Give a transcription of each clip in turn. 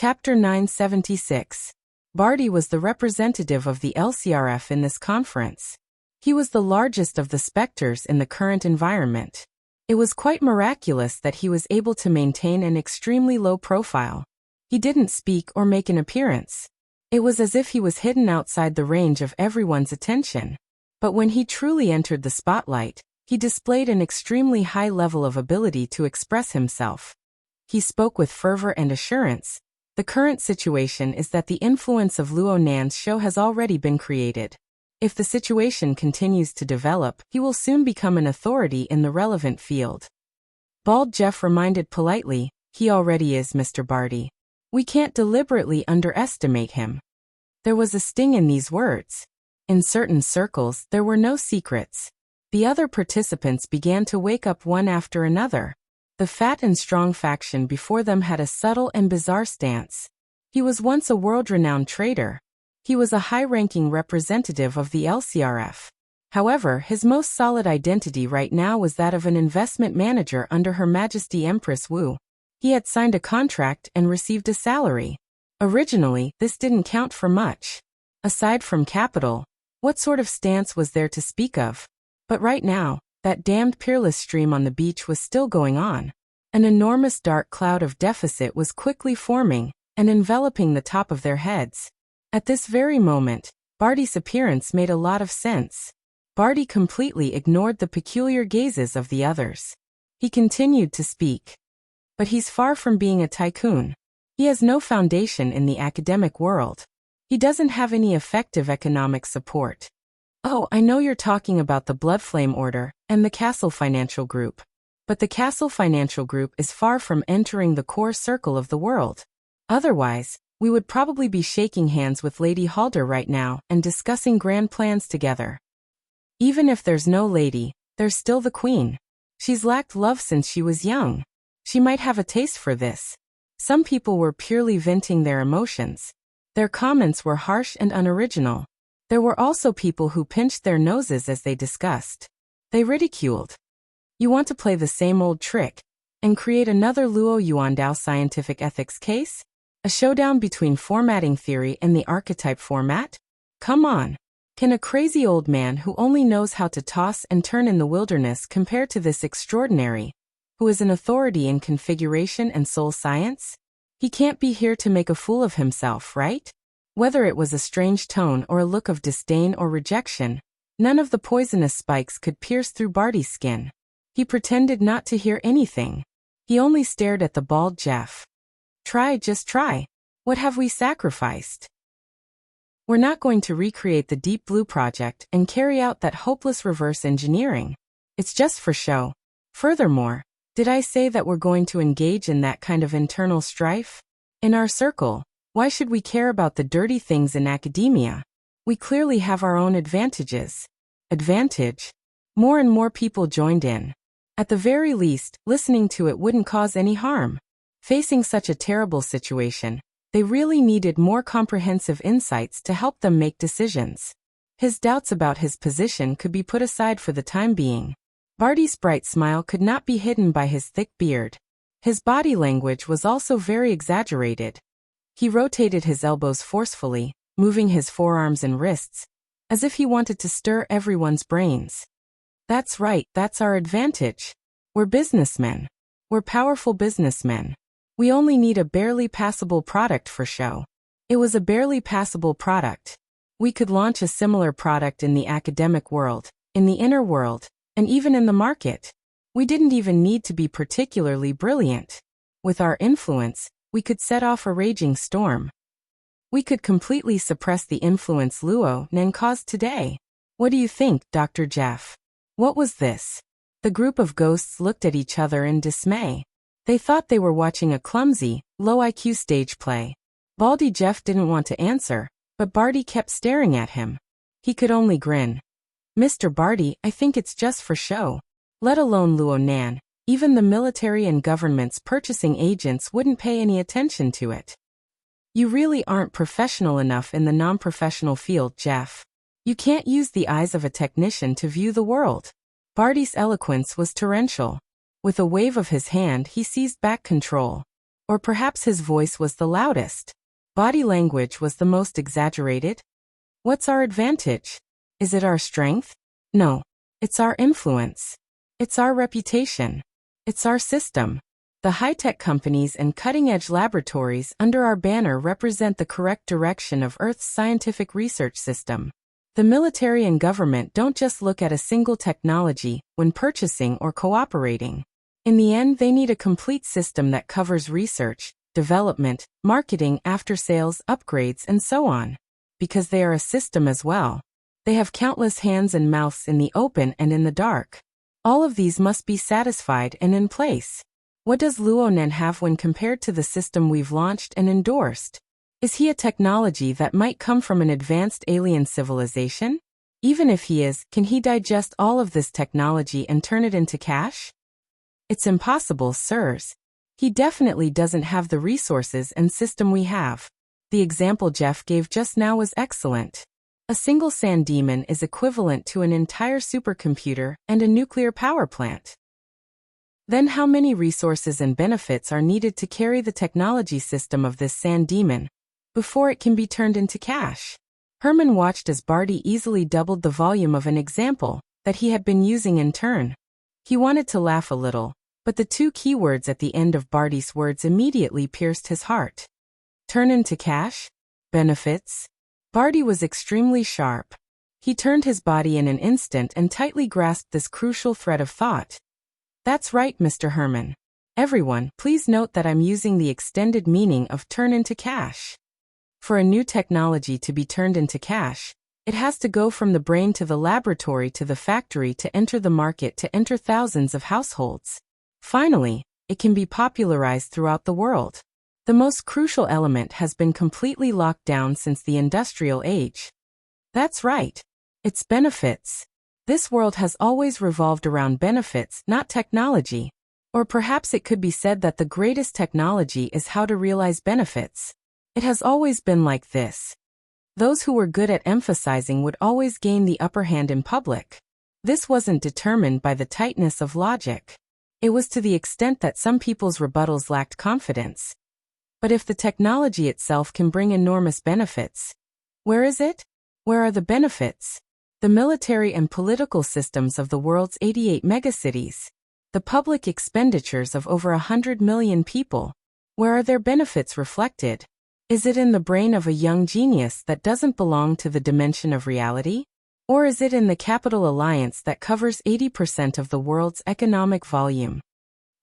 Chapter 976. Barty was the representative of the LCRF in this conference. He was the largest of the specters in the current environment. It was quite miraculous that he was able to maintain an extremely low profile. He didn't speak or make an appearance. It was as if he was hidden outside the range of everyone's attention. But when he truly entered the spotlight, he displayed an extremely high level of ability to express himself. He spoke with fervor and assurance. The current situation is that the influence of Luo Nan's show has already been created. If the situation continues to develop, he will soon become an authority in the relevant field. Bald Jeff reminded politely, "He already is, Mr. Barty. We can't deliberately underestimate him." There was a sting in these words. In certain circles, there were no secrets. The other participants began to wake up one after another. The fat and strong faction before them had a subtle and bizarre stance. He was once a world-renowned trader. He was a high-ranking representative of the LCRF. However, his most solid identity right now was that of an investment manager under Her Majesty Empress Wu. He had signed a contract and received a salary. Originally, this didn't count for much. Aside from capital, what sort of stance was there to speak of? But right now, that damned peerless stream on the beach was still going on. An enormous dark cloud of deficit was quickly forming and enveloping the top of their heads. At this very moment, Barty's appearance made a lot of sense. Barty completely ignored the peculiar gazes of the others. He continued to speak. But he's far from being a tycoon. He has no foundation in the academic world. He doesn't have any effective economic support. Oh, I know you're talking about the Bloodflame Order and the Castle Financial Group. But the Castle Financial Group is far from entering the core circle of the world. Otherwise, we would probably be shaking hands with Lady Halder right now and discussing grand plans together. Even if there's no lady, there's still the Queen. She's lacked love since she was young. She might have a taste for this. Some people were purely venting their emotions. Their comments were harsh and unoriginal. There were also people who pinched their noses as they discussed. They ridiculed. You want to play the same old trick and create another Luo Yuandao scientific ethics case? A showdown between formatting theory and the archetype format? Come on. Can a crazy old man who only knows how to toss and turn in the wilderness compare to this extraordinary, who is an authority in configuration and soul science? He can't be here to make a fool of himself, right? Whether it was a strange tone or a look of disdain or rejection, none of the poisonous spikes could pierce through Barty's skin. He pretended not to hear anything. He only stared at the bald Jeff. Try, just try. What have we sacrificed? We're not going to recreate the Deep Blue project and carry out that hopeless reverse engineering. It's just for show. Furthermore, did I say that we're going to engage in that kind of internal strife? In our circle, why should we care about the dirty things in academia? We clearly have our own advantages. Advantage? More and more people joined in. At the very least, listening to it wouldn't cause any harm. Facing such a terrible situation, they really needed more comprehensive insights to help them make decisions. His doubts about his position could be put aside for the time being. Barty's bright smile could not be hidden by his thick beard. His body language was also very exaggerated. He rotated his elbows forcefully, moving his forearms and wrists, as if he wanted to stir everyone's brains. That's right, that's our advantage. We're businessmen. We're powerful businessmen. We only need a barely passable product for show. It was a barely passable product. We could launch a similar product in the academic world, in the inner world, and even in the market. We didn't even need to be particularly brilliant. With our influence, we could set off a raging storm. We could completely suppress the influence Luo Nan caused today. What do you think, Dr. Jeff? What was this? The group of ghosts looked at each other in dismay. They thought they were watching a clumsy, low-IQ stage play. Baldy Jeff didn't want to answer, but Barty kept staring at him. He could only grin. Mr. Barty, I think it's just for show. Let alone Luo Nan, even the military and government's purchasing agents wouldn't pay any attention to it. You really aren't professional enough in the non-professional field, Jeff. You can't use the eyes of a technician to view the world. Barty's eloquence was torrential. With a wave of his hand, he seized back control. Or perhaps his voice was the loudest. Body language was the most exaggerated? What's our advantage? Is it our strength? No. It's our influence. It's our reputation. It's our system. The high-tech companies and cutting-edge laboratories under our banner represent the correct direction of Earth's scientific research system. The military and government don't just look at a single technology when purchasing or cooperating. In the end, they need a complete system that covers research, development, marketing, after-sales, upgrades, and so on. Because they are a system as well. They have countless hands and mouths in the open and in the dark. All of these must be satisfied and in place. What does Luonan have when compared to the system we've launched and endorsed? Is he a technology that might come from an advanced alien civilization? Even if he is, can he digest all of this technology and turn it into cash? It's impossible, sirs. He definitely doesn't have the resources and system we have. The example Jeff gave just now was excellent. A single sand demon is equivalent to an entire supercomputer and a nuclear power plant. Then how many resources and benefits are needed to carry the technology system of this sand demon before it can be turned into cash? Herman watched as Barty easily doubled the volume of an example that he had been using in turn. He wanted to laugh a little, but the two keywords at the end of Barty's words immediately pierced his heart. Turn into cash? Benefits? Barty was extremely sharp. He turned his body in an instant and tightly grasped this crucial thread of thought. That's right, Mr. Herman. Everyone, please note that I'm using the extended meaning of turn into cash. For a new technology to be turned into cash, it has to go from the brain to the laboratory to the factory to enter the market to enter thousands of households. Finally, it can be popularized throughout the world. The most crucial element has been completely locked down since the industrial age. That's right. It's benefits. This world has always revolved around benefits, not technology. Or perhaps it could be said that the greatest technology is how to realize benefits. It has always been like this. Those who were good at emphasizing would always gain the upper hand in public. This wasn't determined by the tightness of logic. It was to the extent that some people's rebuttals lacked confidence. But if the technology itself can bring enormous benefits, where is it? Where are the benefits? The military and political systems of the world's 88 megacities. The public expenditures of over 100 million people. Where are their benefits reflected? Is it in the brain of a young genius that doesn't belong to the dimension of reality? Or is it in the capital alliance that covers 80% of the world's economic volume?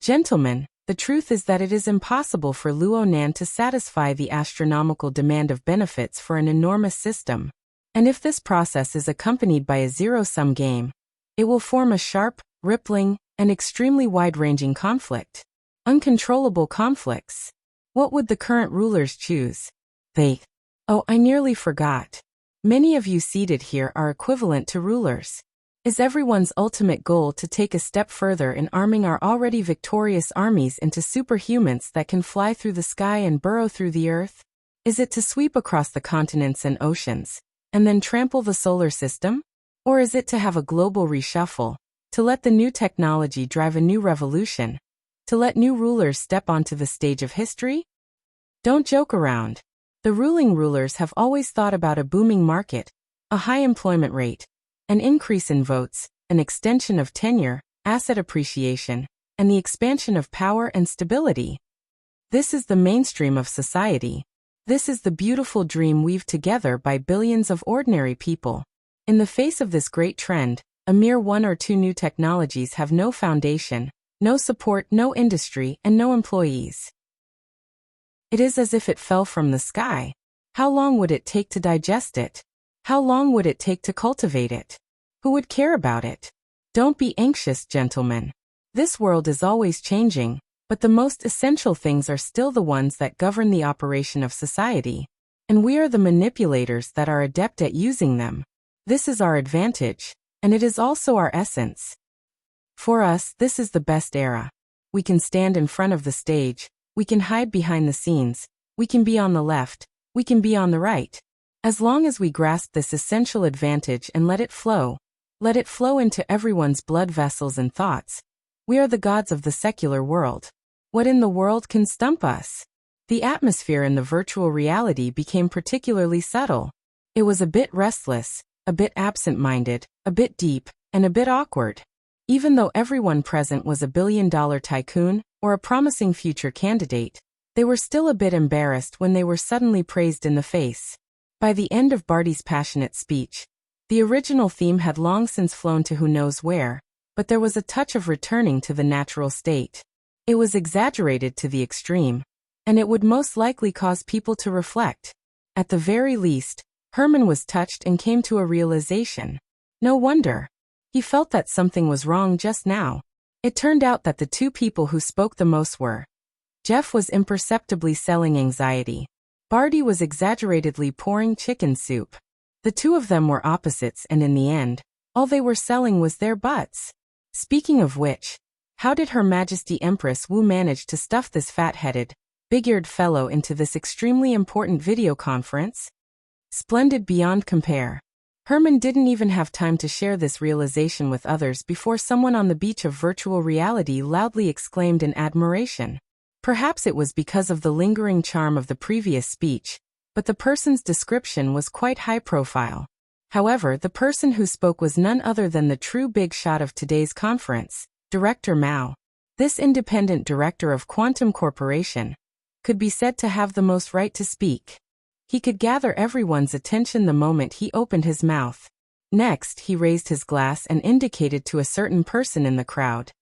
Gentlemen, the truth is that it is impossible for Luonan to satisfy the astronomical demand of benefits for an enormous system. And if this process is accompanied by a zero-sum game, it will form a sharp, rippling, and extremely wide-ranging conflict. Uncontrollable conflicts. What would the current rulers choose? Oh, I nearly forgot. Many of you seated here are equivalent to rulers. Is everyone's ultimate goal to take a step further in arming our already victorious armies into superhumans that can fly through the sky and burrow through the earth? Is it to sweep across the continents and oceans, and then trample the solar system? Or is it to have a global reshuffle, to let the new technology drive a new revolution, to let new rulers step onto the stage of history? Don't joke around. The ruling rulers have always thought about a booming market, a high employment rate, an increase in votes, an extension of tenure, asset appreciation, and the expansion of power and stability. This is the mainstream of society. This is the beautiful dream weaved together by billions of ordinary people. In the face of this great trend, a mere one or two new technologies have no foundation, no support, no industry, and no employees. It is as if it fell from the sky. How long would it take to digest it? How long would it take to cultivate it? Who would care about it? Don't be anxious, gentlemen. This world is always changing, but the most essential things are still the ones that govern the operation of society. And we are the manipulators that are adept at using them. This is our advantage, and it is also our essence. For us, this is the best era. We can stand in front of the stage, we can hide behind the scenes, we can be on the left, we can be on the right. As long as we grasp this essential advantage and let it flow into everyone's blood vessels and thoughts, we are the gods of the secular world. What in the world can stump us? The atmosphere in the virtual reality became particularly subtle. It was a bit restless, a bit absent-minded, a bit deep, and a bit awkward. Even though everyone present was a billion-dollar tycoon or a promising future candidate, they were still a bit embarrassed when they were suddenly praised in the face. By the end of Barty's passionate speech, the original theme had long since flown to who knows where, but there was a touch of returning to the natural state. It was exaggerated to the extreme, and it would most likely cause people to reflect. At the very least, Herman was touched and came to a realization. No wonder. He felt that something was wrong just now. It turned out that the two people who spoke the most were. Jeff was imperceptibly selling anxiety. Barty was exaggeratedly pouring chicken soup. The two of them were opposites, and in the end, all they were selling was their butts. Speaking of which, how did Her Majesty Empress Wu manage to stuff this fat-headed, big-eared fellow into this extremely important video conference? Splendid beyond compare. Herman didn't even have time to share this realization with others before someone on the beach of virtual reality loudly exclaimed in admiration. Perhaps it was because of the lingering charm of the previous speech, but the person's description was quite high-profile. However, the person who spoke was none other than the true big shot of today's conference, Director Mao. This independent director of Quantum Corporation could be said to have the most right to speak. He could gather everyone's attention the moment he opened his mouth. Next, he raised his glass and indicated to a certain person in the crowd.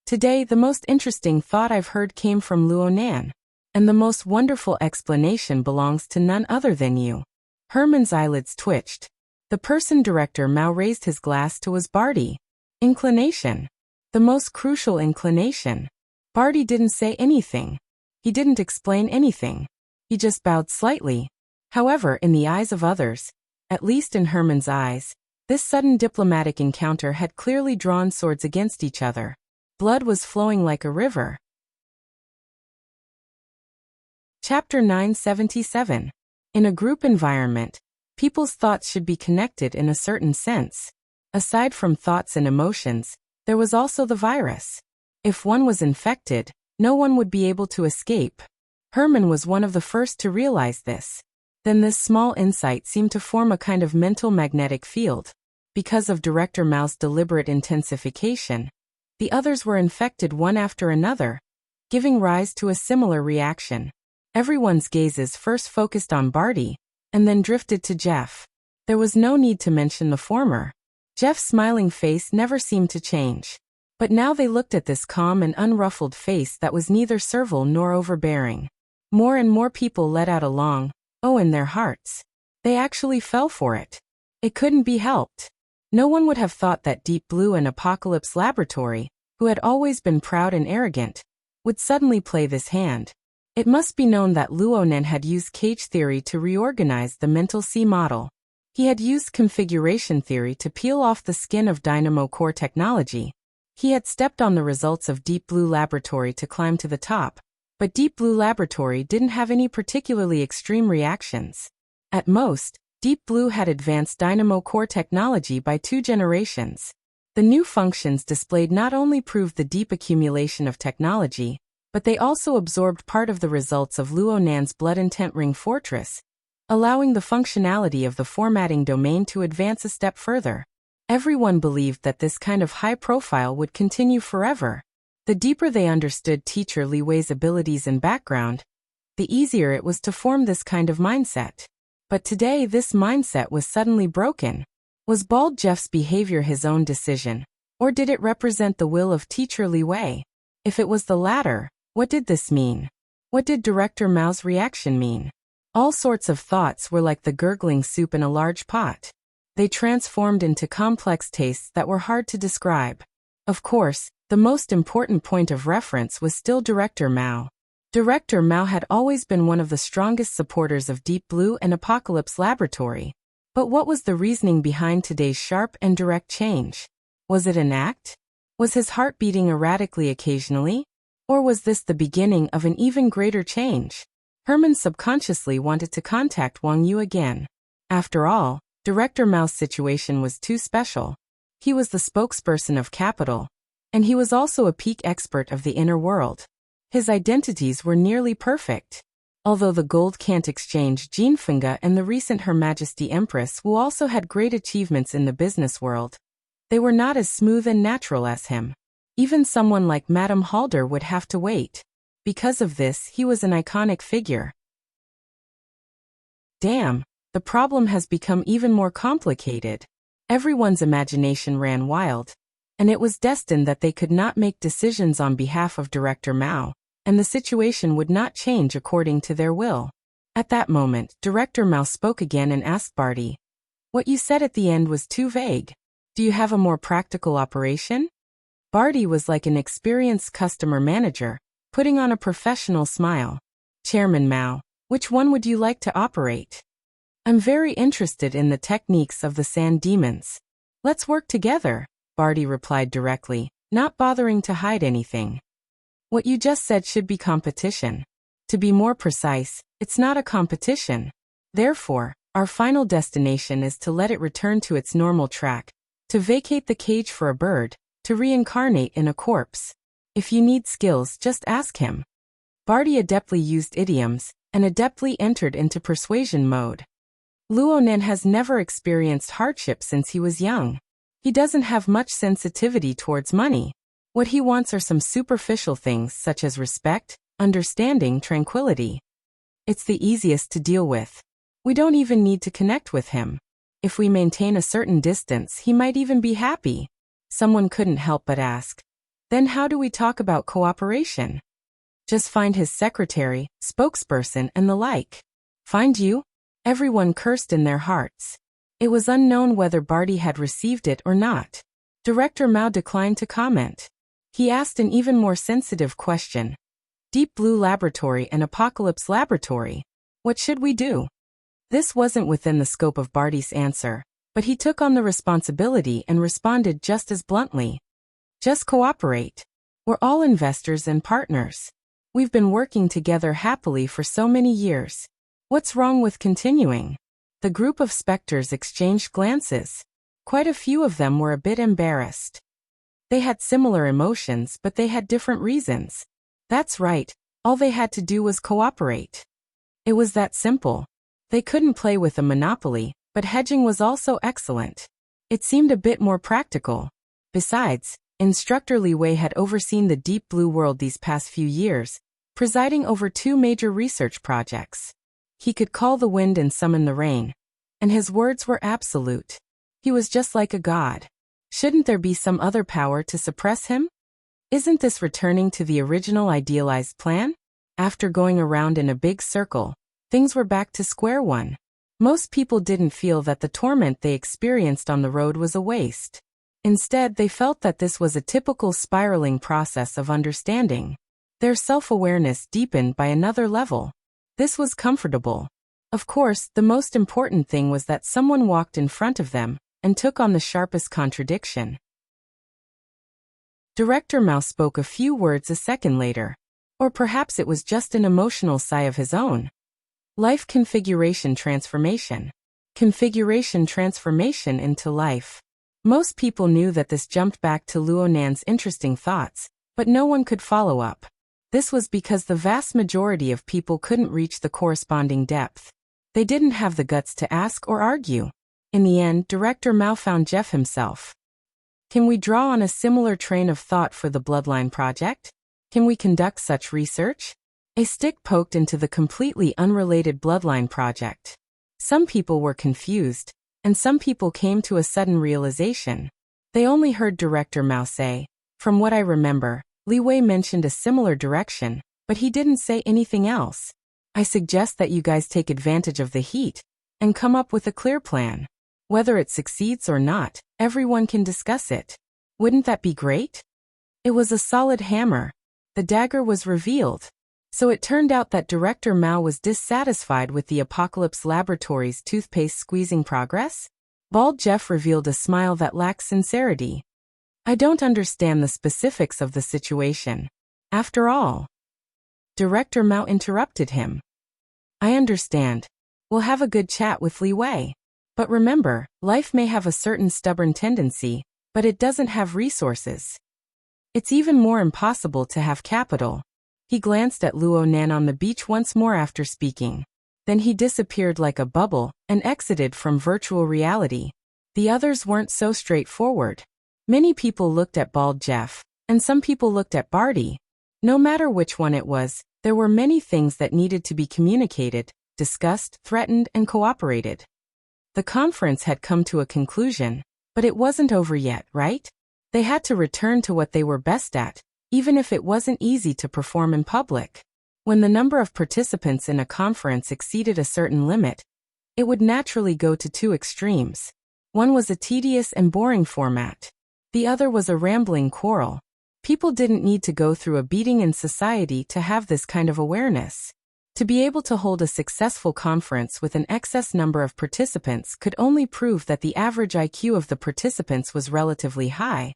Today, the most interesting thought I've heard came from Luonan, and the most wonderful explanation belongs to none other than you. Herman's eyelids twitched. The person Director Mao raised his glass to was Barty. Inclination. The most crucial inclination. Barty didn't say anything. He didn't explain anything. He just bowed slightly. However, in the eyes of others, at least in Herman's eyes, this sudden diplomatic encounter had clearly drawn swords against each other. Blood was flowing like a river. Chapter 977. In a group environment, people's thoughts should be connected in a certain sense. Aside from thoughts and emotions, there was also the virus. If one was infected, no one would be able to escape. Herman was one of the first to realize this. Then this small insight seemed to form a kind of mental magnetic field. Because of Director Mao's deliberate intensification, the others were infected one after another, giving rise to a similar reaction. Everyone's gazes first focused on Barty, and then drifted to Jeff. There was no need to mention the former. Jeff's smiling face never seemed to change. But now they looked at this calm and unruffled face that was neither servile nor overbearing. More and more people let out a long, "oh" in their hearts. They actually fell for it. It couldn't be helped. No one would have thought that Deep Blue and Apocalypse Laboratory, who had always been proud and arrogant, would suddenly play this hand. It must be known that Luonan had used cage theory to reorganize the mental C model. He had used configuration theory to peel off the skin of Dynamo Core technology. He had stepped on the results of Deep Blue Laboratory to climb to the top, but Deep Blue Laboratory didn't have any particularly extreme reactions. At most, Deep Blue had advanced Dynamo Core technology by 2 generations. The new functions displayed not only proved the deep accumulation of technology, but they also absorbed part of the results of Luonan's Blood Intent Ring Fortress, allowing the functionality of the formatting domain to advance a step further. Everyone believed that this kind of high profile would continue forever. The deeper they understood Teacher Li Wei's abilities and background, the easier it was to form this kind of mindset. But today this mindset was suddenly broken. Was Bald Jeff's behavior his own decision, or did it represent the will of Teacher Li Wei? If it was the latter, what did this mean? What did Director Mao's reaction mean? All sorts of thoughts were like the gurgling soup in a large pot. They transformed into complex tastes that were hard to describe. Of course, the most important point of reference was still Director Mao. Director Mao had always been one of the strongest supporters of Deep Blue and Apocalypse Laboratory. But what was the reasoning behind today's sharp and direct change? Was it an act? Was his heart beating erratically occasionally? Or was this the beginning of an even greater change? Herman subconsciously wanted to contact Wang Yu again. After all, Director Mao's situation was too special. He was the spokesperson of Capital, and he was also a peak expert of the inner world. His identities were nearly perfect. Although the gold can't exchange, Jinfenga and the recent Her Majesty Empress, who also had great achievements in the business world, they were not as smooth and natural as him. Even someone like Madame Halder would have to wait. Because of this, he was an iconic figure. Damn, the problem has become even more complicated. Everyone's imagination ran wild, and it was destined that they could not make decisions on behalf of Director Mao, and the situation would not change according to their will. At that moment, Director Mao spoke again and asked Barty, "What you said at the end was too vague. Do you have a more practical operation?" Barty was like an experienced customer manager, putting on a professional smile. "Chairman Mao, which one would you like to operate?" "I'm very interested in the techniques of the sand demons. Let's work together," Barty replied directly, not bothering to hide anything. "What you just said should be competition. To be more precise, it's not a competition. Therefore, our final destination is to let it return to its normal track, to vacate the cage for a bird, to reincarnate in a corpse. If you need skills, just ask him." Barty adeptly used idioms, and adeptly entered into persuasion mode. Luonen has never experienced hardship since he was young. He doesn't have much sensitivity towards money. What he wants are some superficial things such as respect, understanding, tranquility. It's the easiest to deal with. We don't even need to connect with him. If we maintain a certain distance, he might even be happy. Someone couldn't help but ask, "Then how do we talk about cooperation?" "Just find his secretary, spokesperson, and the like." "Find you?" Everyone cursed in their hearts. It was unknown whether Barty had received it or not. Director Mao declined to comment. He asked an even more sensitive question. "Deep Blue Laboratory and Apocalypse Laboratory. What should we do?" This wasn't within the scope of Barty's answer, but he took on the responsibility and responded just as bluntly. "Just cooperate. We're all investors and partners. We've been working together happily for so many years. What's wrong with continuing?" The group of specters exchanged glances. Quite a few of them were a bit embarrassed. They had similar emotions, but they had different reasons. That's right, all they had to do was cooperate. It was that simple. They couldn't play with a monopoly, but hedging was also excellent. It seemed a bit more practical. Besides, Instructor Li Wei had overseen the Deep Blue world these past few years, presiding over 2 major research projects. He could call the wind and summon the rain, and his words were absolute. He was just like a god. Shouldn't there be some other power to suppress him? Isn't this returning to the original idealized plan? After going around in a big circle, things were back to square one. Most people didn't feel that the torment they experienced on the road was a waste. Instead, they felt that this was a typical spiraling process of understanding. Their self-awareness deepened by another level. This was comfortable. Of course, the most important thing was that someone walked in front of them and took on the sharpest contradiction. Director Mao spoke a few words a second later. Or perhaps it was just an emotional sigh of his own. Life configuration transformation. Configuration transformation into life. Most people knew that this jumped back to Luonan's interesting thoughts, but no one could follow up. This was because the vast majority of people couldn't reach the corresponding depth. They didn't have the guts to ask or argue. In the end, Director Mao found Jeff himself. "Can we draw on a similar train of thought for the Bloodline Project? Can we conduct such research?" A stick poked into the completely unrelated Bloodline Project. Some people were confused, and some people came to a sudden realization. They only heard Director Mao say, "From what I remember, Li Wei mentioned a similar direction, but he didn't say anything else. I suggest that you guys take advantage of the heat and come up with a clear plan. Whether it succeeds or not, everyone can discuss it. Wouldn't that be great?" It was a solid hammer. The dagger was revealed. So it turned out that Director Mao was dissatisfied with the Apocalypse Laboratory's toothpaste squeezing progress? Bald Jeff revealed a smile that lacked sincerity. "I don't understand the specifics of the situation. After all." Director Mao interrupted him. "I understand. We'll have a good chat with Li Wei. But remember, life may have a certain stubborn tendency, but it doesn't have resources. It's even more impossible to have capital." He glanced at Luo Nan on the beach once more after speaking. Then he disappeared like a bubble and exited from virtual reality. The others weren't so straightforward. Many people looked at Bald Jeff, and some people looked at Barty. No matter which one it was, there were many things that needed to be communicated, discussed, threatened, and cooperated. The conference had come to a conclusion, but it wasn't over yet, right? They had to return to what they were best at, even if it wasn't easy to perform in public. When the number of participants in a conference exceeded a certain limit, it would naturally go to two extremes. One was a tedious and boring format. The other was a rambling quarrel. People didn't need to go through a beating in society to have this kind of awareness. To be able to hold a successful conference with an excess number of participants could only prove that the average IQ of the participants was relatively high,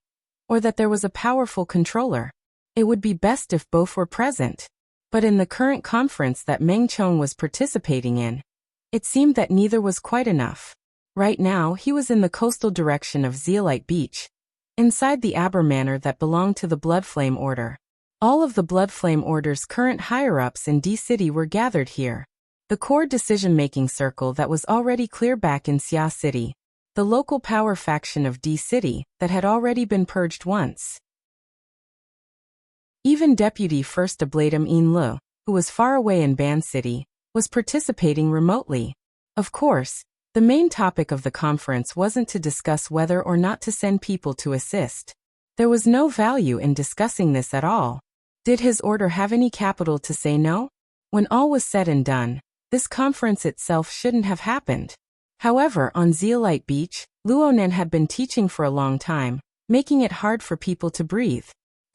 or that there was a powerful controller. It would be best if both were present. But in the current conference that Meng Chong was participating in, it seemed that neither was quite enough. Right now he was in the coastal direction of Zeolite Beach, inside the Aber Manor that belonged to the Bloodflame Order. All of the Bloodflame Order's current higher-ups in D-City were gathered here. The core decision-making circle that was already clear back in Xia City, the local power faction of D-City that had already been purged once. Even Deputy First Ablatum In Lu, who was far away in Ban City, was participating remotely. Of course, the main topic of the conference wasn't to discuss whether or not to send people to assist. There was no value in discussing this at all. Did his order have any capital to say no? When all was said and done, this conference itself shouldn't have happened. However, on Zeolite Beach, Luo Nan had been teaching for a long time, making it hard for people to breathe.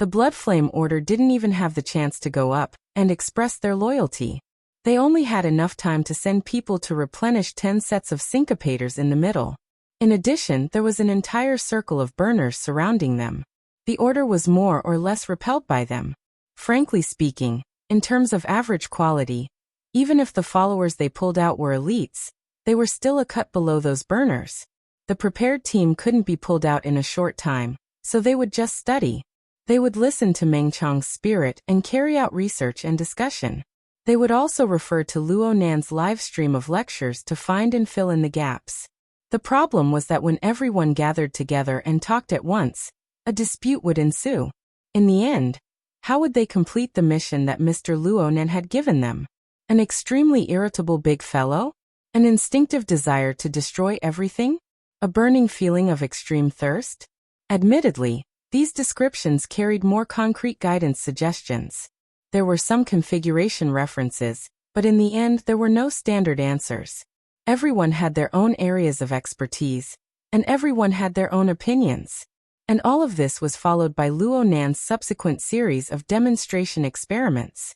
The Bloodflame Order didn't even have the chance to go up and express their loyalty. They only had enough time to send people to replenish 10 sets of syncopators in the middle. In addition, there was an entire circle of burners surrounding them. The Order was more or less repelled by them. Frankly speaking, in terms of average quality, even if the followers they pulled out were elites, they were still a cut below those burners. The prepared team couldn't be pulled out in a short time, so they would just study. They would listen to Meng Chong's spirit and carry out research and discussion. They would also refer to Luo Nan's live stream of lectures to find and fill in the gaps. The problem was that when everyone gathered together and talked at once, a dispute would ensue. In the end, how would they complete the mission that Mr. Luo Nan had given them? An extremely irritable big fellow? An instinctive desire to destroy everything? A burning feeling of extreme thirst? Admittedly, these descriptions carried more concrete guidance suggestions. There were some configuration references, but in the end there were no standard answers. Everyone had their own areas of expertise, and everyone had their own opinions. And all of this was followed by Luo Nan's subsequent series of demonstration experiments.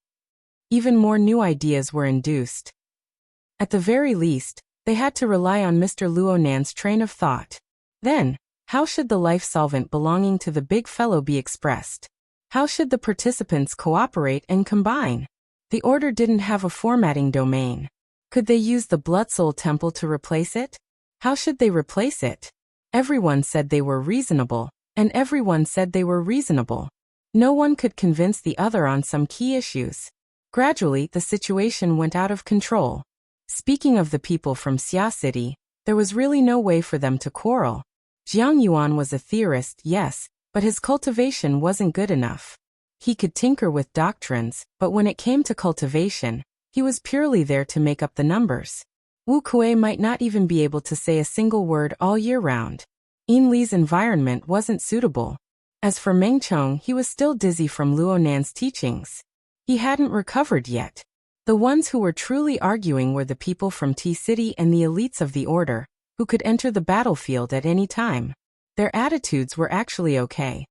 Even more new ideas were induced. At the very least, they had to rely on Mr. Luo Nan's train of thought. Then, how should the life solvent belonging to the big fellow be expressed? How should the participants cooperate and combine? The Order didn't have a formatting domain. Could they use the Blood Soul Temple to replace it? How should they replace it? Everyone said they were reasonable, and everyone said they were reasonable. No one could convince the other on some key issues. Gradually, the situation went out of control. Speaking of the people from Xia City, there was really no way for them to quarrel. Jiang Yuan was a theorist, yes, but his cultivation wasn't good enough. He could tinker with doctrines, but when it came to cultivation, he was purely there to make up the numbers. Wu Kuei might not even be able to say a single word all year round. Yin Li's environment wasn't suitable. As for Meng Chong, he was still dizzy from Luo Nan's teachings. He hadn't recovered yet. The ones who were truly arguing were the people from T-City and the elites of the Order, who could enter the battlefield at any time. Their attitudes were actually okay.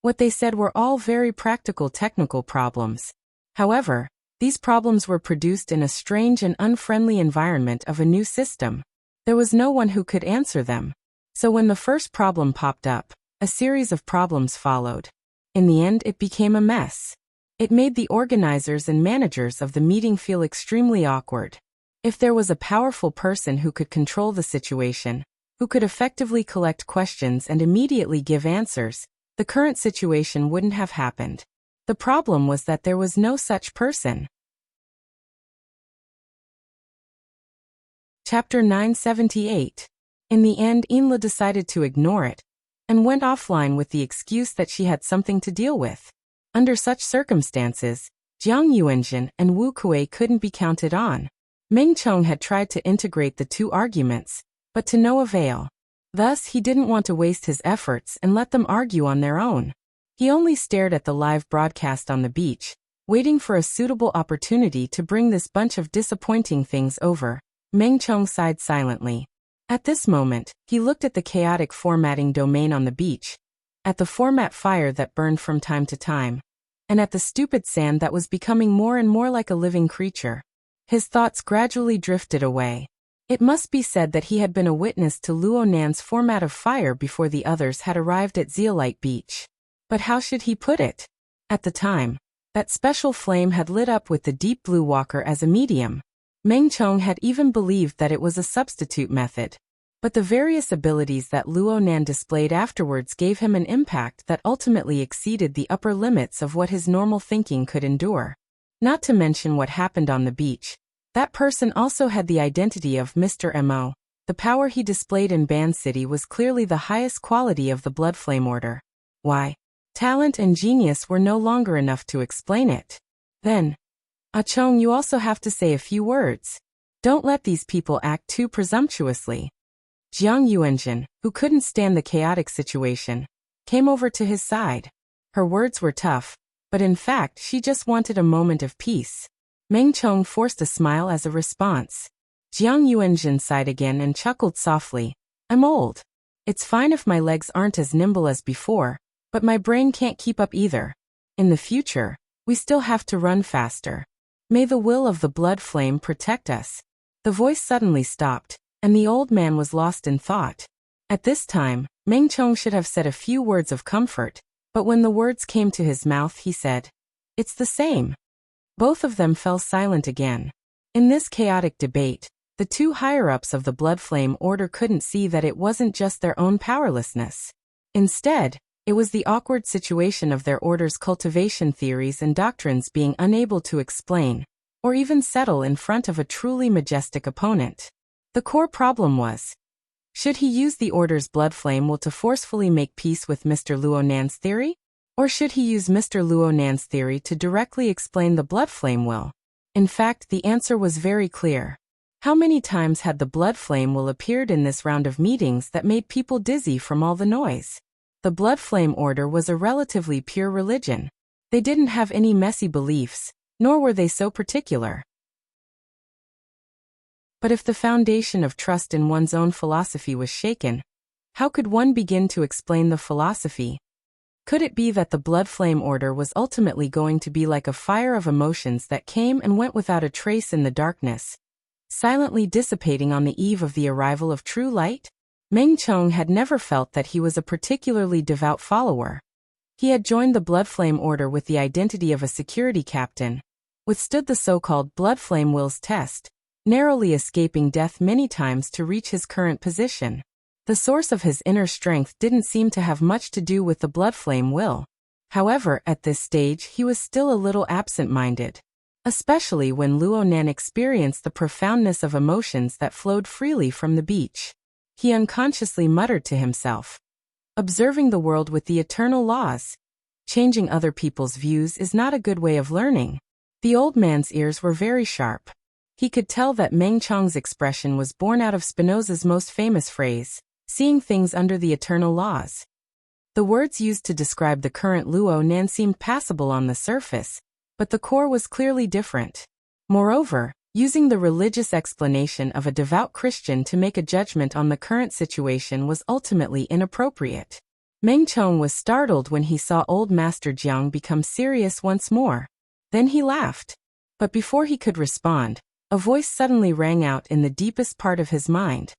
What they said were all very practical technical problems. However, these problems were produced in a strange and unfriendly environment of a new system. There was no one who could answer them. So when the first problem popped up, a series of problems followed. In the end, it became a mess. It made the organizers and managers of the meeting feel extremely awkward. If there was a powerful person who could control the situation, who could effectively collect questions and immediately give answers, the current situation wouldn't have happened. The problem was that there was no such person. Chapter 978. In the end, Inla decided to ignore it, and went offline with the excuse that she had something to deal with. Under such circumstances, Jiang Yuanjin and Wu Kuei couldn't be counted on. Meng Chong had tried to integrate the two arguments, but to no avail. Thus, he didn't want to waste his efforts and let them argue on their own. He only stared at the live broadcast on the beach, waiting for a suitable opportunity to bring this bunch of disappointing things over. Meng Chong sighed silently. At this moment, he looked at the chaotic formatting domain on the beach, at the format fire that burned from time to time, and at the stupid sand that was becoming more and more like a living creature. His thoughts gradually drifted away. It must be said that he had been a witness to Luo Nan's format of fire before the others had arrived at Zeolite Beach. But how should he put it? At the time, that special flame had lit up with the deep blue walker as a medium. Meng Chong had even believed that it was a substitute method. But the various abilities that Luo Nan displayed afterwards gave him an impact that ultimately exceeded the upper limits of what his normal thinking could endure. Not to mention what happened on the beach. That person also had the identity of Mr. Mo. The power he displayed in Ban City was clearly the highest quality of the Blood Flame Order. Why? Talent and genius were no longer enough to explain it. Then, Chong, you also have to say a few words. Don't let these people act too presumptuously. Jiang Yuanjin, who couldn't stand the chaotic situation, came over to his side. Her words were tough, but in fact she just wanted a moment of peace. Meng Chong forced a smile as a response. Jiang Yuanjin sighed again and chuckled softly. I'm old. It's fine if my legs aren't as nimble as before, but my brain can't keep up either. In the future, we still have to run faster. May the will of the blood flame protect us. The voice suddenly stopped, and the old man was lost in thought. At this time, Meng Chong should have said a few words of comfort, but when the words came to his mouth he said, "It's the same." Both of them fell silent again. In this chaotic debate, the two higher-ups of the Blood Flame Order couldn't see that it wasn't just their own powerlessness. Instead, it was the awkward situation of their order's cultivation theories and doctrines being unable to explain, or even settle in front of a truly majestic opponent. The core problem was, should he use the Order's Blood Flame will to forcefully make peace with Mr. Luo Nan's theory? Or should he use Mr. Luo Nan's theory to directly explain the Blood Flame will? In fact, the answer was very clear. How many times had the Blood Flame will appeared in this round of meetings that made people dizzy from all the noise? The Blood Flame Order was a relatively pure religion. They didn't have any messy beliefs, nor were they so particular. But if the foundation of trust in one's own philosophy was shaken, how could one begin to explain the philosophy? Could it be that the Blood Flame Order was ultimately going to be like a fire of emotions that came and went without a trace in the darkness, silently dissipating on the eve of the arrival of true light? Meng Chong had never felt that he was a particularly devout follower. He had joined the Blood Flame Order with the identity of a security captain, withstood the so-called Blood Flame Will's test, narrowly escaping death many times to reach his current position. The source of his inner strength didn't seem to have much to do with the Blood Flame Will. However, at this stage he was still a little absent-minded, especially when Luo Nan experienced the profoundness of emotions that flowed freely from the beach. He unconsciously muttered to himself, "Observing the world with the eternal laws. Changing other people's views is not a good way of learning." The old man's ears were very sharp. He could tell that Meng Chong's expression was born out of Spinoza's most famous phrase, "Seeing things under the eternal laws." The words used to describe the current Luo Nan seemed passable on the surface, but the core was clearly different. Moreover, using the religious explanation of a devout Christian to make a judgment on the current situation was ultimately inappropriate. Meng Chong was startled when he saw old Master Jiang become serious once more. Then he laughed. But before he could respond, a voice suddenly rang out in the deepest part of his mind.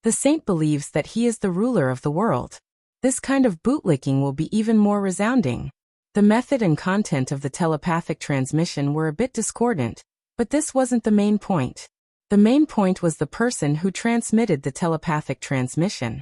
The saint believes that he is the ruler of the world. This kind of bootlicking will be even more resounding. The method and content of the telepathic transmission were a bit discordant, but this wasn't the main point. The main point was the person who transmitted the telepathic transmission.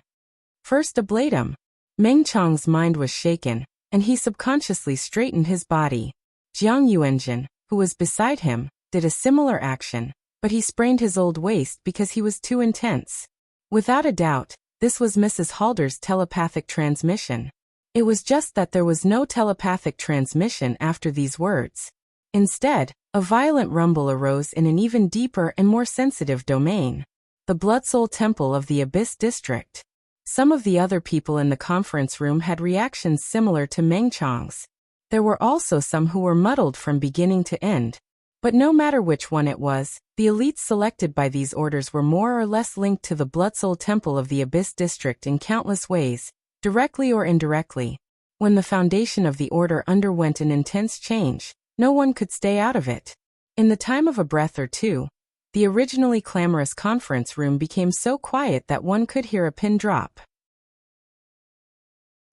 First ablatum. Meng Chong's mind was shaken, and he subconsciously straightened his body. Jiang Yuanjin, who was beside him, did a similar action, but he sprained his old waist because he was too intense. Without a doubt, this was Mrs. Halder's telepathic transmission. It was just that there was no telepathic transmission after these words. Instead, a violent rumble arose in an even deeper and more sensitive domain. The Blood Soul Temple of the Abyss District. Some of the other people in the conference room had reactions similar to Meng Chang's. There were also some who were muddled from beginning to end. But no matter which one it was, the elites selected by these orders were more or less linked to the Blood Soul Temple of the Abyss District in countless ways, directly or indirectly. When the foundation of the order underwent an intense change, no one could stay out of it. In the time of a breath or two, the originally clamorous conference room became so quiet that one could hear a pin drop.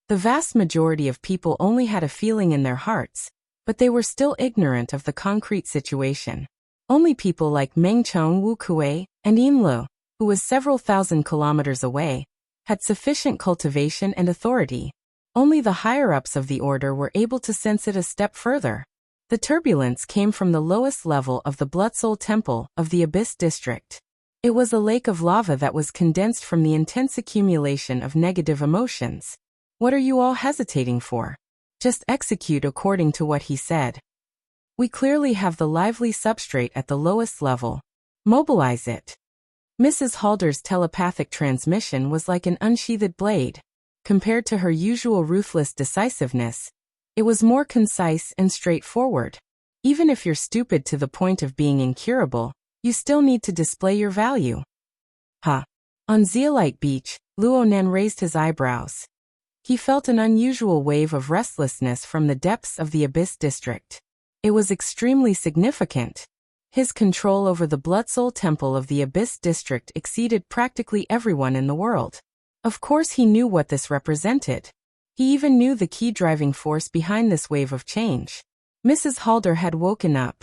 The vast majority of people only had a feeling in their hearts, but they were still ignorant of the concrete situation. Only people like Meng Chong Wu Kuei and Yin Lu, who was several thousand kilometers away, had sufficient cultivation and authority. Only the higher-ups of the order were able to sense it a step further. The turbulence came from the lowest level of the Blood Soul Temple of the Abyss District. It was a lake of lava that was condensed from the intense accumulation of negative emotions. What are you all hesitating for? Just execute according to what he said. We clearly have the lively substrate at the lowest level. Mobilize it. Mrs. Halder's telepathic transmission was like an unsheathed blade. Compared to her usual ruthless decisiveness, it was more concise and straightforward. Even if you're stupid to the point of being incurable, you still need to display your value. Ha! On Zeolite Beach, Luonan raised his eyebrows. He felt an unusual wave of restlessness from the depths of the Abyss District. It was extremely significant. His control over the Blood Soul Temple of the Abyss District exceeded practically everyone in the world. Of course he knew what this represented. He even knew the key driving force behind this wave of change. Mrs. Halder had woken up.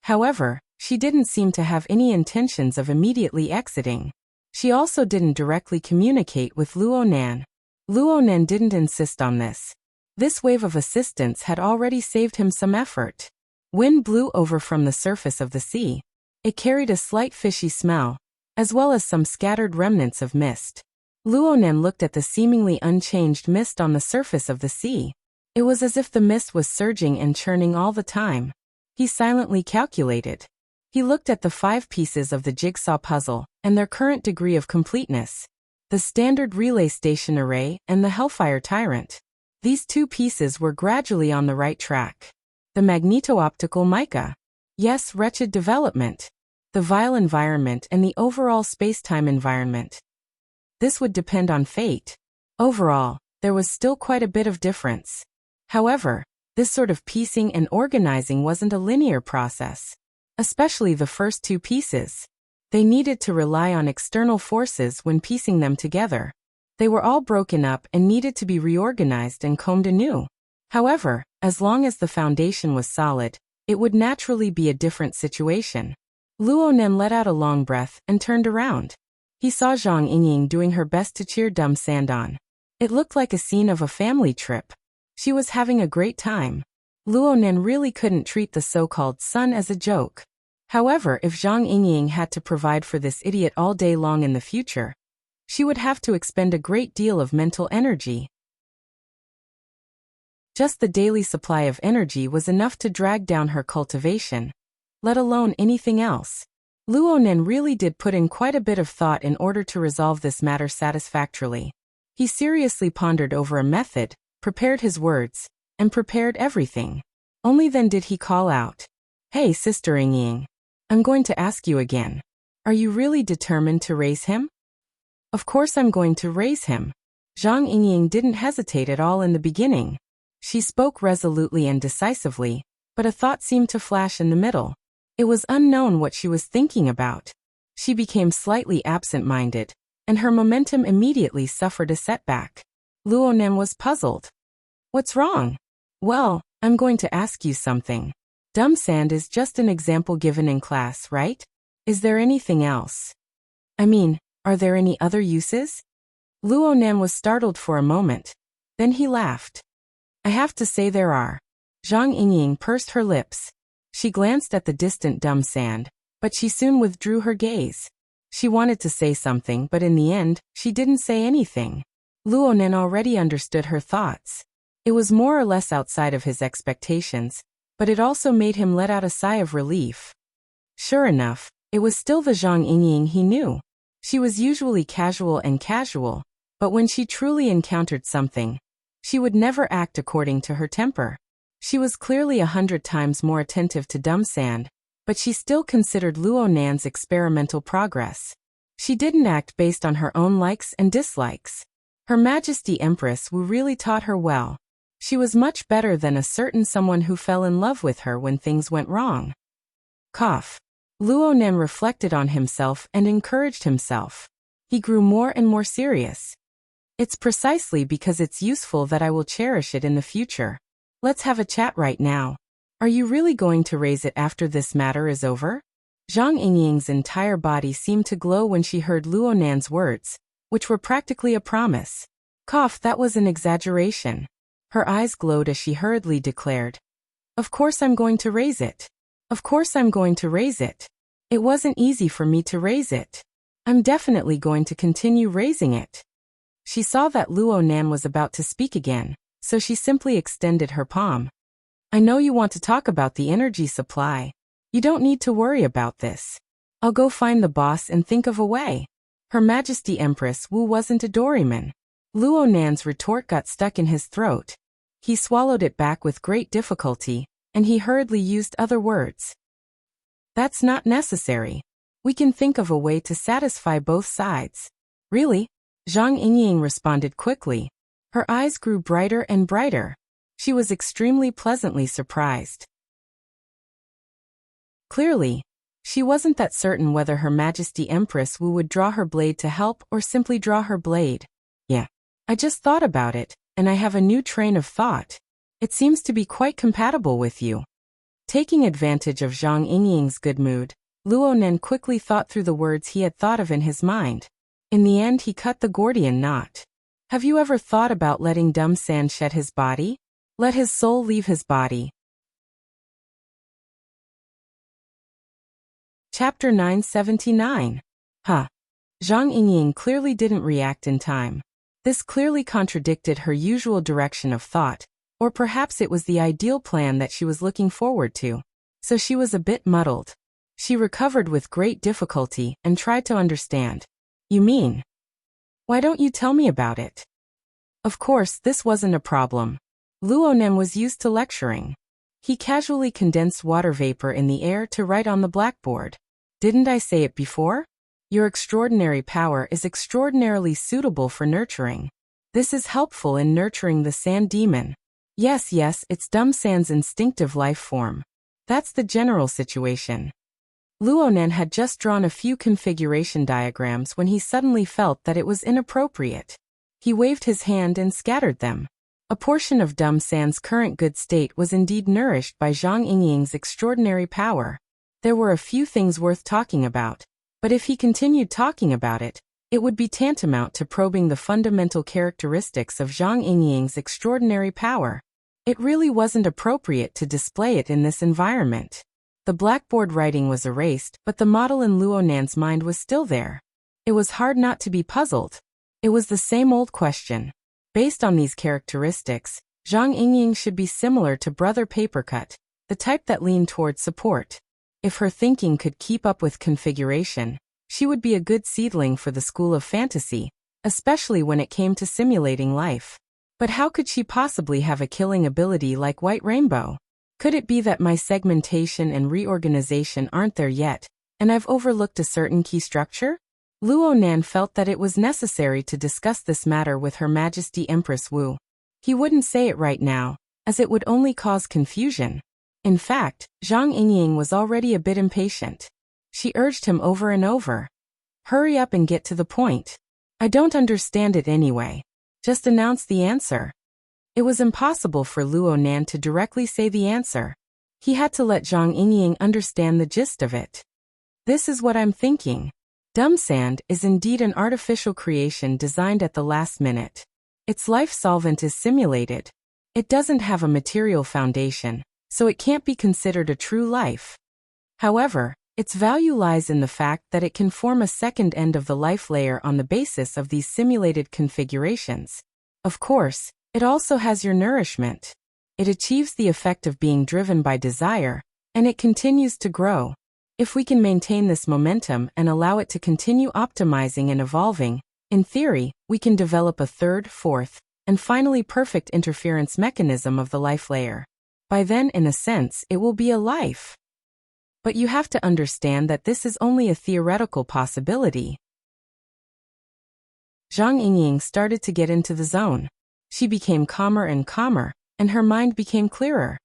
However, she didn't seem to have any intentions of immediately exiting. She also didn't directly communicate with Luonan. Luonan didn't insist on this. This wave of assistance had already saved him some effort. Wind blew over from the surface of the sea. It carried a slight fishy smell, as well as some scattered remnants of mist. Luonan looked at the seemingly unchanged mist on the surface of the sea. It was as if the mist was surging and churning all the time. He silently calculated. He looked at the 5 pieces of the jigsaw puzzle and their current degree of completeness. The standard relay station array and the Hellfire Tyrant. These 2 pieces were gradually on the right track. The magneto-optical mica. Yes, wretched development. The vile environment and the overall space-time environment. This would depend on fate. Overall, there was still quite a bit of difference. However, this sort of piecing and organizing wasn't a linear process. Especially the first 2 pieces. They needed to rely on external forces when piecing them together. They were all broken up and needed to be reorganized and combed anew. However, as long as the foundation was solid, it would naturally be a different situation. Luonan let out a long breath and turned around. He saw Zhang Yingying doing her best to cheer Dumb Sand on. It looked like a scene of a family trip. She was having a great time. Luonan really couldn't treat the so-called son as a joke. However, if Zhang Yingying had to provide for this idiot all day long in the future, she would have to expend a great deal of mental energy. Just the daily supply of energy was enough to drag down her cultivation, let alone anything else. Luonan really did put in quite a bit of thought in order to resolve this matter satisfactorily. He seriously pondered over a method, prepared his words, and prepared everything. Only then did he call out, "Hey, Sister Yingying, I'm going to ask you again. Are you really determined to raise him?" "Of course I'm going to raise him." Zhang Yingying didn't hesitate at all in the beginning. She spoke resolutely and decisively, but a thought seemed to flash in the middle. It was unknown what she was thinking about. She became slightly absent-minded, and her momentum immediately suffered a setback. Luonan was puzzled. "What's wrong?" "Well, I'm going to ask you something. Dumb sand is just an example given in class, right? Is there anything else? I mean, are there any other uses?" Luonan was startled for a moment. Then he laughed. I have to say there are. Zhang Yingying pursed her lips. She glanced at the distant dumb sand, but she soon withdrew her gaze. She wanted to say something, but in the end, she didn't say anything. Luonan already understood her thoughts. It was more or less outside of his expectations, but it also made him let out a sigh of relief. Sure enough, it was still the Zhang Yingying he knew. She was usually casual, but when she truly encountered something, she would never act according to her temper. She was clearly 100 times more attentive to dumb sand, but she still considered Luonan's experimental progress. She didn't act based on her own likes and dislikes. Her Majesty Empress Wu really taught her well. She was much better than a certain someone who fell in love with her when things went wrong. Cough. Luonan reflected on himself and encouraged himself. He grew more and more serious. It's precisely because it's useful that I will cherish it in the future. Let's have a chat right now. Are you really going to raise it after this matter is over? Zhang Yingying's entire body seemed to glow when she heard Luonan's words, which were practically a promise. Cough, that was an exaggeration. Her eyes glowed as she hurriedly declared. Of course I'm going to raise it. Of course I'm going to raise it. It wasn't easy for me to raise it. I'm definitely going to continue raising it. She saw that Luonan was about to speak again, so she simply extended her palm. I know you want to talk about the energy supply. You don't need to worry about this. I'll go find the boss and think of a way. Her Majesty Empress Wu wasn't a doryman. Luonan's retort got stuck in his throat. He swallowed it back with great difficulty, and he hurriedly used other words. That's not necessary. We can think of a way to satisfy both sides. Really? Zhang Yingying responded quickly. Her eyes grew brighter and brighter. She was extremely pleasantly surprised. Clearly, she wasn't that certain whether Her Majesty Empress Wu would draw her blade to help or simply draw her blade. Yeah. I just thought about it, and I have a new train of thought. It seems to be quite compatible with you. Taking advantage of Zhang Yingying's good mood, Luonan quickly thought through the words he had thought of in his mind. In the end, he cut the Gordian knot. Have you ever thought about letting dumb sand shed his body? Let his soul leave his body. Chapter 979. Zhang Yingying clearly didn't react in time. This clearly contradicted her usual direction of thought, or perhaps it was the ideal plan that she was looking forward to. So she was a bit muddled. She recovered with great difficulty and tried to understand. You mean? Why don't you tell me about it? Of course, this wasn't a problem. Luonan was used to lecturing. He casually condensed water vapor in the air to write on the blackboard. Didn't I say it before? Your extraordinary power is extraordinarily suitable for nurturing. This is helpful in nurturing the sand demon. Yes, it's dumb sand's instinctive life form. That's the general situation. Luonan had just drawn a few configuration diagrams when he suddenly felt that it was inappropriate. He waved his hand and scattered them. A portion of dumb sand's current good state was indeed nourished by Zhang Yingying's extraordinary power. There were a few things worth talking about, but if he continued talking about it, it would be tantamount to probing the fundamental characteristics of Zhang Yingying's extraordinary power. It really wasn't appropriate to display it in this environment. The blackboard writing was erased, but the model in Luonan's mind was still there. It was hard not to be puzzled. It was the same old question. Based on these characteristics, Zhang Yingying should be similar to Brother Papercut, the type that leaned toward support. If her thinking could keep up with configuration, she would be a good seedling for the school of fantasy, especially when it came to simulating life. But how could she possibly have a killing ability like White Rainbow? Could it be that my segmentation and reorganization aren't there yet, and I've overlooked a certain key structure? Luonan felt that it was necessary to discuss this matter with Her Majesty Empress Wu. He wouldn't say it right now, as it would only cause confusion. In fact, Zhang Yingying was already a bit impatient. She urged him over and over. Hurry up and get to the point. I don't understand it anyway. Just announce the answer. It was impossible for Luonan to directly say the answer. He had to let Zhang Yingying understand the gist of it. This is what I'm thinking. Dumb sand is indeed an artificial creation designed at the last minute. Its life solvent is simulated. It doesn't have a material foundation, so it can't be considered a true life. However, its value lies in the fact that it can form a second end of the life layer on the basis of these simulated configurations. Of course, it also has your nourishment. It achieves the effect of being driven by desire, and it continues to grow. If we can maintain this momentum and allow it to continue optimizing and evolving, in theory, we can develop a third, fourth, and finally perfect interference mechanism of the life layer. By then, in a sense, it will be a life. But you have to understand that this is only a theoretical possibility. Zhang Yingying started to get into the zone. She became calmer, and her mind became clearer.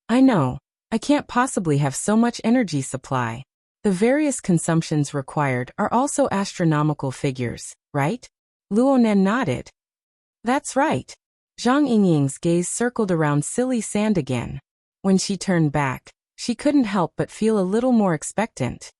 I know, I can't possibly have so much energy supply. The various consumptions required are also astronomical figures, right? Luonan nodded. That's right. Zhang Yingying's gaze circled around silly sand again. When she turned back, she couldn't help but feel a little more expectant.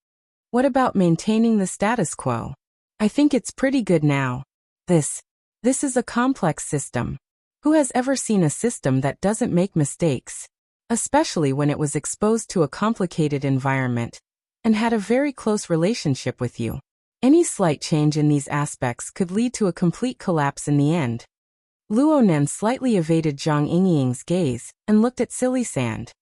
What about maintaining the status quo? I think it's pretty good now. This is a complex system. Who has ever seen a system that doesn't make mistakes? Especially when it was exposed to a complicated environment and had a very close relationship with you. Any slight change in these aspects could lead to a complete collapse in the end. Luonan slightly evaded Zhang Yingying's gaze and looked at silly sand.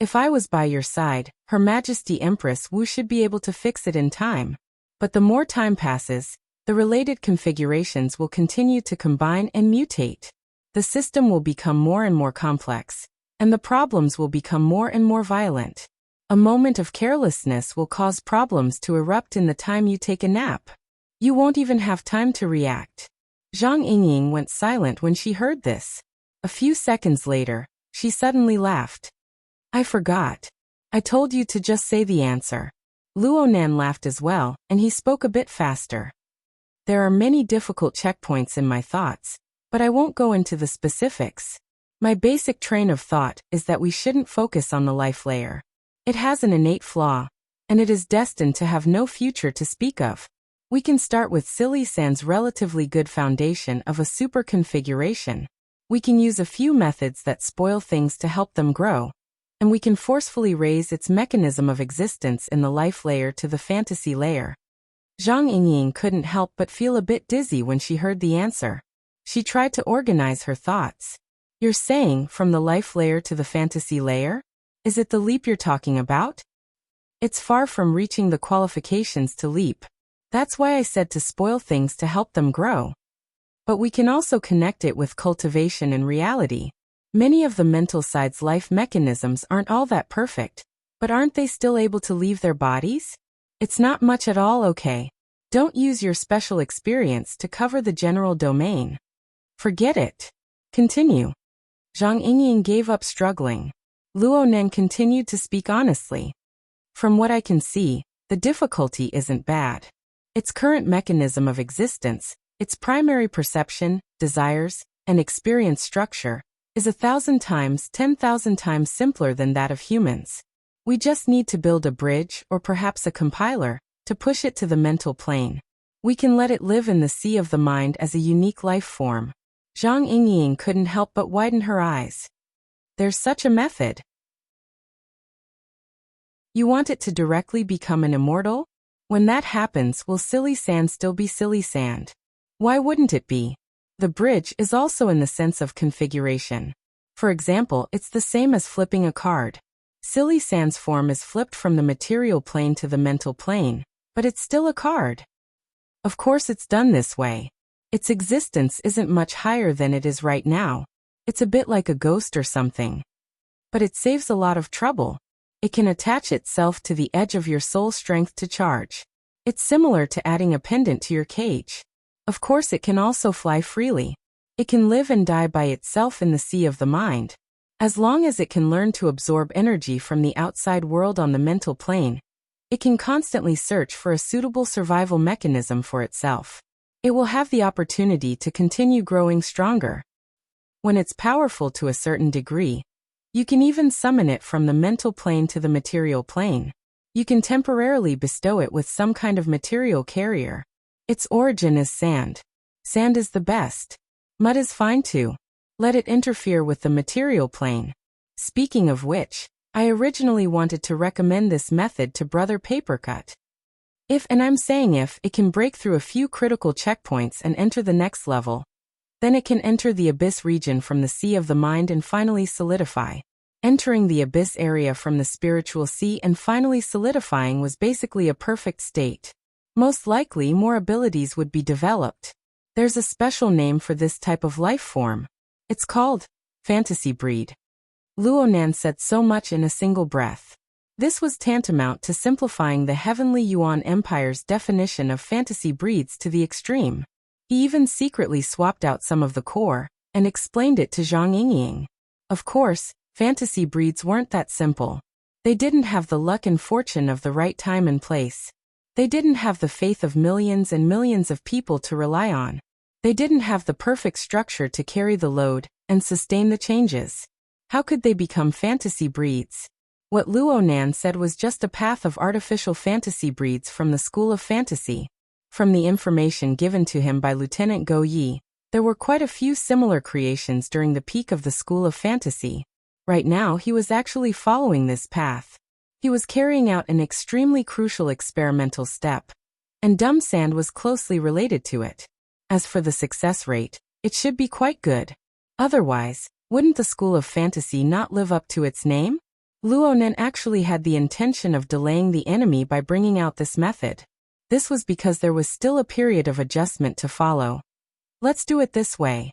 If I was by your side, Her Majesty Empress Wu should be able to fix it in time. But the more time passes, the related configurations will continue to combine and mutate. The system will become more and more complex, and the problems will become more and more violent. A moment of carelessness will cause problems to erupt in the time you take a nap. You won't even have time to react. Zhang Yingying went silent when she heard this. A few seconds later, she suddenly laughed. I forgot. I told you to just say the answer. Luonan laughed as well, and he spoke a bit faster. There are many difficult checkpoints in my thoughts, but I won't go into the specifics. My basic train of thought is that we shouldn't focus on the life layer. It has an innate flaw, and it is destined to have no future to speak of. We can start with Silly Sand's relatively good foundation of a super configuration. We can use a few methods that spoil things to help them grow, and we can forcefully raise its mechanism of existence in the life layer to the fantasy layer. Zhang Yingying couldn't help but feel a bit dizzy when she heard the answer. She tried to organize her thoughts. You're saying from the life layer to the fantasy layer? Is it the leap you're talking about? It's far from reaching the qualifications to leap. That's why I said to spoil things to help them grow. But we can also connect it with cultivation and reality. Many of the mental side's life mechanisms aren't all that perfect, but aren't they still able to leave their bodies? It's not much at all, okay? Don't use your special experience to cover the general domain. Forget it. Continue. Zhang Yingying gave up struggling. Luonan continued to speak honestly. From what I can see, the difficulty isn't bad. Its current mechanism of existence, its primary perception, desires, and experience structure, is 1,000 times, 10,000 times simpler than that of humans. We just need to build a bridge, or perhaps a compiler, to push it to the mental plane. We can let it live in the sea of the mind as a unique life form. Zhang Yingying couldn't help but widen her eyes. There's such a method. You want it to directly become an immortal? When that happens, will Silly Sand still be Silly Sand? Why wouldn't it be? The bridge is also in the sense of configuration. For example, it's the same as flipping a card. Silly Sand's form is flipped from the material plane to the mental plane, but it's still a card. Of course it's done this way. Its existence isn't much higher than it is right now. It's a bit like a ghost or something. But it saves a lot of trouble. It can attach itself to the edge of your soul strength to charge. It's similar to adding a pendant to your cage. Of course it can also fly freely. It can live and die by itself in the sea of the mind. As long as it can learn to absorb energy from the outside world on the mental plane, it can constantly search for a suitable survival mechanism for itself. It will have the opportunity to continue growing stronger. When it's powerful to a certain degree, you can even summon it from the mental plane to the material plane. You can temporarily bestow it with some kind of material carrier. Its origin is sand. Sand is the best. Mud is fine too. let it interfere with the material plane. Speaking of which, I originally wanted to recommend this method to Brother Papercut. If, and I'm saying if, it can break through a few critical checkpoints and enter the next level, then it can enter the abyss region from the sea of the mind and finally solidify. Entering the abyss area from the spiritual sea and finally solidifying was basically a perfect state. Most likely more abilities would be developed. There's a special name for this type of life form. It's called fantasy breed. Luonan said so much in a single breath. This was tantamount to simplifying the heavenly Yuan Empire's definition of fantasy breeds to the extreme. He even secretly swapped out some of the core and explained it to Zhang Yingying. Of course, fantasy breeds weren't that simple. They didn't have the luck and fortune of the right time and place. They didn't have the faith of millions and millions of people to rely on. They didn't have the perfect structure to carry the load and sustain the changes. How could they become fantasy breeds? What Luonan said was just a path of artificial fantasy breeds from the school of fantasy. From the information given to him by Lieutenant Go Yi, there were quite a few similar creations during the peak of the school of fantasy. Right now he was actually following this path. He was carrying out an extremely crucial experimental step, and Dumb Sand was closely related to it. As for the success rate, it should be quite good. Otherwise, wouldn't the school of fantasy not live up to its name? Luonan actually had the intention of delaying the enemy by bringing out this method. This was because there was still a period of adjustment to follow. Let's do it this way.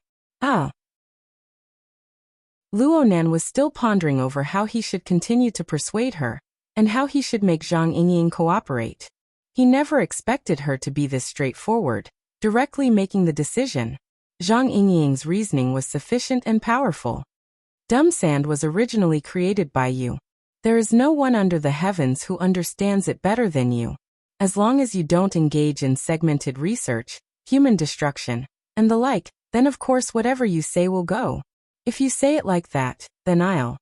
Luonan was still pondering over how he should continue to persuade her, and how he should make Zhang Yingying cooperate. He never expected her to be this straightforward, directly making the decision. Zhang Yingying's reasoning was sufficient and powerful. Dumb Sand was originally created by you. There is no one under the heavens who understands it better than you. As long as you don't engage in segmented research, human destruction, and the like, then of course whatever you say will go. If you say it like that, then I'll.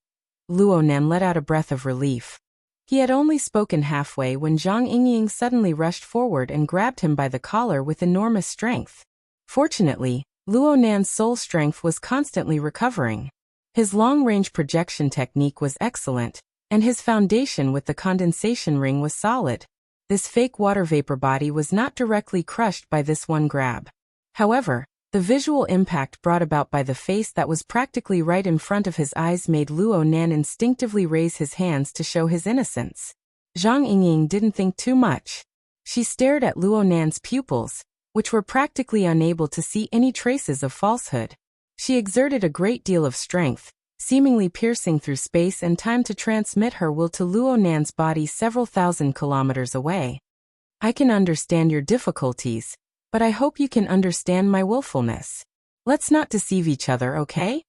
Luonan let out a breath of relief. He had only spoken halfway when Zhang Yingying suddenly rushed forward and grabbed him by the collar with enormous strength. Fortunately, Luonan's soul strength was constantly recovering. His long-range projection technique was excellent, and his foundation with the condensation ring was solid. This fake water vapor body was not directly crushed by this one grab. However, the visual impact brought about by the face that was practically right in front of his eyes made Luonan instinctively raise his hands to show his innocence. Zhang Yingying didn't think too much. She stared at Luonan's pupils, which were practically unable to see any traces of falsehood. She exerted a great deal of strength, seemingly piercing through space and time to transmit her will to Luonan's body several thousand kilometers away. I can understand your difficulties, but I hope you can understand my willfulness. Let's not deceive each other, okay?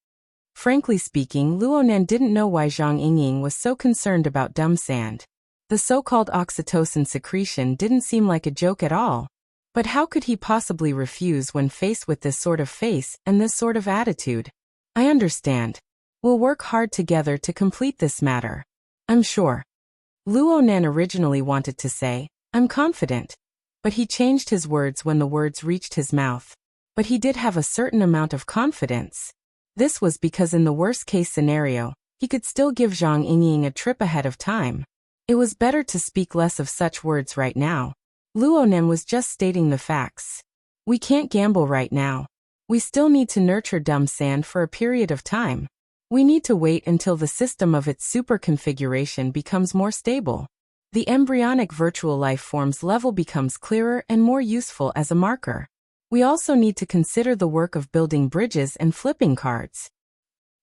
Frankly speaking, Luonan didn't know why Zhang Yingying was so concerned about Dumb Sand. The so-called oxytocin secretion didn't seem like a joke at all. But how could he possibly refuse when faced with this sort of face and this sort of attitude? I understand. We'll work hard together to complete this matter. I'm sure. Luonan originally wanted to say, I'm confident. But he changed his words when the words reached his mouth. But he did have a certain amount of confidence. This was because in the worst-case scenario, he could still give Zhang Yingying a trip ahead of time. It was better to speak less of such words right now. Luonan was just stating the facts. We can't gamble right now. We still need to nurture Dumb Sand for a period of time. We need to wait until the system of its super configuration becomes more stable. The embryonic virtual life forms level becomes clearer and more useful as a marker. We also need to consider the work of building bridges and flipping cards.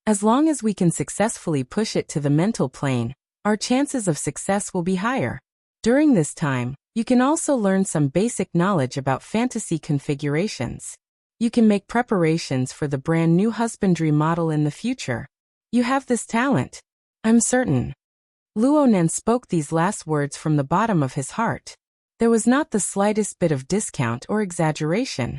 As long as we can successfully push it to the mental plane, our chances of success will be higher. During this time, you can also learn some basic knowledge about fantasy configurations. You can make preparations for the brand new husbandry model in the future. You have this talent. I'm certain. Luonan spoke these last words from the bottom of his heart. There was not the slightest bit of discount or exaggeration.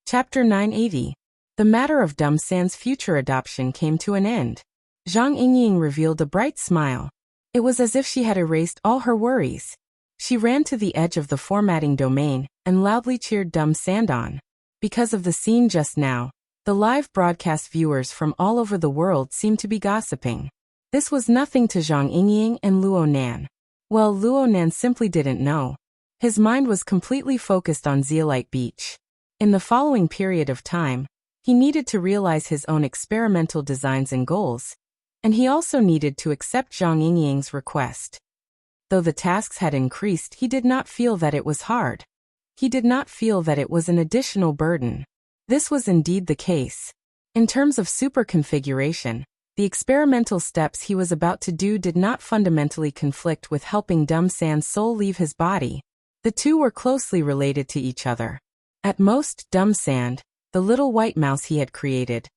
Chapter 980. The matter of Dumb Sand's future adoption came to an end. Zhang Yingying revealed a bright smile. It was as if she had erased all her worries. She ran to the edge of the formatting domain and loudly cheered Dumb Sand on. Because of the scene just now, the live broadcast viewers from all over the world seemed to be gossiping. This was nothing to Zhang Yingying and Luo Nan. Well, Luo Nan simply didn't know. His mind was completely focused on Zeolite Beach. In the following period of time, he needed to realize his own experimental designs and goals, and he also needed to accept Zhang Yingying's request. Though the tasks had increased, he did not feel that it was hard. He did not feel that it was an additional burden. This was indeed the case. In terms of super configuration, the experimental steps he was about to do did not fundamentally conflict with helping Dumb Sand's soul leave his body. The two were closely related to each other. At most, Dumb Sand, the little white mouse he had created,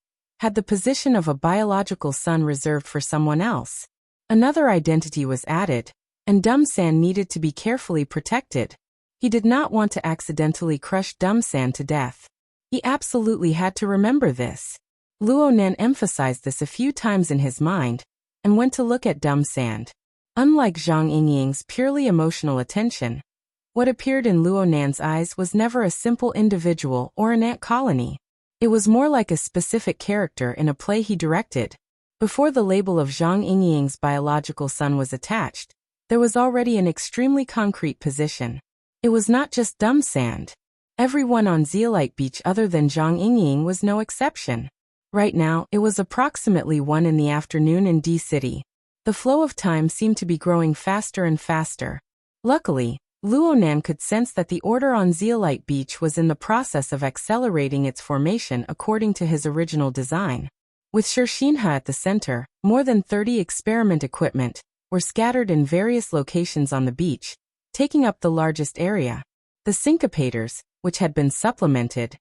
had the position of a biological son reserved for someone else. Another identity was added, and Dumb Sand needed to be carefully protected. He did not want to accidentally crush Dumb Sand to death. He absolutely had to remember this. Luo Nan emphasized this a few times in his mind, and went to look at Dumb Sand. Unlike Zhang Yingying's purely emotional attention, what appeared in Luo Nan's eyes was never a simple individual or an ant colony. It was more like a specific character in a play he directed. Before the label of Zhang Yingying's biological son was attached, there was already an extremely concrete position. It was not just Dumb Sand. Everyone on Zeolite Beach other than Zhang Yingying was no exception. Right now, it was approximately 1 in the afternoon in D-City. The flow of time seemed to be growing faster and faster. Luckily, Luo Nan could sense that the order on Zeolite Beach was in the process of accelerating its formation according to his original design. With Shirshinha at the center, more than 30 experiment equipment were scattered in various locations on the beach, taking up the largest area. The syncopators, which had been supplemented,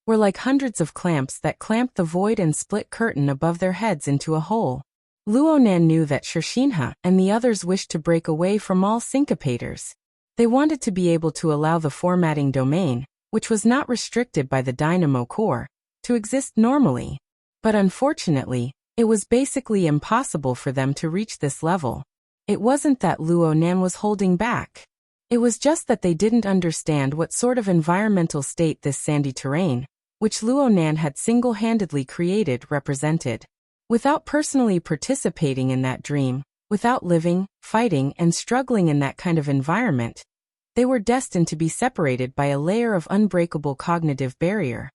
were like hundreds of clamps that clamped the void and split curtain above their heads into a hole. Luo Nan knew that Shirshinha and the others wished to break away from all syncopators. They wanted to be able to allow the formatting domain, which was not restricted by the dynamo core, to exist normally. But unfortunately, it was basically impossible for them to reach this level. It wasn't that Luo Nan was holding back. It was just that they didn't understand what sort of environmental state this sandy terrain, which Luo Nan had single-handedly created, represented. Without personally participating in that dream, without living, fighting, and struggling in that kind of environment, they were destined to be separated by a layer of unbreakable cognitive barrier.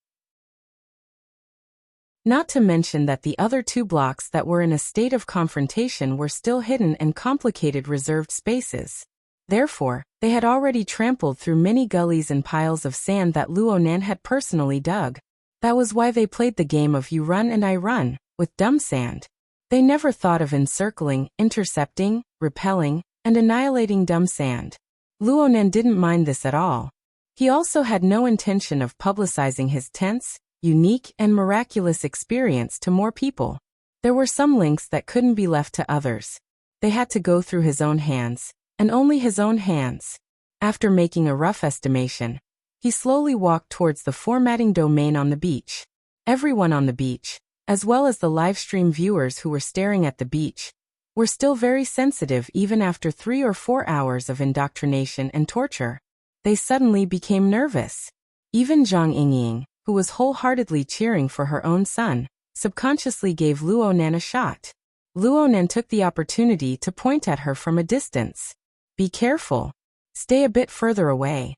Not to mention that the other two blocks that were in a state of confrontation were still hidden and complicated reserved spaces. Therefore, they had already trampled through many gullies and piles of sand that Luo Nan had personally dug. That was why they played the game of you run and I run, with Dumb Sand. They never thought of encircling, intercepting, repelling, and annihilating Dumb Sand. Luo Nan didn't mind this at all. He also had no intention of publicizing his tense, unique, and miraculous experience to more people. There were some links that couldn't be left to others. They had to go through his own hands, and only his own hands. After making a rough estimation, he slowly walked towards the formatting domain on the beach. Everyone on the beach, as well as the livestream viewers who were staring at the beach, were still very sensitive even after 3 or 4 hours of indoctrination and torture. They suddenly became nervous. Even Zhang Yingying, who was wholeheartedly cheering for her own son, subconsciously gave Luo Nan a shot. Luo Nan took the opportunity to point at her from a distance. Be careful. Stay a bit further away.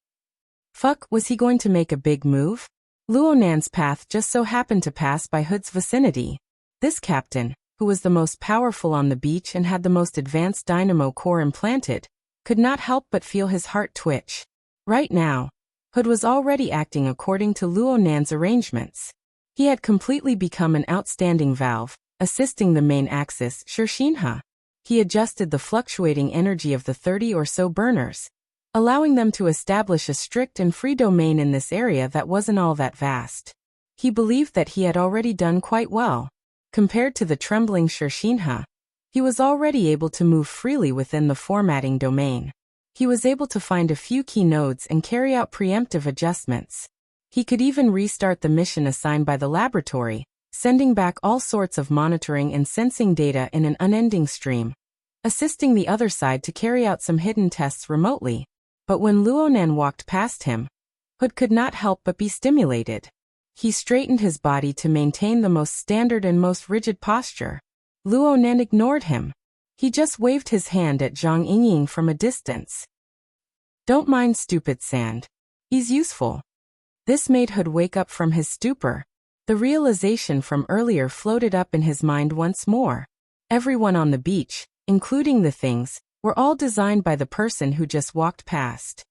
Fuck, was he going to make a big move? Luo Nan's path just so happened to pass by Hood's vicinity. This captain, who was the most powerful on the beach and had the most advanced dynamo core implanted, could not help but feel his heart twitch. Right now, Hood was already acting according to Luo Nan's arrangements. He had completely become an outstanding valve, assisting the main axis, Shirshinha. He adjusted the fluctuating energy of the 30 or so burners, allowing them to establish a strict and free domain in this area that wasn't all that vast. He believed that he had already done quite well. Compared to the trembling Shirshinha, he was already able to move freely within the formatting domain. He was able to find a few key nodes and carry out preemptive adjustments. He could even restart the mission assigned by the laboratory, sending back all sorts of monitoring and sensing data in an unending stream, assisting the other side to carry out some hidden tests remotely. But when Luo Nan walked past him, Hood could not help but be stimulated. He straightened his body to maintain the most standard and most rigid posture. Luo Nan ignored him. He just waved his hand at Zhang Yingying from a distance. Don't mind stupid sand. He's useful. This made Hood wake up from his stupor. The realization from earlier floated up in his mind once more. Everyone on the beach, including the things, were all designed by the person who just walked past.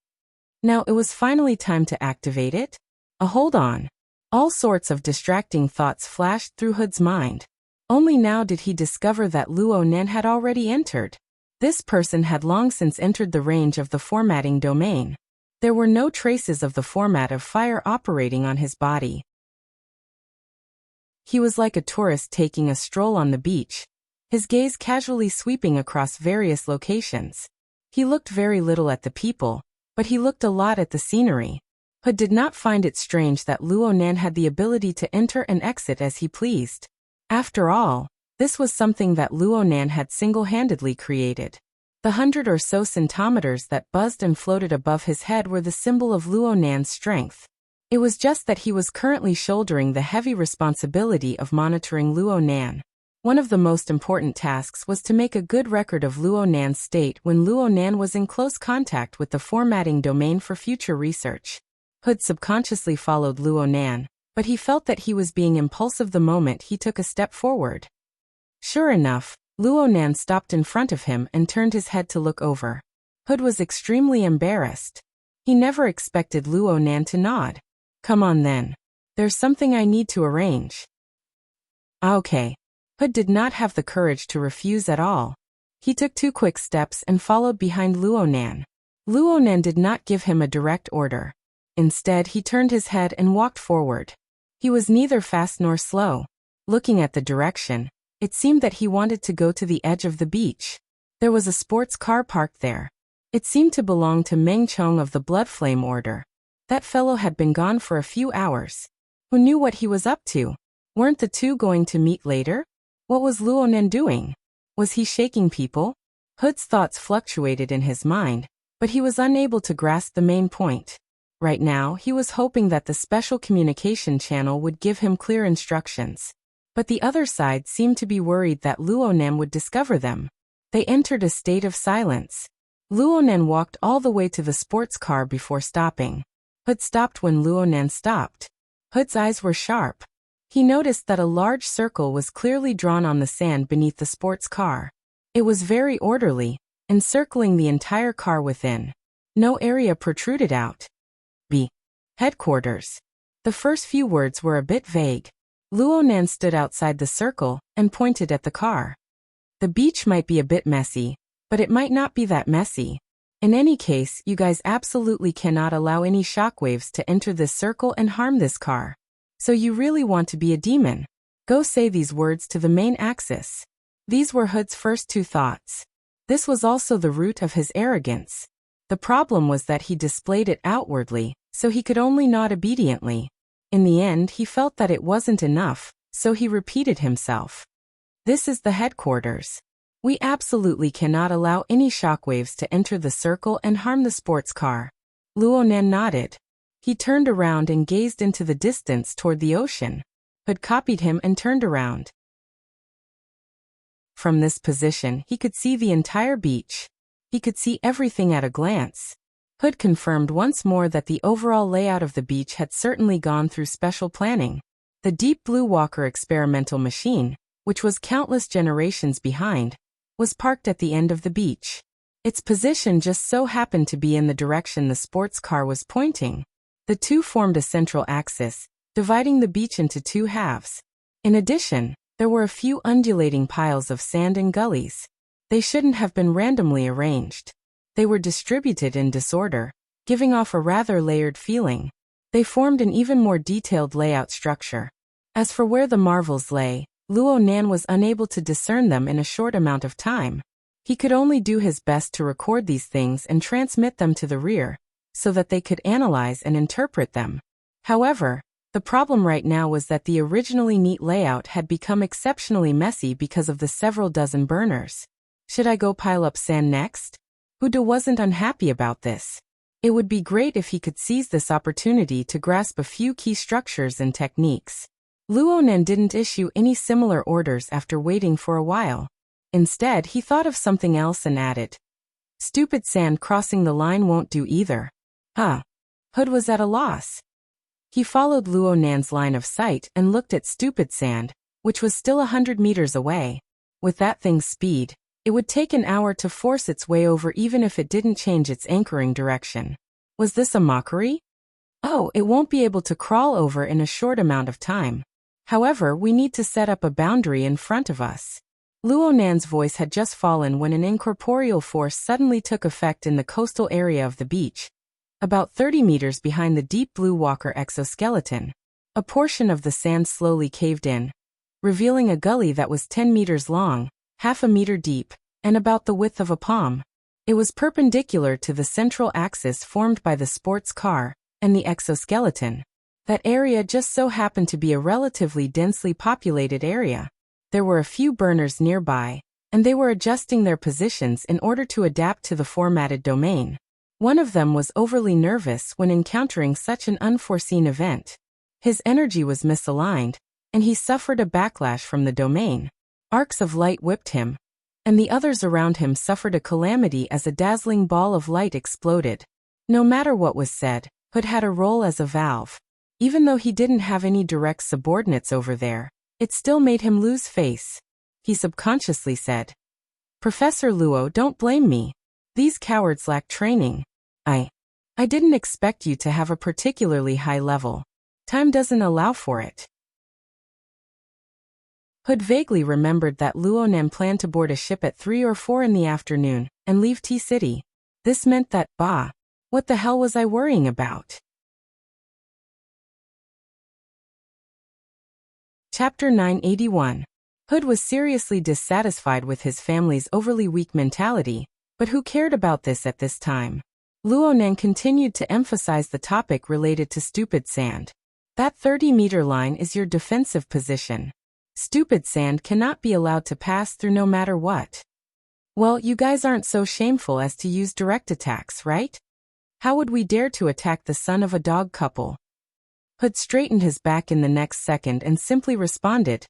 Now it was finally time to activate it? Hold on. All sorts of distracting thoughts flashed through Hood's mind. Only now did he discover that Luo Nan had already entered. This person had long since entered the range of the formatting domain. There were no traces of the format of fire operating on his body. He was like a tourist taking a stroll on the beach, his gaze casually sweeping across various locations. He looked very little at the people, but he looked a lot at the scenery. Hood did not find it strange that Luo Nan had the ability to enter and exit as he pleased. After all, this was something that Luo Nan had single-handedly created. The 100 or so centimeters that buzzed and floated above his head were the symbol of Luo Nan's strength. It was just that he was currently shouldering the heavy responsibility of monitoring Luo Nan. One of the most important tasks was to make a good record of Luo Nan's state when Luo Nan was in close contact with the formatting domain for future research. Hood subconsciously followed Luo Nan, but he felt that he was being impulsive the moment he took a step forward. Sure enough, Luo Nan stopped in front of him and turned his head to look over. Hood was extremely embarrassed. He never expected Luo Nan to nod. Come on then. There's something I need to arrange. Okay. Hood did not have the courage to refuse at all. He took 2 quick steps and followed behind Luo Nan. Luo Nan did not give him a direct order. Instead, he turned his head and walked forward. He was neither fast nor slow. Looking at the direction, it seemed that he wanted to go to the edge of the beach. There was a sports car parked there. It seemed to belong to Meng Chong of the Bloodflame Order. That fellow had been gone for a few hours. Who knew what he was up to? Weren't the two going to meet later? What was Luo Nan doing? Was he shaking people? Hood's thoughts fluctuated in his mind, but he was unable to grasp the main point. Right now, he was hoping that the special communication channel would give him clear instructions. But the other side seemed to be worried that Luo Nan would discover them. They entered a state of silence. Luo Nan walked all the way to the sports car before stopping. Hood stopped when Luo Nan stopped. Hood's eyes were sharp. He noticed that a large circle was clearly drawn on the sand beneath the sports car. It was very orderly, encircling the entire car within. No area protruded out. Headquarters. The first few words were a bit vague. Luo Nan stood outside the circle and pointed at the car. The beach might be a bit messy, but it might not be that messy. In any case, you guys absolutely cannot allow any shockwaves to enter this circle and harm this car. So you really want to be a demon? Go say these words to the main axis. These were Hood's first 2 thoughts. This was also the root of his arrogance. The problem was that he displayed it outwardly, so he could only nod obediently. In the end, he felt that it wasn't enough, so he repeated himself. This is the headquarters. We absolutely cannot allow any shockwaves to enter the circle and harm the sports car. Luo Nan nodded. He turned around and gazed into the distance toward the ocean. Hood copied him and turned around. From this position, he could see the entire beach. He could see everything at a glance. Hood confirmed once more that the overall layout of the beach had certainly gone through special planning. The Deep Blue Walker experimental machine, which was countless generations behind, was parked at the end of the beach. Its position just so happened to be in the direction the sports car was pointing. The two formed a central axis, dividing the beach into 2 halves. In addition, there were a few undulating piles of sand and gullies. They shouldn't have been randomly arranged. They were distributed in disorder, giving off a rather layered feeling. They formed an even more detailed layout structure. As for where the marvels lay, Luo Nan was unable to discern them in a short amount of time. He could only do his best to record these things and transmit them to the rear, so that they could analyze and interpret them. However, the problem right now was that the originally neat layout had become exceptionally messy because of the several dozen burners. Should I go pile up sand next? Huda wasn't unhappy about this. It would be great if he could seize this opportunity to grasp a few key structures and techniques. Luonan didn't issue any similar orders after waiting for a while. Instead, he thought of something else and added, "Stupid sand, crossing the line won't do either." Huh. Hood was at a loss. He followed Luonan's line of sight and looked at Stupid Sand, which was still 100 meters away. With that thing's speed, it would take an hour to force its way over even if it didn't change its anchoring direction. Was this a mockery? Oh, it won't be able to crawl over in a short amount of time. However, we need to set up a boundary in front of us. Luonan's voice had just fallen when an incorporeal force suddenly took effect in the coastal area of the beach, about 30 meters behind the deep blue walker exoskeleton. A portion of the sand slowly caved in, revealing a gully that was 10 meters long, half a meter deep, and about the width of a palm. It was perpendicular to the central axis formed by the sports car and the exoskeleton. That area just so happened to be a relatively densely populated area. There were a few burners nearby, and they were adjusting their positions in order to adapt to the formatted domain. One of them was overly nervous when encountering such an unforeseen event. His energy was misaligned, and he suffered a backlash from the domain. Arcs of light whipped him, and the others around him suffered a calamity as a dazzling ball of light exploded. No matter what was said, Hood had a role as a valve. Even though he didn't have any direct subordinates over there, it still made him lose face. He subconsciously said, "Professor Luo, don't blame me. These cowards lack training. I didn't expect you to have a particularly high level. Time doesn't allow for it." Hood vaguely remembered that Luonan planned to board a ship at 3 or 4 in the afternoon and leave T-City. This meant that, what the hell was I worrying about? Chapter 981. Hood was seriously dissatisfied with his family's overly weak mentality, but who cared about this at this time? Luonan continued to emphasize the topic related to Stupid Sand. That 30-meter line is your defensive position. Stupid Sand cannot be allowed to pass through no matter what. Well, you guys aren't so shameful as to use direct attacks, right? How would we dare to attack the son of a dog couple? Hood straightened his back in the next second and simply responded,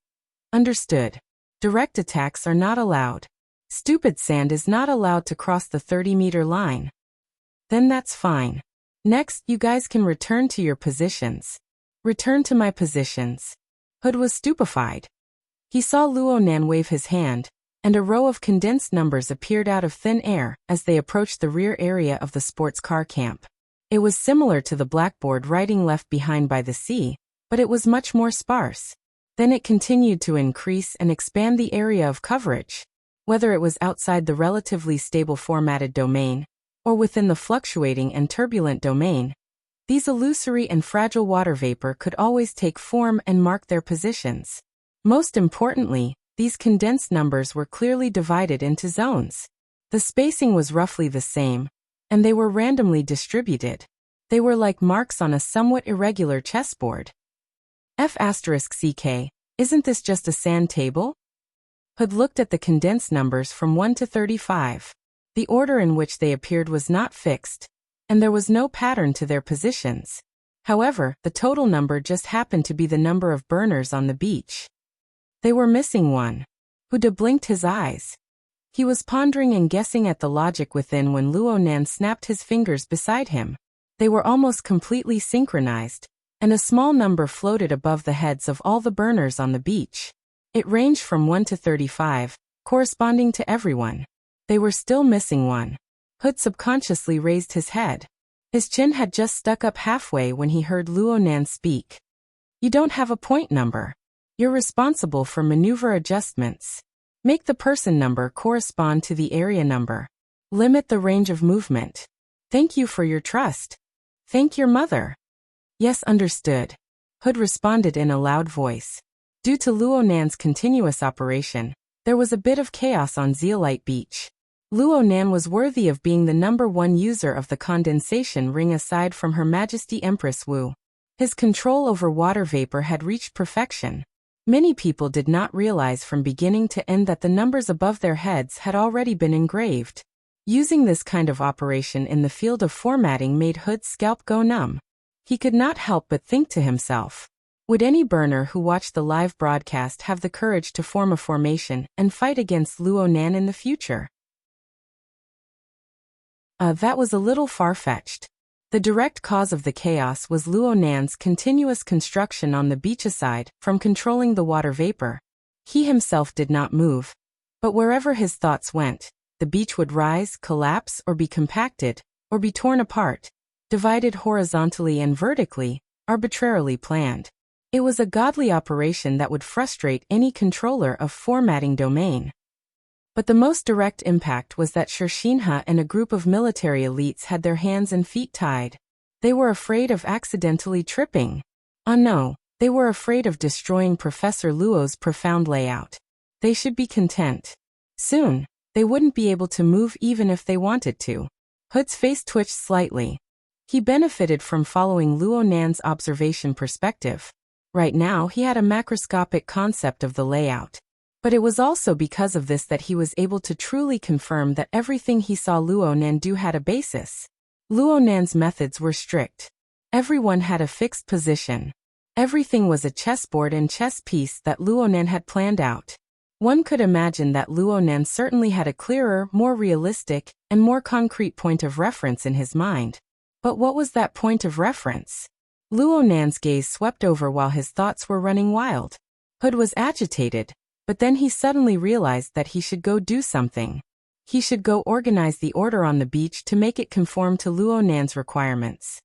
"Understood. Direct attacks are not allowed. Stupid Sand is not allowed to cross the 30-meter line." "Then that's fine. Next, you guys can return to your positions." "Return to my positions." Hood was stupefied. He saw Luonan wave his hand, and a row of condensed numbers appeared out of thin air as they approached the rear area of the sports car camp. It was similar to the blackboard writing left behind by the sea, but it was much more sparse. Then it continued to increase and expand the area of coverage. Whether it was outside the relatively stable formatted domain, or within the fluctuating and turbulent domain, these illusory and fragile water vapor could always take form and mark their positions. Most importantly, these condensed numbers were clearly divided into zones. The spacing was roughly the same, and they were randomly distributed. They were like marks on a somewhat irregular chessboard. F***CK, isn't this just a sand table? Hood looked at the condensed numbers from 1 to 35. The order in which they appeared was not fixed, and there was no pattern to their positions. However, the total number just happened to be the number of burners on the beach. They were missing one. Hood blinked his eyes. He was pondering and guessing at the logic within when Luonan snapped his fingers beside him. They were almost completely synchronized, and a small number floated above the heads of all the burners on the beach. It ranged from 1 to 35, corresponding to everyone. They were still missing one. Hood subconsciously raised his head. His chin had just stuck up halfway when he heard Luonan speak. "You don't have a point number. You're responsible for maneuver adjustments. Make the person number correspond to the area number. Limit the range of movement. Thank you for your trust. Thank your mother." "Yes, understood," Hood responded in a loud voice. Due to Luonan's continuous operation, there was a bit of chaos on Zeolite Beach. Luonan was worthy of being the #1 user of the condensation ring aside from Her Majesty Empress Wu. His control over water vapor had reached perfection. Many people did not realize from beginning to end that the numbers above their heads had already been engraved. Using this kind of operation in the field of formatting made Hood's scalp go numb. He could not help but think to himself, would any burner who watched the live broadcast have the courage to form a formation and fight against Luo Nan in the future? That was a little far-fetched. The direct cause of the chaos was Luo Nan's continuous construction on the beach aside from controlling the water vapor. He himself did not move, but wherever his thoughts went, the beach would rise, collapse, or be compacted, or be torn apart, divided horizontally and vertically, arbitrarily planned. It was a godly operation that would frustrate any controller of formatting domain. But the most direct impact was that Shirshinha and a group of military elites had their hands and feet tied. They were afraid of accidentally tripping. No, they were afraid of destroying Professor Luo's profound layout. They should be content. Soon, they wouldn't be able to move even if they wanted to. Hood's face twitched slightly. He benefited from following Luo Nan's observation perspective. Right now he had a macroscopic concept of the layout. But it was also because of this that he was able to truly confirm that everything he saw Luo Nan do had a basis. Luo Nan's methods were strict. Everyone had a fixed position. Everything was a chessboard and chess piece that Luo Nan had planned out. One could imagine that Luo Nan certainly had a clearer, more realistic, and more concrete point of reference in his mind. But what was that point of reference? Luo Nan's gaze swept over while his thoughts were running wild. Hood was agitated, but then he suddenly realized that he should go do something. He should go organize the order on the beach to make it conform to Luo Nan's requirements.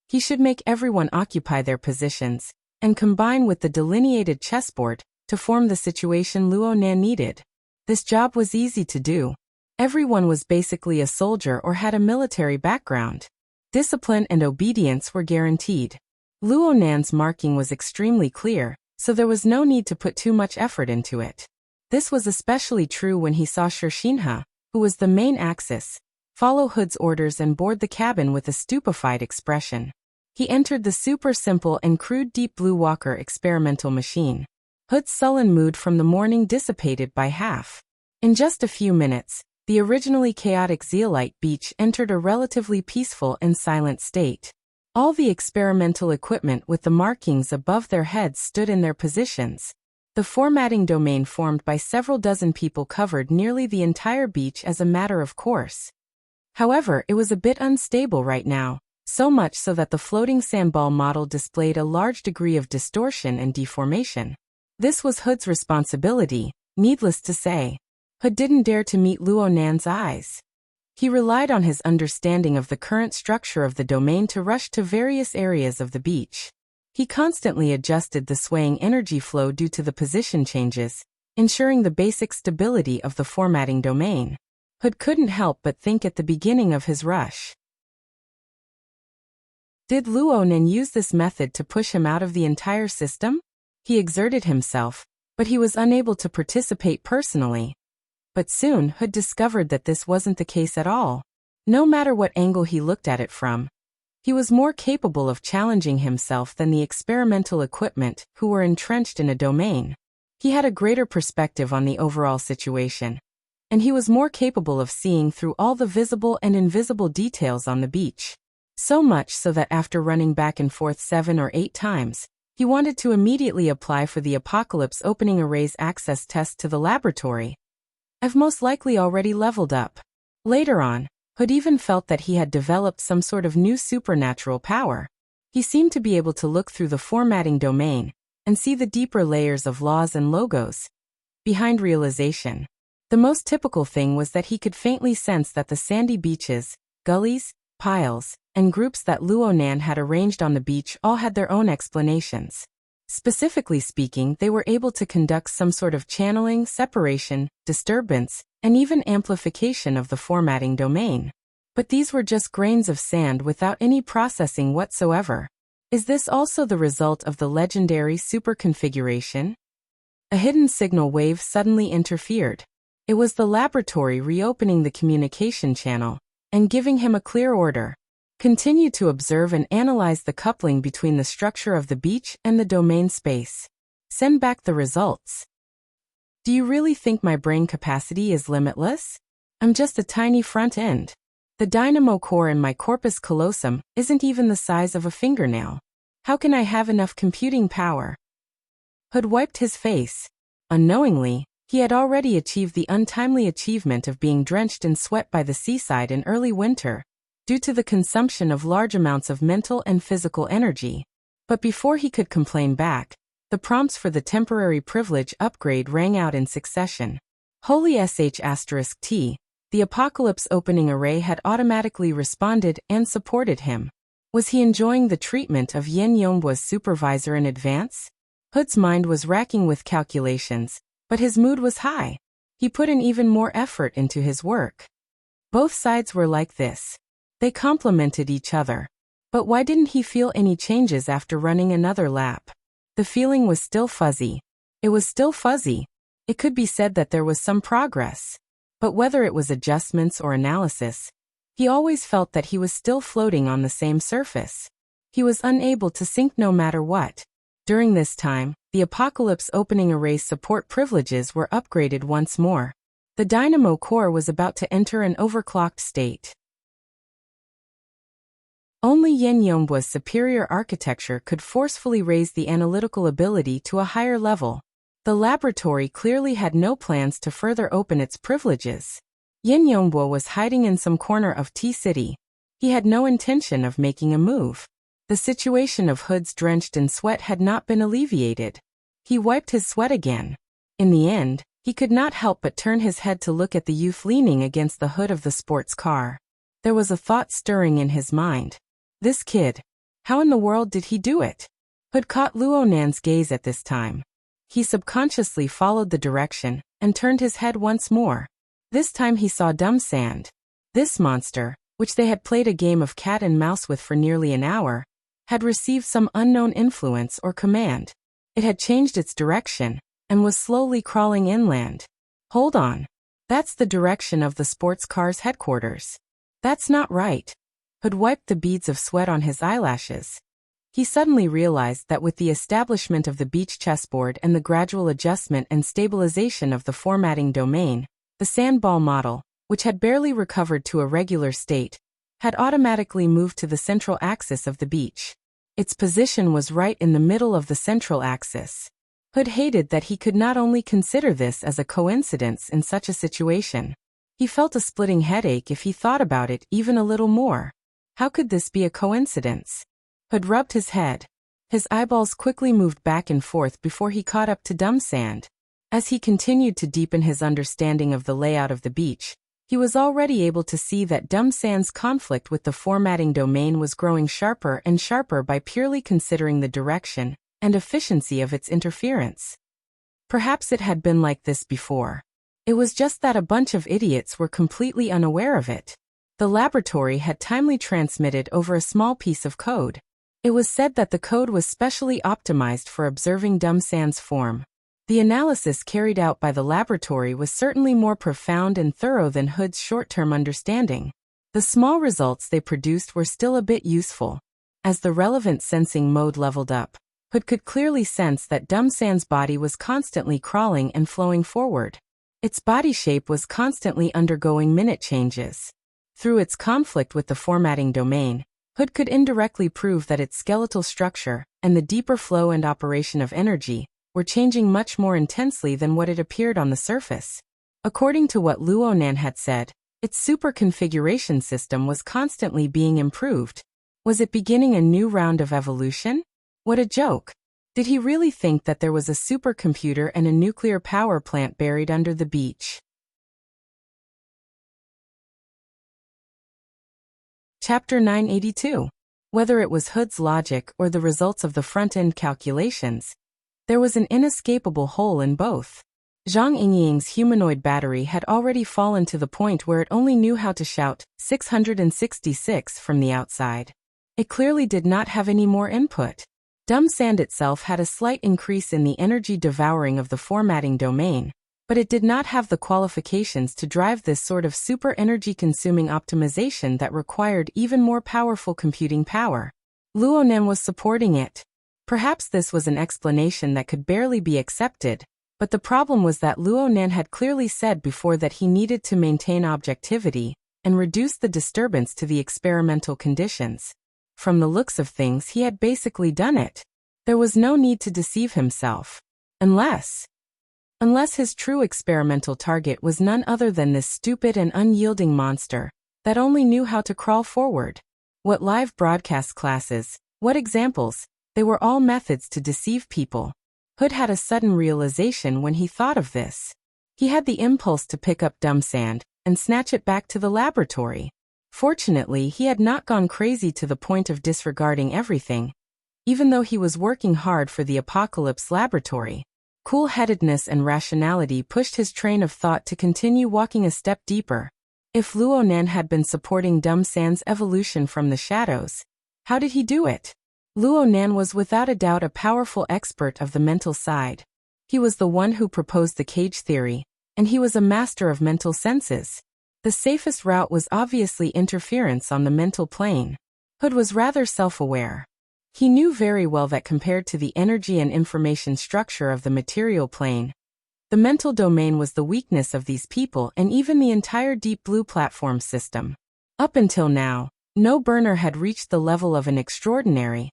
He should make everyone occupy their positions, and combine with the delineated chessboard to form the situation Luo Nan needed. This job was easy to do. Everyone was basically a soldier or had a military background. Discipline and obedience were guaranteed. Luo Nan's marking was extremely clear, so there was no need to put too much effort into it. This was especially true when he saw Shirshinha, who was the main axis, follow Hood's orders and board the cabin with a stupefied expression. He entered the super simple and crude Deep Blue Walker experimental machine. Hood's sullen mood from the morning dissipated by half. In just a few minutes, the originally chaotic zeolite beach entered a relatively peaceful and silent state. All the experimental equipment with the markings above their heads stood in their positions. The formatting domain formed by several dozen people covered nearly the entire beach as a matter of course. However, it was a bit unstable right now, so much so that the floating sandball model displayed a large degree of distortion and deformation. This was Hood's responsibility, needless to say. Hood didn't dare to meet Luo Nan's eyes. He relied on his understanding of the current structure of the domain to rush to various areas of the beach. He constantly adjusted the swaying energy flow due to the position changes, ensuring the basic stability of the formatting domain. Hood couldn't help but think at the beginning of his rush. Did Luo Nan use this method to push him out of the entire system? He exerted himself, but he was unable to participate personally. But soon Hood discovered that this wasn't the case at all. No matter what angle he looked at it from, he was more capable of challenging himself than the experimental equipment who were entrenched in a domain. He had a greater perspective on the overall situation, and he was more capable of seeing through all the visible and invisible details on the beach. So much so that after running back and forth 7 or 8 times, he wanted to immediately apply for the Apocalypse Opening Arrays access test to the laboratory. I've most likely already leveled up. Later on, Hood even felt that he had developed some sort of new supernatural power. He seemed to be able to look through the formatting domain and see the deeper layers of laws and logos behind realization. The most typical thing was that he could faintly sense that the sandy beaches, gullies, piles, and groups that Luo Nan had arranged on the beach all had their own explanations. Specifically speaking, they were able to conduct some sort of channeling, separation, disturbance, and even amplification of the formatting domain. But these were just grains of sand without any processing whatsoever. Is this also the result of the legendary superconfiguration? A hidden signal wave suddenly interfered. It was the laboratory reopening the communication channel and giving him a clear order. Continue to observe and analyze the coupling between the structure of the beach and the domain space. Send back the results. Do you really think my brain capacity is limitless? I'm just a tiny front end. The dynamo core in my corpus callosum isn't even the size of a fingernail. How can I have enough computing power? Hood wiped his face. Unknowingly, he had already achieved the untimely achievement of being drenched in sweat by the seaside in early winter, due to the consumption of large amounts of mental and physical energy. But before he could complain back, the prompts for the temporary privilege upgrade rang out in succession. Holy **T, the Apocalypse opening array had automatically responded and supported him. Was he enjoying the treatment of Yin Yongbo's supervisor in advance? Hood's mind was racking with calculations, but his mood was high. He put in even more effort into his work. Both sides were like this. They complemented each other. But why didn't he feel any changes after running another lap? The feeling was still fuzzy. It was still fuzzy. It could be said that there was some progress. But whether it was adjustments or analysis, he always felt that he was still floating on the same surface. He was unable to sink no matter what. During this time, the Apocalypse opening array's support privileges were upgraded once more. The dynamo core was about to enter an overclocked state. Only Yin Yongbo's superior architecture could forcefully raise the analytical ability to a higher level. The laboratory clearly had no plans to further open its privileges. Yin Yongbo was hiding in some corner of T-City. He had no intention of making a move. The situation of Hood's drenched in sweat had not been alleviated. He wiped his sweat again. In the end, he could not help but turn his head to look at the youth leaning against the hood of the sports car. There was a thought stirring in his mind. This kid. How in the world did he do it? Hood caught Luonan's gaze at this time. He subconsciously followed the direction and turned his head once more. This time he saw Dumb Sand. This monster, which they had played a game of cat and mouse with for nearly an hour, had received some unknown influence or command. It had changed its direction and was slowly crawling inland. Hold on. That's the direction of the sports car's headquarters. That's not right. Hood wiped the beads of sweat on his eyelashes. He suddenly realized that with the establishment of the beach chessboard and the gradual adjustment and stabilization of the formatting domain, the sandball model, which had barely recovered to a regular state, had automatically moved to the central axis of the beach. Its position was right in the middle of the central axis. Hood hated that he could not only consider this as a coincidence in such a situation. He felt a splitting headache if he thought about it even a little more. How could this be a coincidence? Hood rubbed his head. His eyeballs quickly moved back and forth before he caught up to Dumb Sand. As he continued to deepen his understanding of the layout of the beach, he was already able to see that Dumb Sand's conflict with the formatting domain was growing sharper and sharper by purely considering the direction and efficiency of its interference. Perhaps it had been like this before. It was just that a bunch of idiots were completely unaware of it. The laboratory had timely transmitted over a small piece of code. It was said that the code was specially optimized for observing Dumb Sand's form. The analysis carried out by the laboratory was certainly more profound and thorough than Hood's short-term understanding. The small results they produced were still a bit useful. As the relevant sensing mode leveled up, Hood could clearly sense that Dumb Sand's body was constantly crawling and flowing forward. Its body shape was constantly undergoing minute changes. Through its conflict with the formatting domain, Hood could indirectly prove that its skeletal structure and the deeper flow and operation of energy were changing much more intensely than what it appeared on the surface. According to what Luonan had said, its super configuration system was constantly being improved. Was it beginning a new round of evolution? What a joke. Did he really think that there was a supercomputer and a nuclear power plant buried under the beach? Chapter 982. Whether it was Hood's logic or the results of the front-end calculations, there was an inescapable hole in both. Zhang Yingying's humanoid battery had already fallen to the point where it only knew how to shout 666 from the outside. It clearly did not have any more input. Dumb Sand itself had a slight increase in the energy devouring of the formatting domain, but it did not have the qualifications to drive this sort of super energy-consuming optimization that required even more powerful computing power. Luonan was supporting it. Perhaps this was an explanation that could barely be accepted, But the problem was that Luo Nan had clearly said before that he needed to maintain objectivity and reduce the disturbance to the experimental conditions. From the looks of things, he had basically done it. There was no need to deceive himself. Unless his true experimental target was none other than this stupid and unyielding monster that only knew how to crawl forward. What live broadcast classes, what examples, they were all methods to deceive people. Hood had a sudden realization when he thought of this. He had the impulse to pick up dumb sand and snatch it back to the laboratory. Fortunately, he had not gone crazy to the point of disregarding everything, even though he was working hard for the Apocalypse laboratory. Cool-headedness and rationality pushed his train of thought to continue walking a step deeper. If Luo Nan had been supporting Dumb Sand's evolution from the shadows, how did he do it? Luo Nan was without a doubt a powerful expert of the mental side. He was the one who proposed the cage theory, and he was a master of mental senses. The safest route was obviously interference on the mental plane. Hood was rather self-aware. He knew very well that compared to the energy and information structure of the material plane, the mental domain was the weakness of these people and even the entire Deep Blue platform system. Up until now, no burner had reached the level of an extraordinary,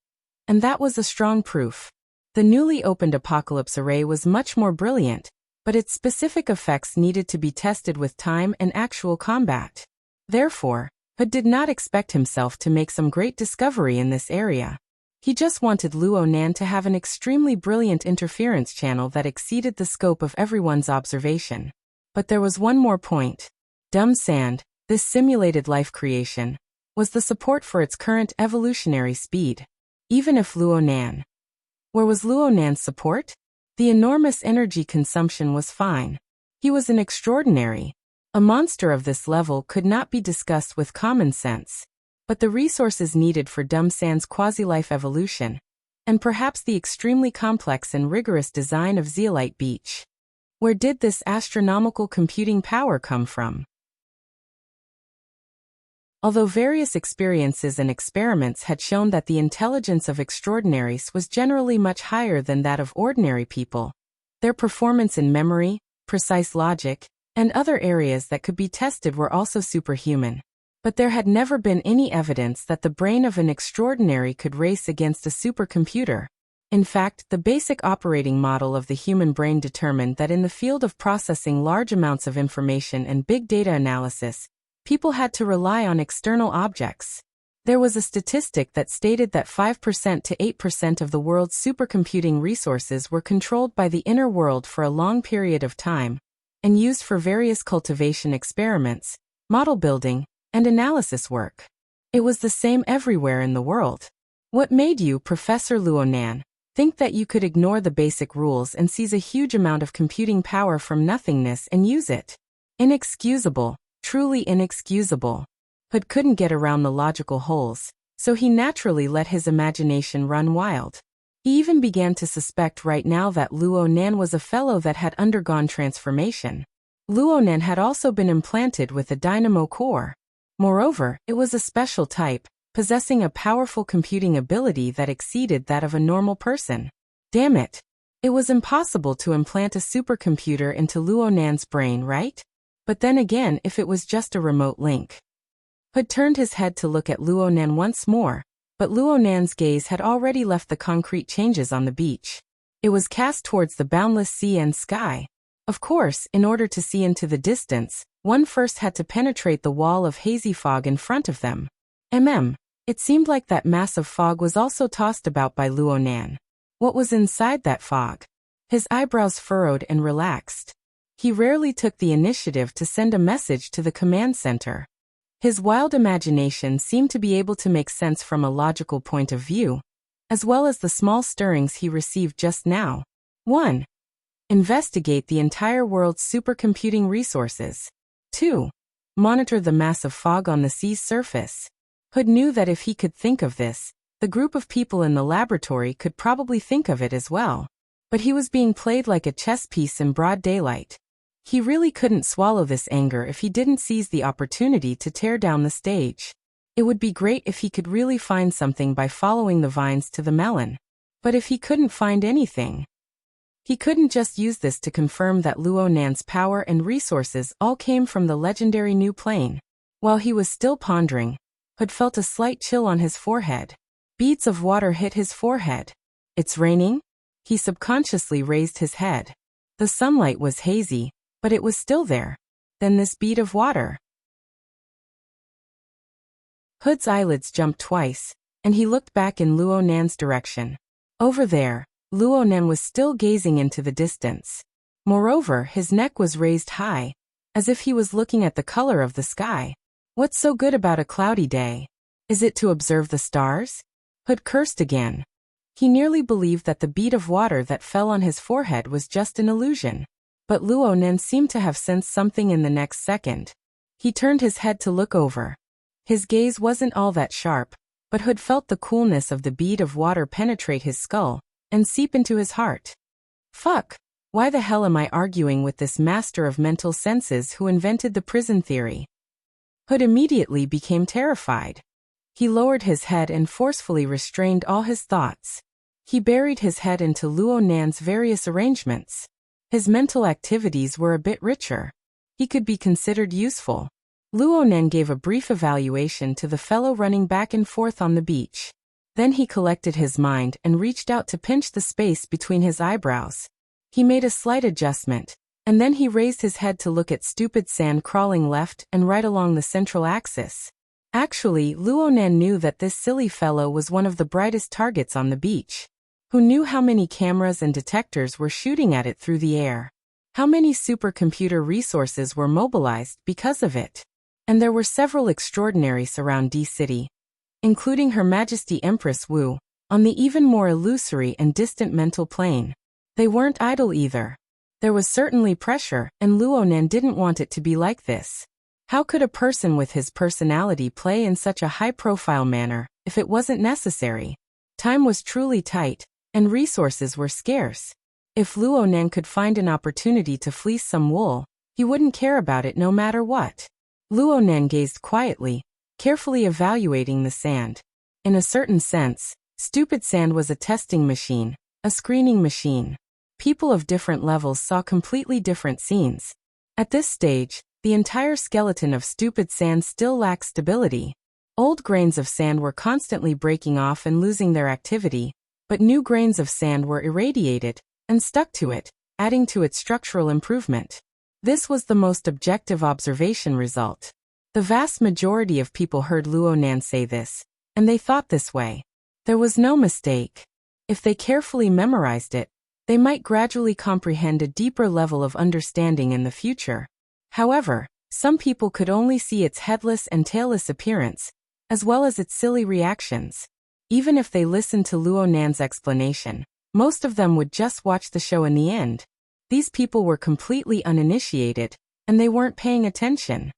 and that was a strong proof. The newly opened Apocalypse Array was much more brilliant, but its specific effects needed to be tested with time and actual combat. Therefore, Hood did not expect himself to make some great discovery in this area. He just wanted Luo Nan to have an extremely brilliant interference channel that exceeded the scope of everyone's observation. But there was one more point. Dumb Sand, this simulated life creation, was the support for its current evolutionary speed. Even if Luo Nan. Where was Luo Nan's support? The enormous energy consumption was fine. He was an extraordinary. A monster of this level could not be discussed with common sense. But the resources needed for Dumb Sand's quasi-life evolution, and perhaps the extremely complex and rigorous design of Zeolite Beach. Where did this astronomical computing power come from? Although various experiences and experiments had shown that the intelligence of extraordinaries was generally much higher than that of ordinary people, their performance in memory, precise logic, and other areas that could be tested were also superhuman. But there had never been any evidence that the brain of an extraordinary could race against a supercomputer. In fact, the basic operating model of the human brain determined that in the field of processing large amounts of information and big data analysis, people had to rely on external objects. There was a statistic that stated that 5% to 8% of the world's supercomputing resources were controlled by the inner world for a long period of time, and used for various cultivation experiments, model building, and analysis work. It was the same everywhere in the world. What made you, Professor Luo Nan, think that you could ignore the basic rules and seize a huge amount of computing power from nothingness and use it? Inexcusable, truly inexcusable. Hood couldn't get around the logical holes, so he naturally let his imagination run wild. He even began to suspect right now that Luo Nan was a fellow that had undergone transformation. Luo Nan had also been implanted with a dynamo core. Moreover, it was a special type, possessing a powerful computing ability that exceeded that of a normal person. Damn it! It was impossible to implant a supercomputer into Luo Nan's brain, right? But then again, if it was just a remote link. Hood turned his head to look at Luo Nan once more, but Luo Nan's gaze had already left the concrete changes on the beach. It was cast towards the boundless sea and sky. Of course, in order to see into the distance, one first had to penetrate the wall of hazy fog in front of them. It seemed like that mass of fog was also tossed about by Luo Nan. What was inside that fog? His eyebrows furrowed and relaxed. He rarely took the initiative to send a message to the command center. His wild imagination seemed to be able to make sense from a logical point of view, as well as the small stirrings he received just now. 1. Investigate the entire world's supercomputing resources. 2. Monitor the massive fog on the sea's surface. Hood knew that if he could think of this, the group of people in the laboratory could probably think of it as well. But he was being played like a chess piece in broad daylight. He really couldn't swallow this anger if he didn't seize the opportunity to tear down the stage. It would be great if he could really find something by following the vines to the melon. But if he couldn't find anything, He couldn't just use this to confirm that Luo Nan's power and resources all came from the legendary new plane. While he was still pondering, Hood felt a slight chill on his forehead. Beads of water hit his forehead. It's raining? He subconsciously raised his head. The sunlight was hazy, but it was still there. Then this bead of water. Hood's eyelids jumped twice, and he looked back in Luo Nan's direction. Over there, Luo Nan was still gazing into the distance. Moreover, his neck was raised high, as if he was looking at the color of the sky. What's so good about a cloudy day? Is it to observe the stars? Hood cursed again. He nearly believed that the bead of water that fell on his forehead was just an illusion. But Luo Nan seemed to have sensed something in the next second. He turned his head to look over. His gaze wasn't all that sharp, but Hood felt the coolness of the bead of water penetrate his skull and seep into his heart. Fuck! Why the hell am I arguing with this master of mental senses who invented the prison theory? Hood immediately became terrified. He lowered his head and forcefully restrained all his thoughts. He buried his head into Luo Nan's various arrangements. His mental activities were a bit richer. He could be considered useful. Luo Nan gave a brief evaluation to the fellow running back and forth on the beach. Then he collected his mind and reached out to pinch the space between his eyebrows. He made a slight adjustment, and then he raised his head to look at stupid sand crawling left and right along the central axis. Actually, Luo Nan knew that this silly fellow was one of the brightest targets on the beach. Who knew how many cameras and detectors were shooting at it through the air? How many supercomputer resources were mobilized because of it? And there were several extraordinaries around D-City, including Her Majesty Empress Wu, on the even more illusory and distant mental plane. They weren't idle either. There was certainly pressure, and Luo Nan didn't want it to be like this. How could a person with his personality play in such a high-profile manner if it wasn't necessary? Time was truly tight, and resources were scarce. If Luo Nan could find an opportunity to fleece some wool, he wouldn't care about it no matter what. Luo Nan gazed quietly, carefully evaluating the sand. In a certain sense, stupid sand was a testing machine, a screening machine. People of different levels saw completely different scenes. At this stage, the entire skeleton of stupid sand still lacked stability. Old grains of sand were constantly breaking off and losing their activity, but new grains of sand were irradiated and stuck to it, adding to its structural improvement. This was the most objective observation result. The vast majority of people heard Luo Nan say this, and they thought this way. There was no mistake. If they carefully memorized it, they might gradually comprehend a deeper level of understanding in the future. However, some people could only see its headless and tailless appearance, as well as its silly reactions. Even if they listened to Luo Nan's explanation, most of them would just watch the show in the end. These people were completely uninitiated, and they weren't paying attention.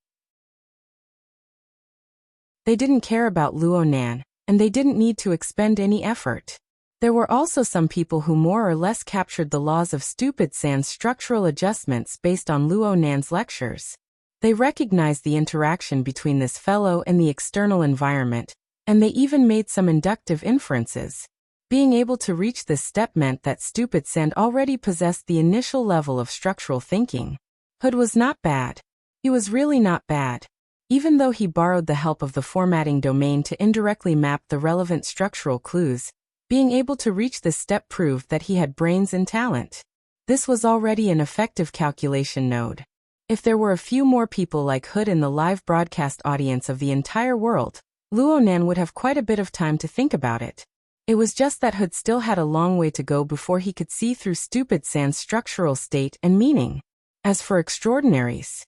They didn't care about Luo Nan, and they didn't need to expend any effort. There were also some people who more or less captured the laws of stupid sand's structural adjustments based on Luo Nan's lectures. They recognized the interaction between this fellow and the external environment, and they even made some inductive inferences. Being able to reach this step meant that stupid sand already possessed the initial level of structural thinking. Hood was not bad. He was really not bad. Even though he borrowed the help of the formatting domain to indirectly map the relevant structural clues, being able to reach this step proved that he had brains and talent. This was already an effective calculation node. If there were a few more people like Hood in the live broadcast audience of the entire world, Luo Nan would have quite a bit of time to think about it. It was just that Hood still had a long way to go before he could see through stupid sand's structural state and meaning. As for extraordinaries,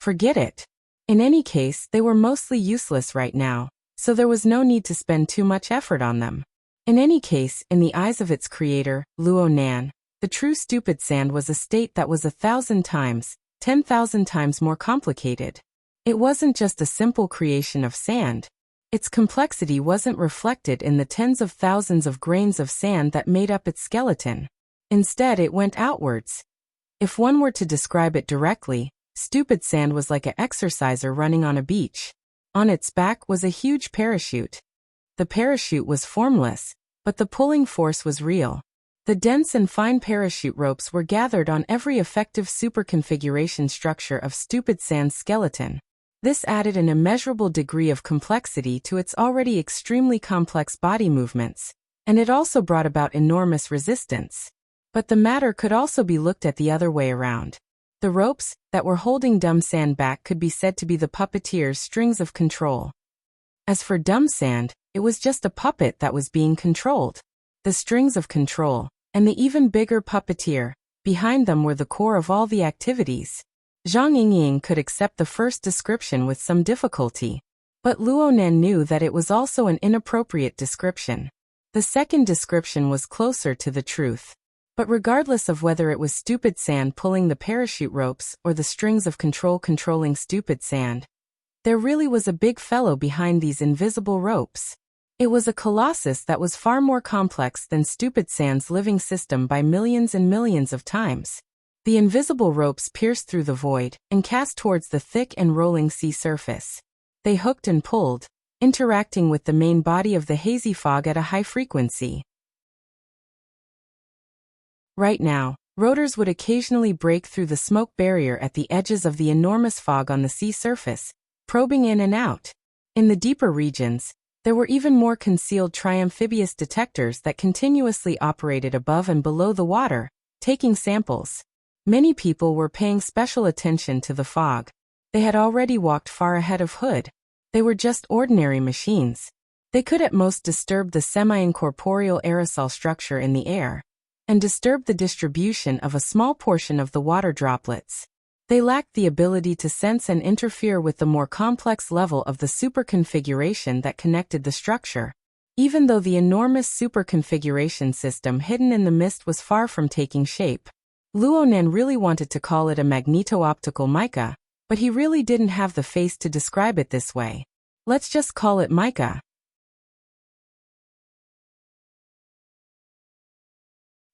forget it. In any case, they were mostly useless right now, so there was no need to spend too much effort on them. In any case, in the eyes of its creator, Luo Nan, the true stupid sand was a state that was 1,000 times, 10,000 times more complicated. It wasn't just a simple creation of sand. Its complexity wasn't reflected in the tens of thousands of grains of sand that made up its skeleton. Instead, it went outwards. If one were to describe it directly, stupid sand was like an exerciser running on a beach. On its back was a huge parachute. The parachute was formless, but the pulling force was real. The dense and fine parachute ropes were gathered on every effective superconfiguration structure of Stupid Sand's skeleton. This added an immeasurable degree of complexity to its already extremely complex body movements, and it also brought about enormous resistance. But the matter could also be looked at the other way around. The ropes that were holding Dumb Sand back could be said to be the puppeteer's strings of control. As for Dumb Sand, it was just a puppet that was being controlled. The strings of control, and the even bigger puppeteer, behind them were the core of all the activities. Zhang Yingying could accept the first description with some difficulty, but Luonan knew that it was also an inappropriate description. The second description was closer to the truth. But regardless of whether it was Stupid Sand pulling the parachute ropes or the strings of control controlling Stupid Sand, there really was a big fellow behind these invisible ropes. It was a colossus that was far more complex than Stupid Sand's living system by millions and millions of times. The invisible ropes pierced through the void and cast towards the thick and rolling sea surface. They hooked and pulled, interacting with the main body of the hazy fog at a high frequency. Right now, rotors would occasionally break through the smoke barrier at the edges of the enormous fog on the sea surface, probing in and out. In the deeper regions, there were even more concealed triamphibious detectors that continuously operated above and below the water, taking samples. Many people were paying special attention to the fog. They had already walked far ahead of Hood. They were just ordinary machines. They could at most disturb the semi-incorporeal aerosol structure in the air, and disturb the distribution of a small portion of the water droplets. They lacked the ability to sense and interfere with the more complex level of the superconfiguration that connected the structure. Even though the enormous superconfiguration system hidden in the mist was far from taking shape, Luonan really wanted to call it a magneto-optical mica, but he really didn't have the face to describe it this way. Let's just call it mica.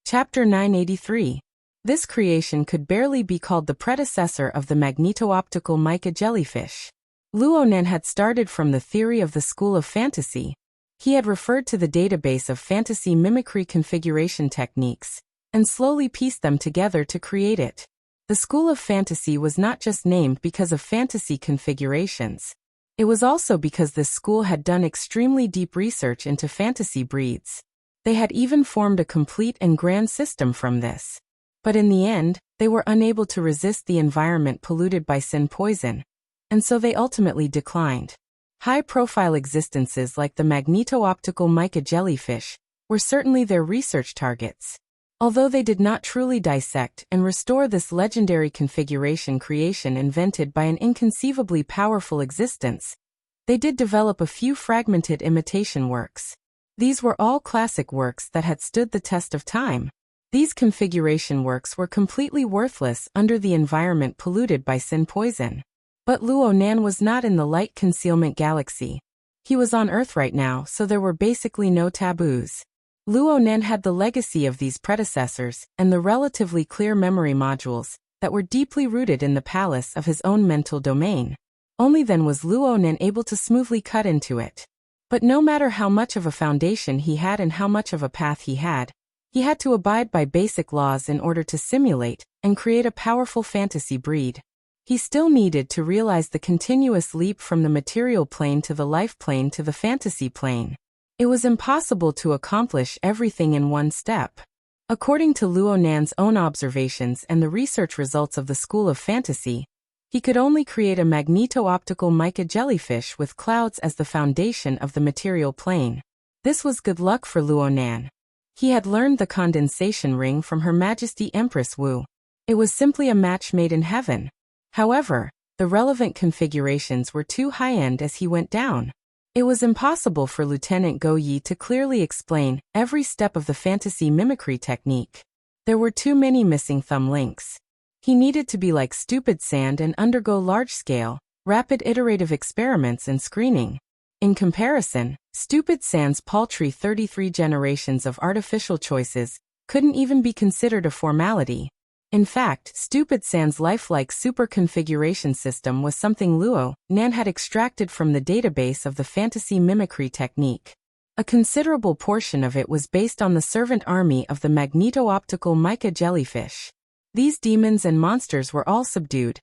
Chapter 983. This creation could barely be called the predecessor of the magneto-optical mica jellyfish. Luonan had started from the theory of the school of fantasy. He had referred to the database of fantasy mimicry configuration techniques, and slowly pieced them together to create it. The school of fantasy was not just named because of fantasy configurations. It was also because this school had done extremely deep research into fantasy breeds. They had even formed a complete and grand system from this. But in the end, they were unable to resist the environment polluted by sin poison, and so they ultimately declined. High-profile existences like the magneto-optical mica jellyfish were certainly their research targets. Although they did not truly dissect and restore this legendary configuration creation invented by an inconceivably powerful existence, they did develop a few fragmented imitation works. These were all classic works that had stood the test of time. These configuration works were completely worthless under the environment polluted by sin poison. But Luonan was not in the light concealment galaxy. He was on Earth right now, so there were basically no taboos. Luonan had the legacy of these predecessors and the relatively clear memory modules that were deeply rooted in the palace of his own mental domain. Only then was Luonan able to smoothly cut into it. But no matter how much of a foundation he had and how much of a path he had to abide by basic laws in order to simulate and create a powerful fantasy breed. He still needed to realize the continuous leap from the material plane to the life plane to the fantasy plane. It was impossible to accomplish everything in one step. According to Luonan's own observations and the research results of the School of Fantasy, he could only create a magneto-optical mica jellyfish with clouds as the foundation of the material plane. This was good luck for Luonan. He had learned the condensation ring from Her Majesty Empress Wu. It was simply a match made in heaven. However, the relevant configurations were too high-end as he went down. It was impossible for Lieutenant Go Yi to clearly explain every step of the fantasy mimicry technique. There were too many missing thumb links. He needed to be like Stupid Sand and undergo large-scale, rapid iterative experiments and screening. In comparison, Stupid Sand's paltry 33 generations of artificial choices couldn't even be considered a formality. In fact, Stupid Sand's lifelike super-configuration system was something Luonan had extracted from the database of the fantasy mimicry technique. A considerable portion of it was based on the servant army of the magneto-optical mica jellyfish. These demons and monsters were all subdued,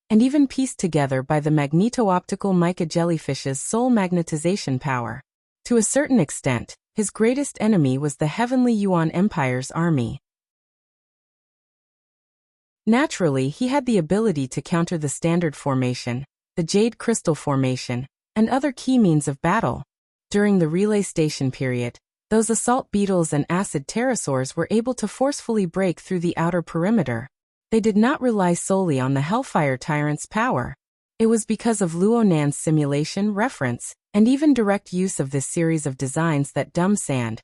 and even pieced together by the magneto-optical mica jellyfish's soul magnetization power. To a certain extent, his greatest enemy was the Heavenly Yuan Empire's army. Naturally, he had the ability to counter the Standard Formation, the Jade Crystal Formation, and other key means of battle. During the relay station period, those assault beetles and acid pterosaurs were able to forcefully break through the outer perimeter. They did not rely solely on the Hellfire Tyrant's power. It was because of Luo Nan's simulation, reference, and even direct use of this series of designs that Dumb Sand,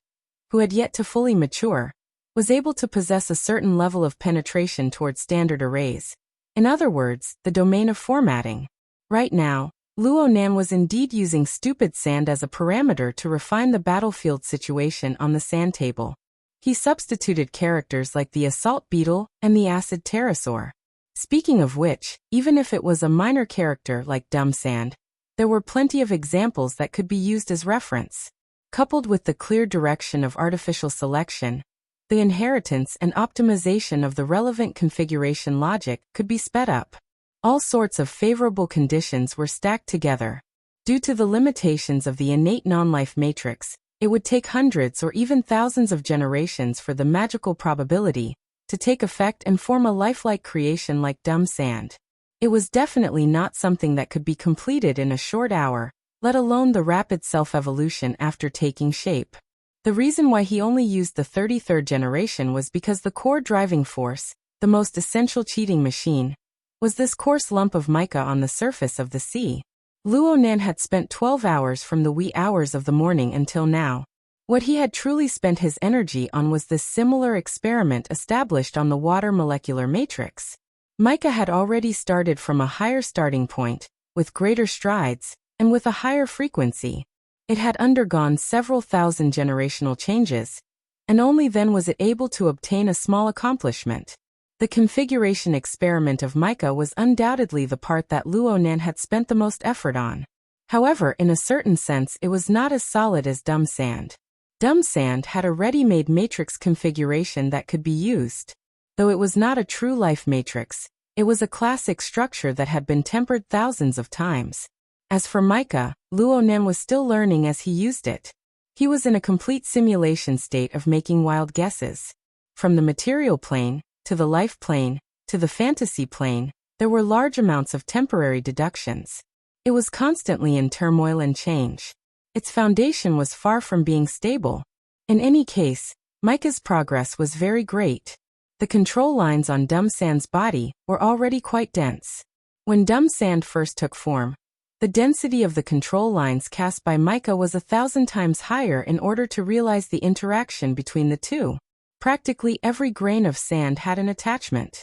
who had yet to fully mature, was able to possess a certain level of penetration towards standard arrays. In other words, the domain of formatting. Right now, Luo Nan was indeed using stupid sand as a parameter to refine the battlefield situation on the sand table. He substituted characters like the assault beetle and the acid pterosaur. Speaking of which, even if it was a minor character like Dumb Sand, there were plenty of examples that could be used as reference. Coupled with the clear direction of artificial selection, the inheritance and optimization of the relevant configuration logic could be sped up. All sorts of favorable conditions were stacked together. Due to the limitations of the innate non-life matrix, it would take hundreds or even thousands of generations for the magical probability to take effect and form a lifelike creation like Dumb Sand. It was definitely not something that could be completed in a short hour, let alone the rapid self-evolution after taking shape. The reason why he only used the 33rd generation was because the core driving force, the most essential cheating machine, was this coarse lump of mica on the surface of the sea. Luo Nan had spent 12 hours from the wee hours of the morning until now. What he had truly spent his energy on was this similar experiment established on the water molecular matrix. Mica had already started from a higher starting point, with greater strides, and with a higher frequency. It had undergone several thousand generational changes, and only then was it able to obtain a small accomplishment. The configuration experiment of mica was undoubtedly the part that Luo Nan had spent the most effort on. However, in a certain sense it was not as solid as Dumb Sand. Dumb Sand had a ready-made matrix configuration that could be used. Though it was not a true life matrix, it was a classic structure that had been tempered thousands of times. As for mica, Luo Nan was still learning as he used it. He was in a complete simulation state of making wild guesses. From the material plane, to the life plane, to the fantasy plane, there were large amounts of temporary deductions. It was constantly in turmoil and change. Its foundation was far from being stable. In any case, mica's progress was very great. The control lines on Dumb Sand's body were already quite dense. When Dumb Sand first took form, the density of the control lines cast by mica was 1,000 times higher in order to realize the interaction between the two. Practically every grain of sand had an attachment.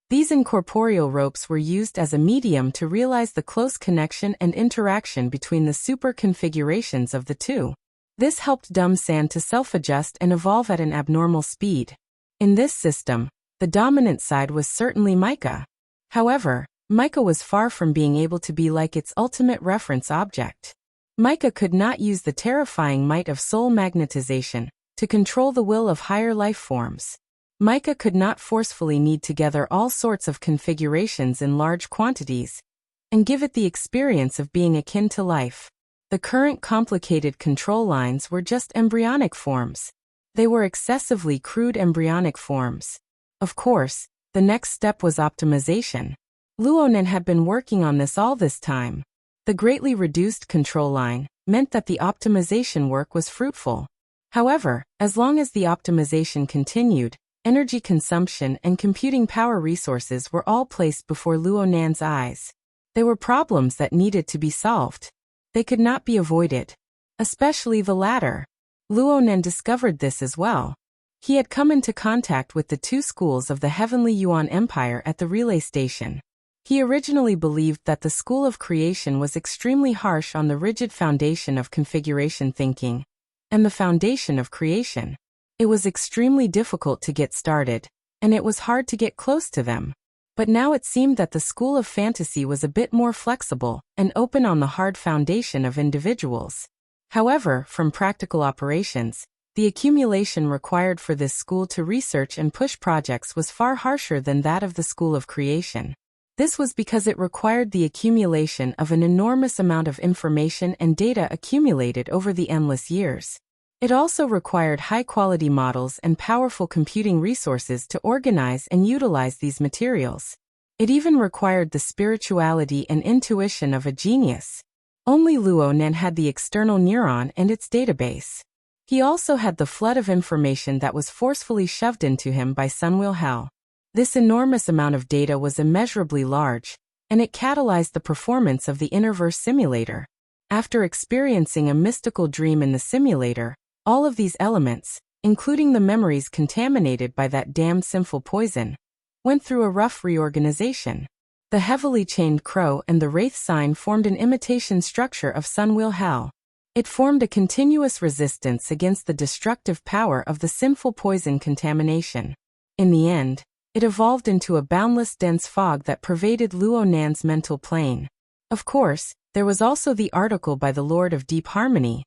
These incorporeal ropes were used as a medium to realize the close connection and interaction between the super configurations of the two. This helped Dumb Sand to self-adjust and evolve at an abnormal speed. In this system, the dominant side was certainly mica. However, mica was far from being able to be like its ultimate reference object. Mica could not use the terrifying might of soul magnetization to control the will of higher life forms. Mica could not forcefully knead together all sorts of configurations in large quantities and give it the experience of being akin to life. The current complicated control lines were just embryonic forms. They were excessively crude embryonic forms. Of course, the next step was optimization. Luo Nan had been working on this all this time. The greatly reduced control line meant that the optimization work was fruitful. However, as long as the optimization continued, energy consumption and computing power resources were all placed before Luo Nan's eyes. They were problems that needed to be solved. They could not be avoided. Especially the latter. Luo Nan discovered this as well. He had come into contact with the two schools of the Heavenly Yuan Empire at the relay station. He originally believed that the school of creation was extremely harsh on the rigid foundation of configuration thinking and the foundation of creation. It was extremely difficult to get started, and it was hard to get close to them. But now it seemed that the school of fantasy was a bit more flexible and open on the hard foundation of individuals. However, from practical operations, the accumulation required for this school to research and push projects was far harsher than that of the school of creation. This was because it required the accumulation of an enormous amount of information and data accumulated over the endless years. It also required high-quality models and powerful computing resources to organize and utilize these materials. It even required the spirituality and intuition of a genius. Only Luo Nan had the external neuron and its database. He also had the flood of information that was forcefully shoved into him by Sunwheel Hell. This enormous amount of data was immeasurably large, and it catalyzed the performance of the Innerverse simulator. After experiencing a mystical dream in the simulator, all of these elements, including the memories contaminated by that damned sinful poison, went through a rough reorganization. The heavily chained crow and the wraith sign formed an imitation structure of Sunwheel Hell. It formed a continuous resistance against the destructive power of the sinful poison contamination. In the end, it evolved into a boundless dense fog that pervaded Luo Nan's mental plane. Of course, there was also the article by the Lord of Deep Harmony.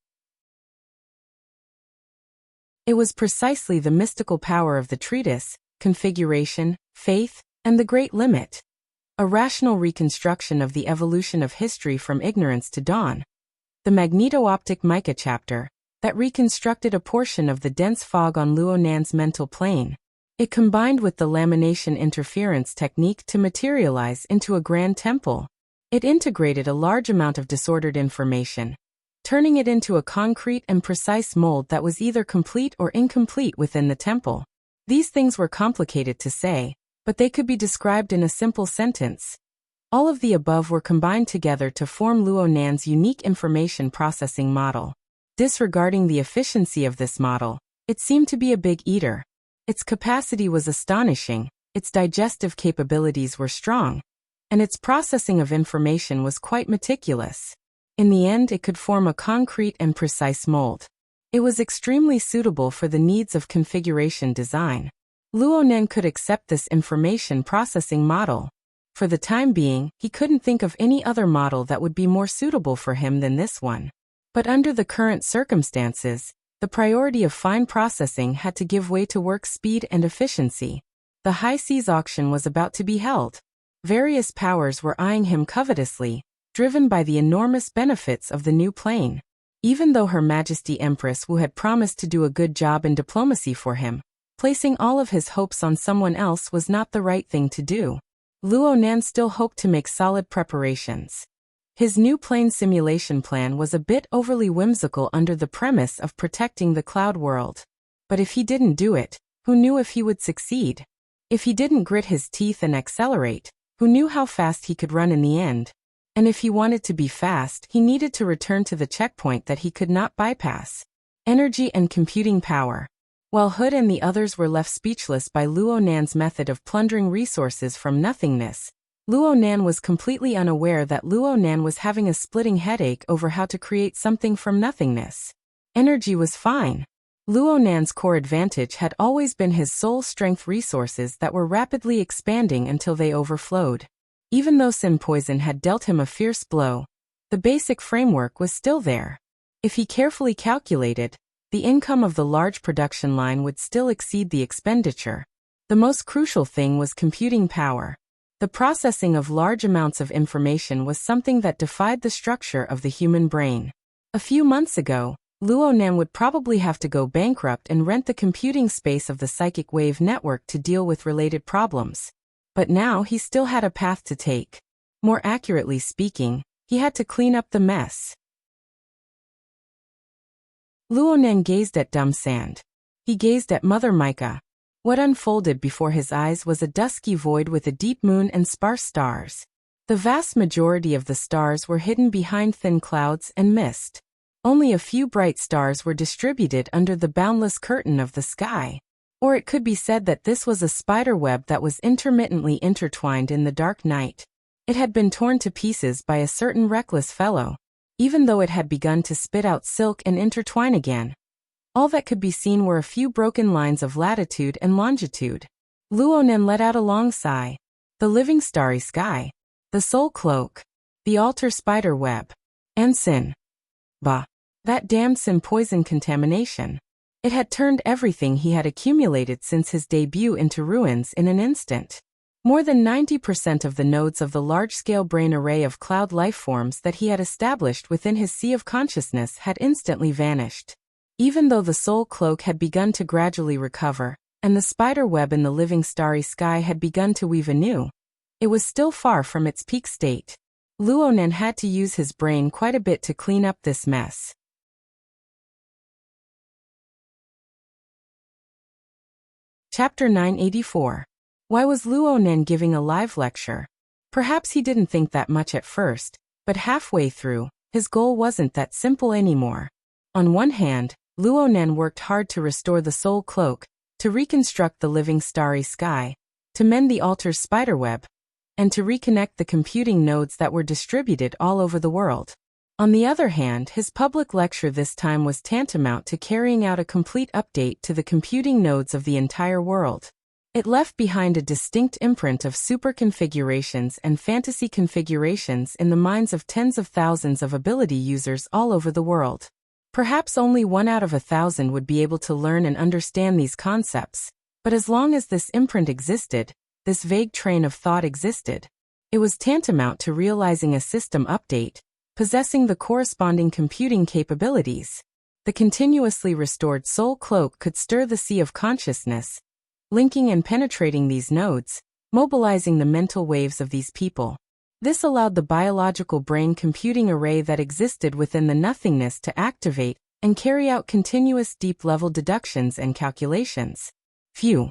It was precisely the mystical power of the treatise, configuration, faith, and the great limit. A rational reconstruction of the evolution of history from ignorance to dawn. The magneto-optic mica chapter, that reconstructed a portion of the dense fog on Luo Nan's mental plane. It combined with the lamination interference technique to materialize into a grand temple. It integrated a large amount of disordered information, turning it into a concrete and precise mold that was either complete or incomplete within the temple. These things were complicated to say, but they could be described in a simple sentence. All of the above were combined together to form Luo Nan's unique information processing model. Disregarding the efficiency of this model, it seemed to be a big eater. Its capacity was astonishing, its digestive capabilities were strong, and its processing of information was quite meticulous. In the end, it could form a concrete and precise mold. It was extremely suitable for the needs of configuration design. Luo Nan could accept this information processing model. For the time being, he couldn't think of any other model that would be more suitable for him than this one. But under the current circumstances, the priority of fine processing had to give way to work speed and efficiency. The high seas auction was about to be held. Various powers were eyeing him covetously, driven by the enormous benefits of the new plane. Even though Her Majesty Empress Wu had promised to do a good job in diplomacy for him, placing all of his hopes on someone else was not the right thing to do. Luo Nan still hoped to make solid preparations. His new plane simulation plan was a bit overly whimsical under the premise of protecting the cloud world. But if he didn't do it, who knew if he would succeed? If he didn't grit his teeth and accelerate, who knew how fast he could run in the end? And if he wanted to be fast, he needed to return to the checkpoint that he could not bypass. Energy and computing power. While Hood and the others were left speechless by Luo Nan's method of plundering resources from nothingness, Luo Nan was completely unaware that Luo Nan was having a splitting headache over how to create something from nothingness. Energy was fine. Luo Nan's core advantage had always been his soul strength resources that were rapidly expanding until they overflowed. Even though Sin Poison had dealt him a fierce blow, the basic framework was still there. If he carefully calculated, the income of the large production line would still exceed the expenditure. The most crucial thing was computing power. The processing of large amounts of information was something that defied the structure of the human brain. A few months ago, Luo Nan would probably have to go bankrupt and rent the computing space of the psychic wave network to deal with related problems. But now he still had a path to take. More accurately speaking, he had to clean up the mess. Luo Nan gazed at dumb sand. He gazed at Mother Mica. What unfolded before his eyes was a dusky void with a deep moon and sparse stars. The vast majority of the stars were hidden behind thin clouds and mist. Only a few bright stars were distributed under the boundless curtain of the sky. Or it could be said that this was a spider web that was intermittently intertwined in the dark night. It had been torn to pieces by a certain reckless fellow, even though it had begun to spit out silk and intertwine again. All that could be seen were a few broken lines of latitude and longitude. Luo Nan let out a long sigh. the living starry sky, the soul cloak, the altar spider web, and sin. Bah! That damned sin poison contamination. It had turned everything he had accumulated since his debut into ruins in an instant. More than 90% of the nodes of the large-scale brain array of cloud lifeforms that he had established within his sea of consciousness had instantly vanished. Even though the soul cloak had begun to gradually recover, and the spider web in the living starry sky had begun to weave anew, it was still far from its peak state. Luonen had to use his brain quite a bit to clean up this mess. Chapter 984. Why was Luonen giving a live lecture? Perhaps he didn't think that much at first, but halfway through, his goal wasn't that simple anymore. On one hand, Luonen worked hard to restore the soul cloak, to reconstruct the living starry sky, to mend the altar's spiderweb, and to reconnect the computing nodes that were distributed all over the world. On the other hand, his public lecture this time was tantamount to carrying out a complete update to the computing nodes of the entire world. It left behind a distinct imprint of super configurations and fantasy configurations in the minds of tens of thousands of ability users all over the world. Perhaps only 1 out of 1,000 would be able to learn and understand these concepts, but as long as this imprint existed, this vague train of thought existed. It was tantamount to realizing a system update, possessing the corresponding computing capabilities. The continuously restored soul cloak could stir the sea of consciousness, linking and penetrating these nodes, mobilizing the mental waves of these people. This allowed the biological brain computing array that existed within the nothingness to activate and carry out continuous deep-level deductions and calculations. Phew!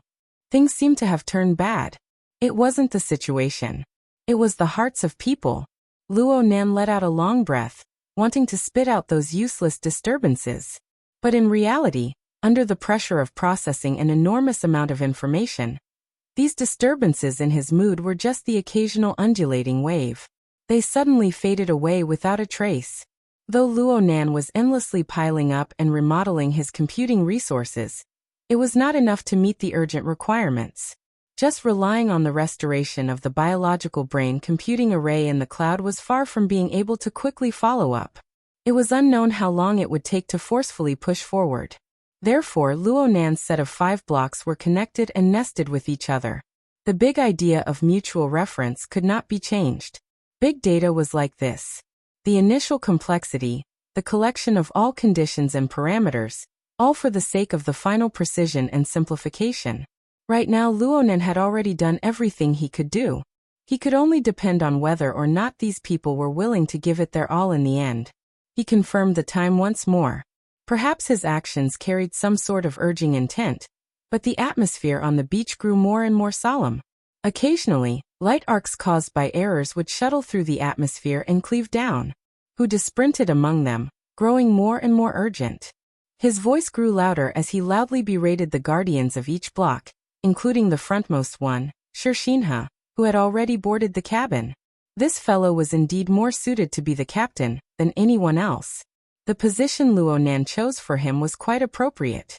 Things seemed to have turned bad. It wasn't the situation. It was the hearts of people. Luonen let out a long breath, wanting to spit out those useless disturbances. But in reality, under the pressure of processing an enormous amount of information, these disturbances in his mood were just the occasional undulating wave. They suddenly faded away without a trace. Though Luonen was endlessly piling up and remodeling his computing resources, it was not enough to meet the urgent requirements. Just relying on the restoration of the biological brain computing array in the cloud was far from being able to quickly follow up. It was unknown how long it would take to forcefully push forward. Therefore, Luonen's set of 5 blocks were connected and nested with each other. The big idea of mutual reference could not be changed. Big data was like this. The initial complexity, the collection of all conditions and parameters, all for the sake of the final precision and simplification. Right now Luonen had already done everything he could do. He could only depend on whether or not these people were willing to give it their all in the end. He confirmed the time once more. Perhaps his actions carried some sort of urging intent, but the atmosphere on the beach grew more and more solemn. Occasionally, light arcs caused by errors would shuttle through the atmosphere and cleave down. Huda sprinted among them, growing more and more urgent. His voice grew louder as he loudly berated the guardians of each block, including the frontmost one, Shirshinha, who had already boarded the cabin. This fellow was indeed more suited to be the captain than anyone else. The position Luonen chose for him was quite appropriate.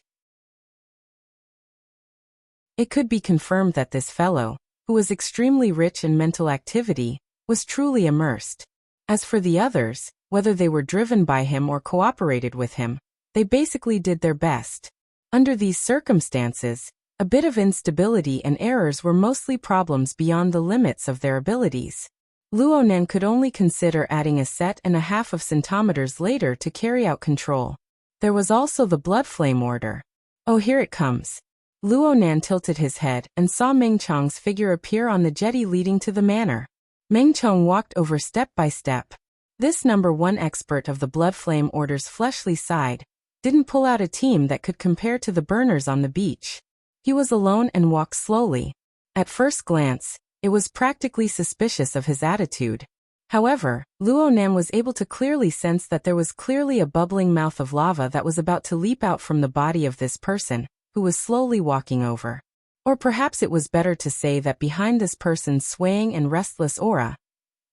It could be confirmed that this fellow, who was extremely rich in mental activity, was truly immersed. As for the others, whether they were driven by him or cooperated with him, they basically did their best. Under these circumstances, a bit of instability and errors were mostly problems beyond the limits of their abilities. Luonen could only consider adding a set and a half of centometers later to carry out control. There was also the blood flame order. Oh, here it comes. Luonen tilted his head and saw Meng Chong's figure appear on the jetty leading to the manor. Meng Chong walked over step by step. This #1 expert of the blood flame order's fleshly side didn't pull out a team that could compare to the burners on the beach. He was alone and walked slowly. At first glance, it was practically suspicious of his attitude. However, Luonen was able to clearly sense that there was clearly a bubbling mouth of lava that was about to leap out from the body of this person, who was slowly walking over. Or perhaps it was better to say that behind this person's swaying and restless aura,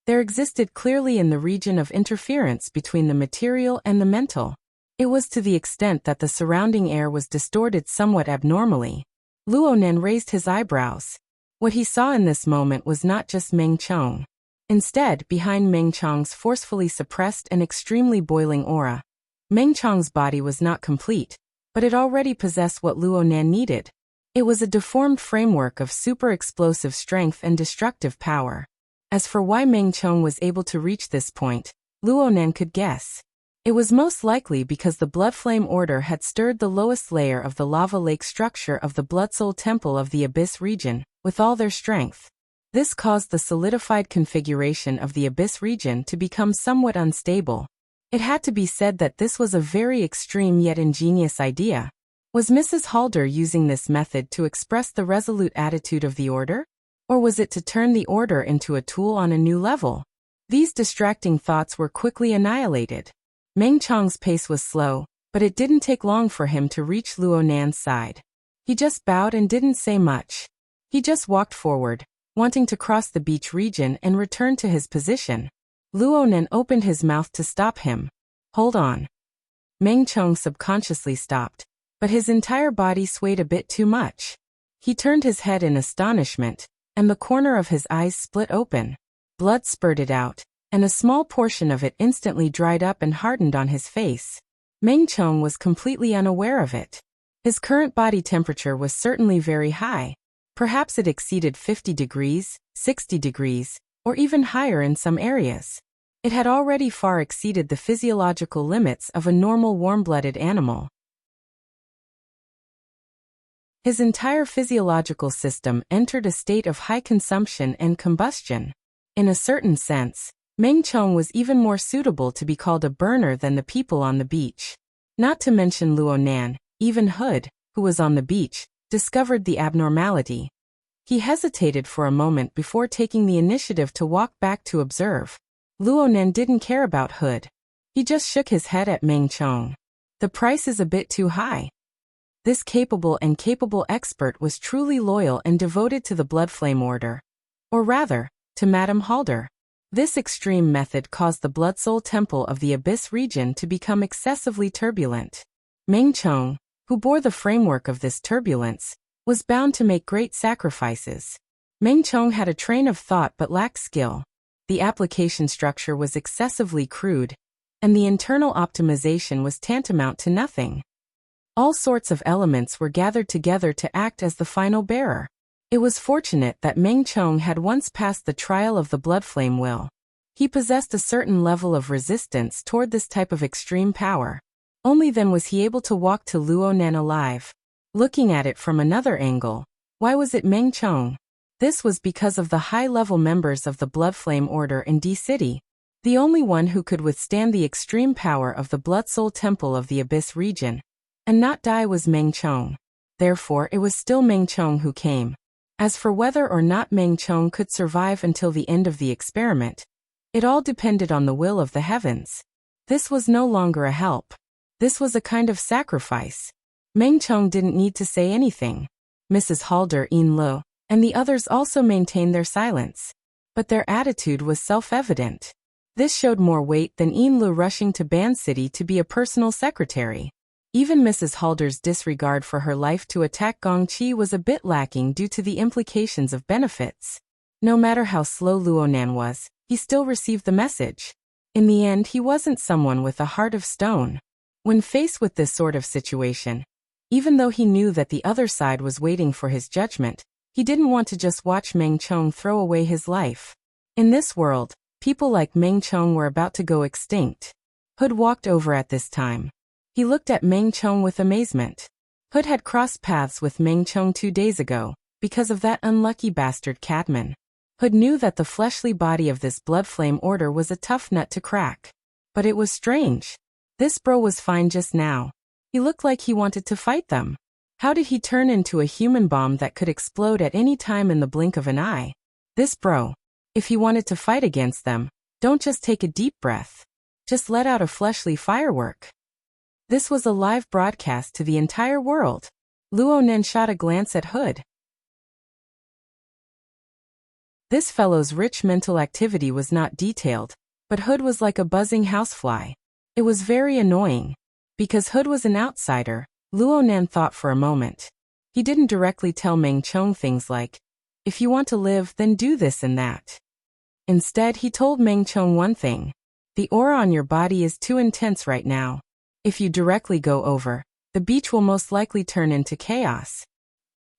there existed clearly in the region of interference between the material and the mental. It was to the extent that the surrounding air was distorted somewhat abnormally. Luonen raised his eyebrows. What he saw in this moment was not just Meng Chong. Instead, behind Meng Chong's forcefully suppressed and extremely boiling aura, Meng Chong's body was not complete, but it already possessed what Luo Nan needed. It was a deformed framework of super explosive strength and destructive power. As for why Meng Chong was able to reach this point, Luo Nan could guess. It was most likely because the Blood Flame Order had stirred the lowest layer of the lava lake structure of the Blood Soul Temple of the Abyss region, with all their strength. This caused the solidified configuration of the Abyss region to become somewhat unstable. It had to be said that this was a very extreme yet ingenious idea. Was Mrs. Halder using this method to express the resolute attitude of the Order? Or was it to turn the Order into a tool on a new level? These distracting thoughts were quickly annihilated. Meng Chong's pace was slow, but it didn't take long for him to reach Luo Nan's side. He just bowed and didn't say much. He just walked forward, wanting to cross the beach region and return to his position. Luo Nan opened his mouth to stop him. Hold on. Meng Chong subconsciously stopped, but his entire body swayed a bit too much. He turned his head in astonishment, and the corner of his eyes split open. Blood spurted out, and a small portion of it instantly dried up and hardened on his face. Meng Chong was completely unaware of it. His current body temperature was certainly very high. Perhaps it exceeded 50 degrees, 60 degrees, or even higher in some areas. It had already far exceeded the physiological limits of a normal warm-blooded animal. His entire physiological system entered a state of high consumption and combustion. In a certain sense, Meng Chong was even more suitable to be called a burner than the people on the beach. Not to mention Luo Nan, even Hood, who was on the beach, discovered the abnormality. He hesitated for a moment before taking the initiative to walk back to observe. Luo Nan didn't care about Hood. He just shook his head at Meng Chong. The price is a bit too high. This capable expert was truly loyal and devoted to the Blood Flame Order. Or rather, to Madame Halder. This extreme method caused the Blood Soul Temple of the Abyss region to become excessively turbulent. Meng Chong, who bore the framework of this turbulence, was bound to make great sacrifices. Meng Chong had a train of thought but lacked skill. The application structure was excessively crude, and the internal optimization was tantamount to nothing. All sorts of elements were gathered together to act as the final bearer. It was fortunate that Meng Chong had once passed the trial of the Blood Flame Will. He possessed a certain level of resistance toward this type of extreme power. Only then was he able to walk to Luo Nan alive. Looking at it from another angle, why was it Meng Chong? This was because of the high-level members of the Blood Flame Order in D-City. The only one who could withstand the extreme power of the Blood Soul Temple of the Abyss region and not die was Meng Chong. Therefore, it was still Meng Chong who came. As for whether or not Meng Chong could survive until the end of the experiment, it all depended on the will of the heavens. This was no longer a help. This was a kind of sacrifice. Meng Chong didn't need to say anything. Mrs. Halder, Yin Lo, and the others also maintained their silence. But their attitude was self-evident. This showed more weight than Yin Lo rushing to Ban City to be a personal secretary. Even Mrs. Halder's disregard for her life to attack Gong Chi was a bit lacking due to the implications of benefits. No matter how slow Luo Nan was, he still received the message. In the end, he wasn't someone with a heart of stone. When faced with this sort of situation, even though he knew that the other side was waiting for his judgment, he didn't want to just watch Meng Chong throw away his life. In this world, people like Meng Chong were about to go extinct. Hood walked over at this time. He looked at Meng Chong with amazement. Hood had crossed paths with Meng Chong 2 days ago, because of that unlucky bastard Catman. Hood knew that the fleshly body of this Blood Flame Order was a tough nut to crack. But it was strange. This bro was fine just now. He looked like he wanted to fight them. How did he turn into a human bomb that could explode at any time in the blink of an eye? This bro, if he wanted to fight against them, don't just take a deep breath. Just let out a fleshly firework. This was a live broadcast to the entire world. Luo Nan shot a glance at Hood. This fellow's rich mental activity was not detailed, but Hood was like a buzzing housefly. It was very annoying. Because Hood was an outsider, Luo Nan thought for a moment. He didn't directly tell Meng Chong things like, If you want to live, then do this and that. Instead, he told Meng Chong one thing. The aura on your body is too intense right now. If you directly go over, the beach will most likely turn into chaos.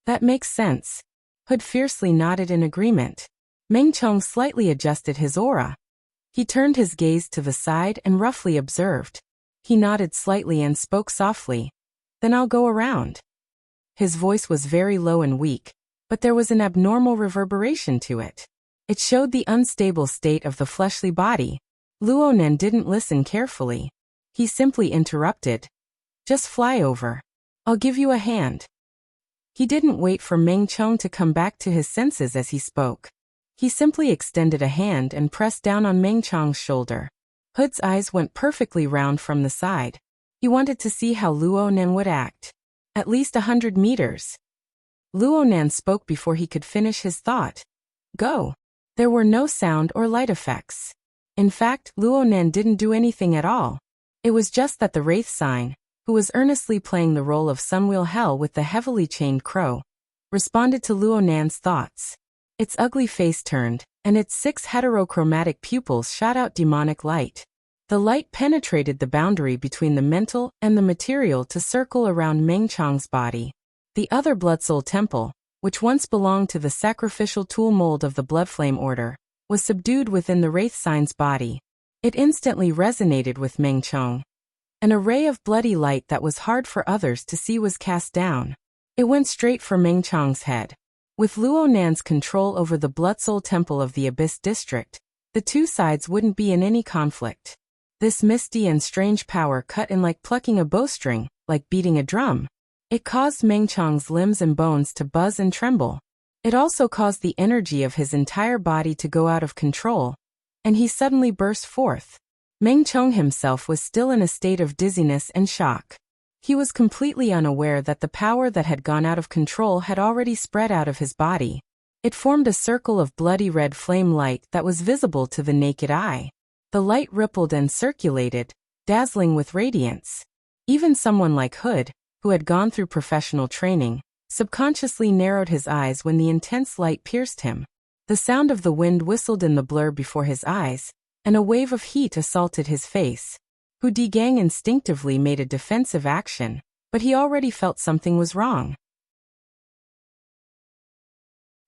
That makes sense. Hood fiercely nodded in agreement. Meng Chong slightly adjusted his aura. He turned his gaze to the side and roughly observed. He nodded slightly and spoke softly. Then I'll go around. His voice was very low and weak, but there was an abnormal reverberation to it. It showed the unstable state of the fleshly body. Luonan didn't listen carefully. He simply interrupted. Just fly over. I'll give you a hand. He didn't wait for Meng Chong to come back to his senses as he spoke. He simply extended a hand and pressed down on Meng Chong's shoulder. Hood's eyes went perfectly round from the side. He wanted to see how Luonan would act. At least 100 meters. Luonan spoke before he could finish his thought. Go. There were no sound or light effects. In fact, Luonan didn't do anything at all. It was just that the Wraith Sign, who was earnestly playing the role of Sunwheel Hell with the heavily chained crow, responded to Luonan's thoughts. Its ugly face turned, and its 6 heterochromatic pupils shot out demonic light. The light penetrated the boundary between the mental and the material to circle around Meng Chong's body. The other Bloodsoul Temple, which once belonged to the sacrificial tool mold of the Bloodflame Order, was subdued within the Wraith Sign's body. It instantly resonated with Meng Chong. An array of bloody light that was hard for others to see was cast down. It went straight for Meng Chong's head. With Luonan's control over the Bloodsoul Temple of the Abyss District, the two sides wouldn't be in any conflict. This misty and strange power cut in like plucking a bowstring, like beating a drum. It caused Meng Chong's limbs and bones to buzz and tremble. It also caused the energy of his entire body to go out of control, and he suddenly burst forth. Meng Chong himself was still in a state of dizziness and shock. He was completely unaware that the power that had gone out of control had already spread out of his body. It formed a circle of bloody red flame light that was visible to the naked eye. The light rippled and circulated, dazzling with radiance. Even someone like Hood, who had gone through professional training, subconsciously narrowed his eyes when the intense light pierced him. The sound of the wind whistled in the blur before his eyes, and a wave of heat assaulted his face. Hu Digang instinctively made a defensive action, but he already felt something was wrong.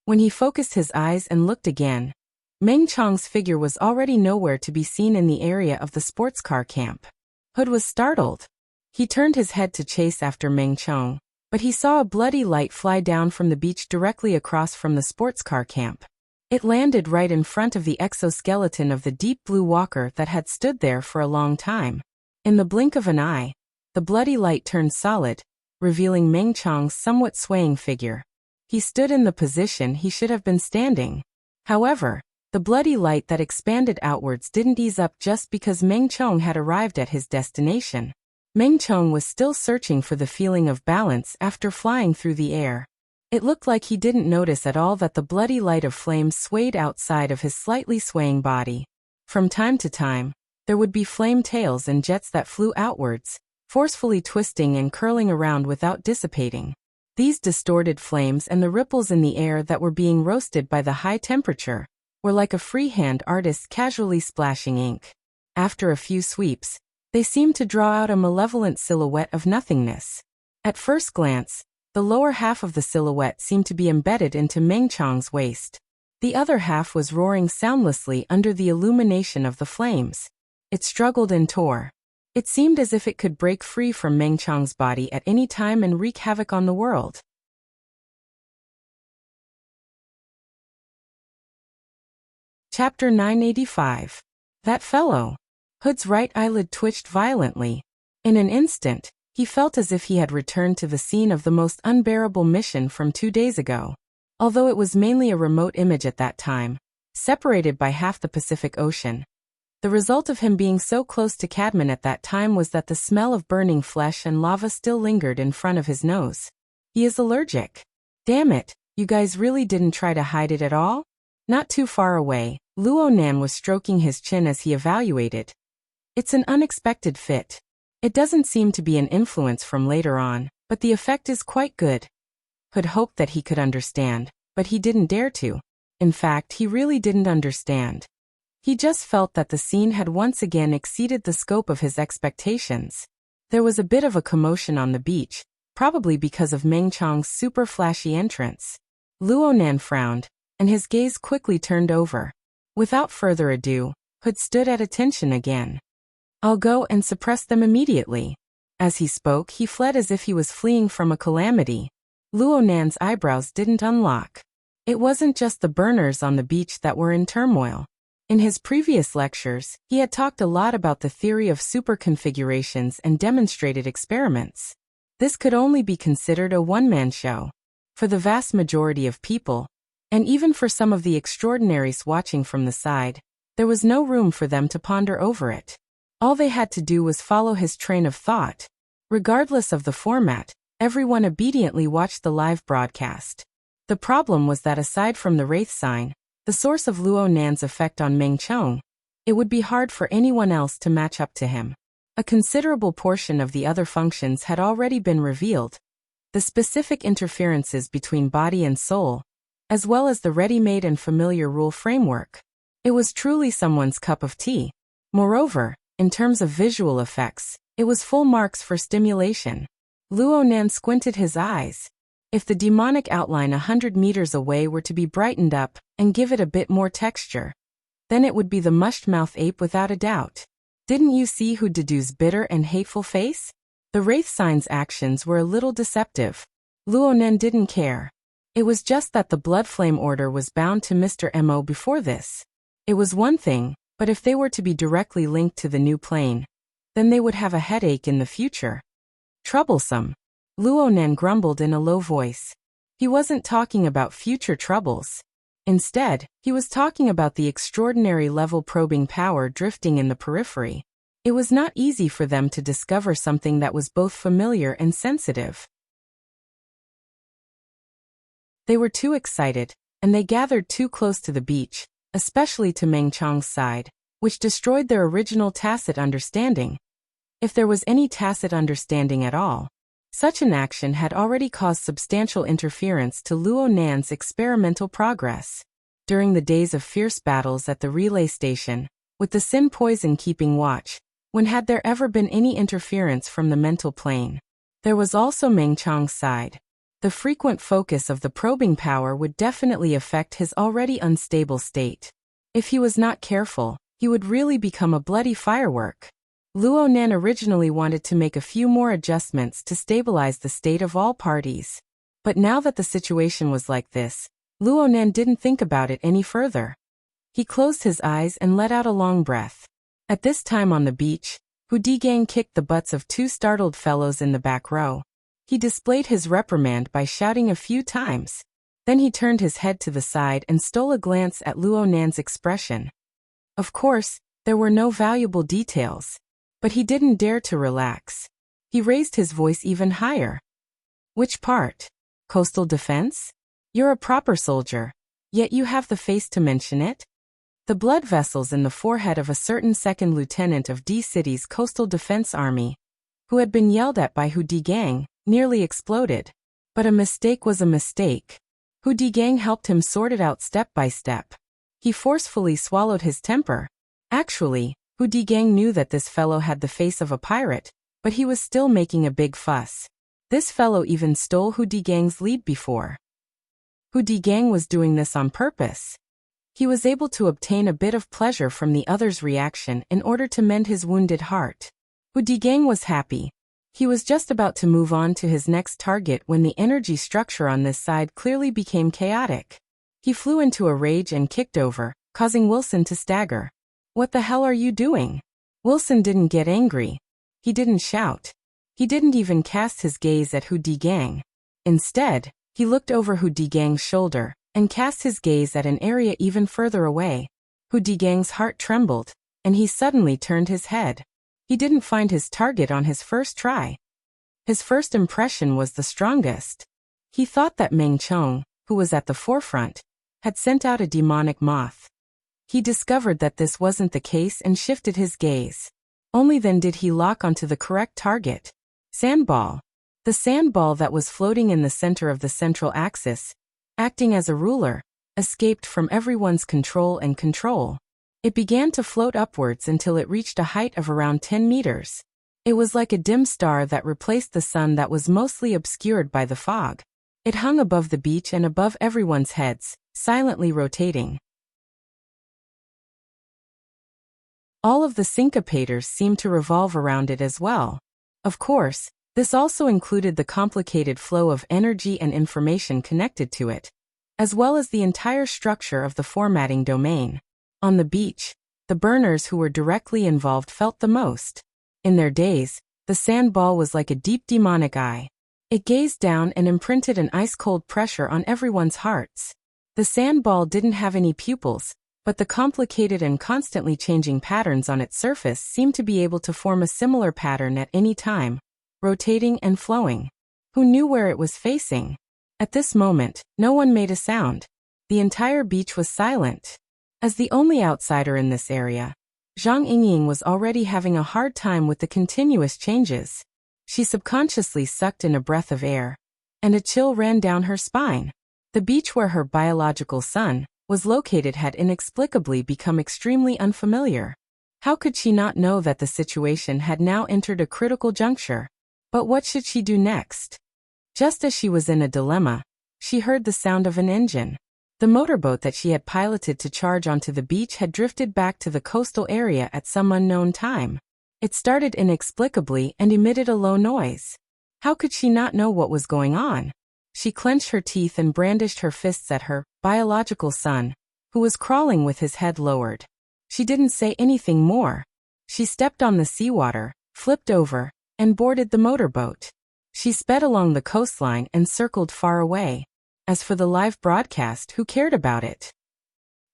When he focused his eyes and looked again, Meng Chong's figure was already nowhere to be seen in the area of the sports car camp. Hood was startled. He turned his head to chase after Meng Chong, but he saw a bloody light fly down from the beach directly across from the sports car camp. It landed right in front of the exoskeleton of the deep blue walker that had stood there for a long time. In the blink of an eye, the bloody light turned solid, revealing Meng Chong's somewhat swaying figure. He stood in the position he should have been standing. However, the bloody light that expanded outwards didn't ease up just because Meng Chong had arrived at his destination. Meng Chong was still searching for the feeling of balance after flying through the air. It looked like he didn't notice at all that the bloody light of flames swayed outside of his slightly swaying body. From time to time, there would be flame tails and jets that flew outwards, forcefully twisting and curling around without dissipating. These distorted flames and the ripples in the air that were being roasted by the high temperature were like a freehand artist casually splashing ink. After a few sweeps, they seemed to draw out a malevolent silhouette of nothingness. At first glance, the lower half of the silhouette seemed to be embedded into Meng Chong's waist. The other half was roaring soundlessly under the illumination of the flames. It struggled and tore. It seemed as if it could break free from Meng Chong's body at any time and wreak havoc on the world. Chapter 985. That fellow. Hood's right eyelid twitched violently. In an instant, he felt as if he had returned to the scene of the most unbearable mission from 2 days ago. Although it was mainly a remote image at that time, separated by half the Pacific Ocean. The result of him being so close to Cadman at that time was that the smell of burning flesh and lava still lingered in front of his nose. He is allergic. Damn it, you guys really didn't try to hide it at all? Not too far away, Luonan was stroking his chin as he evaluated. It's an unexpected fit. It doesn't seem to be an influence from later on, but the effect is quite good. Hood hoped that he could understand, but he didn't dare to. In fact, he really didn't understand. He just felt that the scene had once again exceeded the scope of his expectations. There was a bit of a commotion on the beach, probably because of Meng Chong's super flashy entrance. Luonan frowned, and his gaze quickly turned over. Without further ado, Hood stood at attention again. "I'll go and suppress them immediately." As he spoke, he fled as if he was fleeing from a calamity. Luonan's eyebrows didn't unlock. It wasn't just the burners on the beach that were in turmoil. In his previous lectures, he had talked a lot about the theory of superconfigurations and demonstrated experiments. This could only be considered a one-man show. For the vast majority of people, and even for some of the extraordinaries watching from the side, there was no room for them to ponder over it. All they had to do was follow his train of thought. Regardless of the format, everyone obediently watched the live broadcast. The problem was that aside from the Wraith sign, the source of Luonan's effect on Meng Chong, it would be hard for anyone else to match up to him. A considerable portion of the other functions had already been revealed. The specific interferences between body and soul, as well as the ready-made and familiar rule framework. It was truly someone's cup of tea. Moreover, in terms of visual effects, it was full marks for stimulation. Luonan squinted his eyes. If the demonic outline 100 meters away were to be brightened up and give it a bit more texture, then it would be the mushed-mouth ape without a doubt. Didn't you see Hu Dedu's bitter and hateful face? The Wraith Sign's actions were a little deceptive. Luonan didn't care. It was just that the Blood Flame Order was bound to Mr. Mo before this. It was one thing, but if they were to be directly linked to the new plane, then they would have a headache in the future. Troublesome. Luonan grumbled in a low voice. He wasn't talking about future troubles. Instead, he was talking about the extraordinary level probing power drifting in the periphery. It was not easy for them to discover something that was both familiar and sensitive. They were too excited, and they gathered too close to the beach, especially to Meng Chong's side, which destroyed their original tacit understanding. If there was any tacit understanding at all, such an action had already caused substantial interference to Luonan's experimental progress. During the days of fierce battles at the relay station, with the Sin Poison keeping watch, when had there ever been any interference from the mental plane? There was also Meng Chong's side. The frequent focus of the probing power would definitely affect his already unstable state. If he was not careful, he would really become a bloody firework. Luonan originally wanted to make a few more adjustments to stabilize the state of all parties. But now that the situation was like this, Luonan didn't think about it any further. He closed his eyes and let out a long breath. At this time on the beach, Hu Digang kicked the butts of two startled fellows in the back row. He displayed his reprimand by shouting a few times. Then he turned his head to the side and stole a glance at Luonan's expression. Of course, there were no valuable details. But he didn't dare to relax. He raised his voice even higher. "Which part? Coastal defense? You're a proper soldier, yet you have the face to mention it?" The blood vessels in the forehead of a certain second lieutenant of D City's coastal defense army, who had been yelled at by Hu Digang, nearly exploded. But a mistake was a mistake. Hu Digang helped him sort it out step by step. He forcefully swallowed his temper. Actually, Hu Digang knew that this fellow had the face of a pirate, but he was still making a big fuss. This fellow even stole Hu Digang's lead before. Hu Digang was doing this on purpose. He was able to obtain a bit of pleasure from the other's reaction in order to mend his wounded heart. Hu Digang was happy. He was just about to move on to his next target when the energy structure on this side clearly became chaotic. He flew into a rage and kicked over, causing Wilson to stagger. "What the hell are you doing?" Wilson didn't get angry. He didn't shout. He didn't even cast his gaze at Hu Digang. Instead, he looked over Hu Digang's shoulder and cast his gaze at an area even further away. Hu Digang's heart trembled, and he suddenly turned his head. He didn't find his target on his first try. His first impression was the strongest. He thought that Meng Chong, who was at the forefront, had sent out a demonic moth. He discovered that this wasn't the case and shifted his gaze. Only then did he lock onto the correct target. Sandball. The sandball that was floating in the center of the central axis, acting as a ruler, escaped from everyone's control and control. It began to float upwards until it reached a height of around 10 meters. It was like a dim star that replaced the sun that was mostly obscured by the fog. It hung above the beach and above everyone's heads, silently rotating. All of the syncopators seemed to revolve around it as well. Of course, this also included the complicated flow of energy and information connected to it, as well as the entire structure of the formatting domain. On the beach, the burners who were directly involved felt the most. In their days, the sand ball was like a deep demonic eye. It gazed down and imprinted an ice-cold pressure on everyone's hearts. The sand ball didn't have any pupils, but the complicated and constantly changing patterns on its surface seemed to be able to form a similar pattern at any time, rotating and flowing. Who knew where it was facing? At this moment, no one made a sound. The entire beach was silent. As the only outsider in this area, Zhang Yingying was already having a hard time with the continuous changes. She subconsciously sucked in a breath of air, and a chill ran down her spine. The beach where her biological son was located had inexplicably become extremely unfamiliar. How could she not know that the situation had now entered a critical juncture? But what should she do next? Just as she was in a dilemma, she heard the sound of an engine. The motorboat that she had piloted to charge onto the beach had drifted back to the coastal area at some unknown time. It started inexplicably and emitted a low noise. How could she not know what was going on? She clenched her teeth and brandished her fists at her biological son, who was crawling with his head lowered. She didn't say anything more. She stepped on the seawater, flipped over, and boarded the motorboat. She sped along the coastline and circled far away. As for the live broadcast, who cared about it?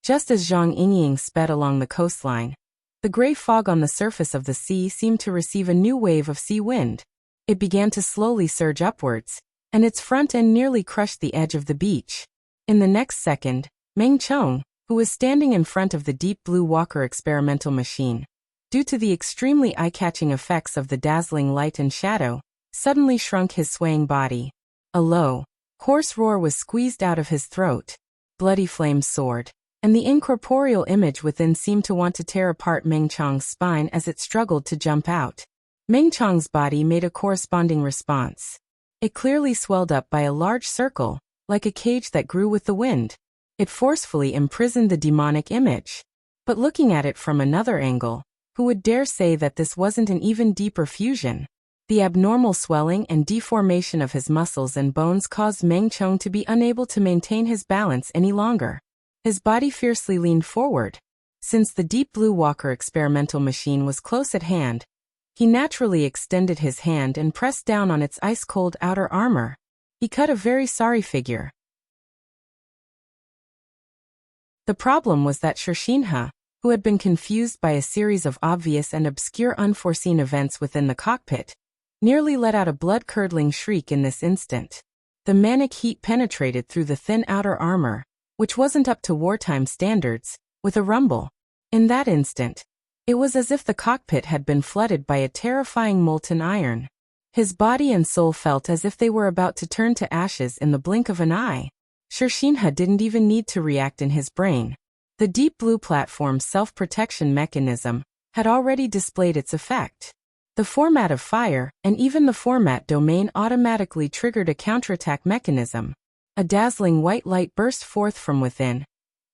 Just as Zhang Yingying sped along the coastline, the gray fog on the surface of the sea seemed to receive a new wave of sea wind. It began to slowly surge upwards, and its front end nearly crushed the edge of the beach. In the next second, Meng Chong, who was standing in front of the deep blue Walker experimental machine, due to the extremely eye-catching effects of the dazzling light and shadow, suddenly shrunk his swaying body. A low, hoarse roar was squeezed out of his throat. Bloody flames soared, and the incorporeal image within seemed to want to tear apart Meng Chong's spine as it struggled to jump out. Meng Chong's body made a corresponding response. It clearly swelled up by a large circle, like a cage that grew with the wind. It forcefully imprisoned the demonic image. But looking at it from another angle, who would dare say that this wasn't an even deeper fusion? The abnormal swelling and deformation of his muscles and bones caused Meng Chong to be unable to maintain his balance any longer. His body fiercely leaned forward. Since the deep blue Walker experimental machine was close at hand, he naturally extended his hand and pressed down on its ice-cold outer armor. He cut a very sorry figure. The problem was that Shirshinha, who had been confused by a series of obvious and obscure unforeseen events within the cockpit, nearly let out a blood-curdling shriek in this instant. The manic heat penetrated through the thin outer armor, which wasn't up to wartime standards, with a rumble. In that instant, it was as if the cockpit had been flooded by a terrifying molten iron. His body and soul felt as if they were about to turn to ashes in the blink of an eye. Shirshinha didn't even need to react in his brain. The deep blue platform's self-protection mechanism had already displayed its effect. The format of fire and even the format domain automatically triggered a counterattack mechanism. A dazzling white light burst forth from within,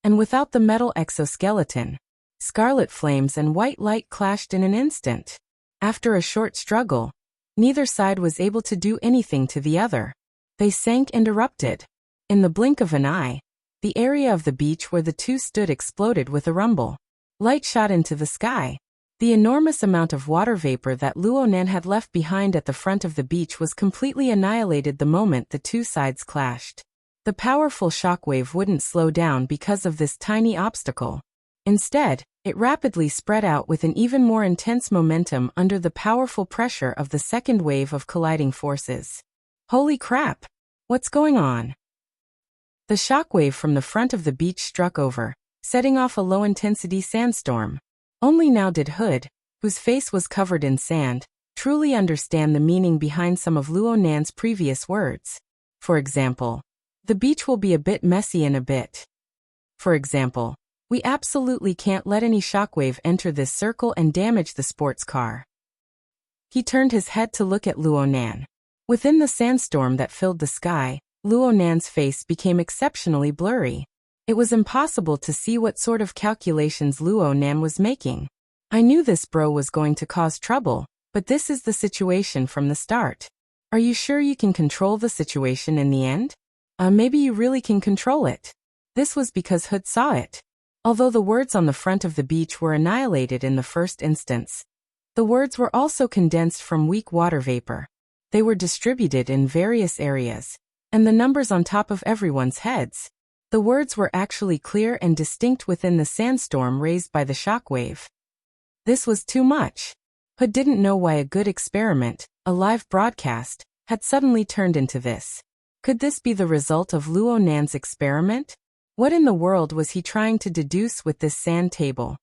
and without the metal exoskeleton, scarlet flames and white light clashed in an instant. After a short struggle, neither side was able to do anything to the other. They sank and erupted. In the blink of an eye, the area of the beach where the two stood exploded with a rumble. Light shot into the sky. The enormous amount of water vapor that Luonan had left behind at the front of the beach was completely annihilated the moment the two sides clashed. The powerful shockwave wouldn't slow down because of this tiny obstacle. Instead, it rapidly spread out with an even more intense momentum under the powerful pressure of the second wave of colliding forces. Holy crap! What's going on? The shockwave from the front of the beach struck over, setting off a low-intensity sandstorm. Only now did Hood, whose face was covered in sand, truly understand the meaning behind some of Luonan's previous words. For example, The beach will be a bit messy in a bit. For example, we absolutely can't let any shockwave enter this circle and damage the sports car. He turned his head to look at Luo Nan. Within the sandstorm that filled the sky, Luo Nan's face became exceptionally blurry. It was impossible to see what sort of calculations Luo Nan was making. I knew this bro was going to cause trouble, but this is the situation from the start. Are you sure you can control the situation in the end? Maybe you really can control it. This was because Hood saw it. Although the words on the front of the beach were annihilated in the first instance, the words were also condensed from weak water vapor. They were distributed in various areas, and the numbers on top of everyone's heads. The words were actually clear and distinct within the sandstorm raised by the shockwave. This was too much. Hood didn't know why a good experiment, a live broadcast, had suddenly turned into this. Could this be the result of Luo Nan's experiment? What in the world was he trying to deduce with this sand table?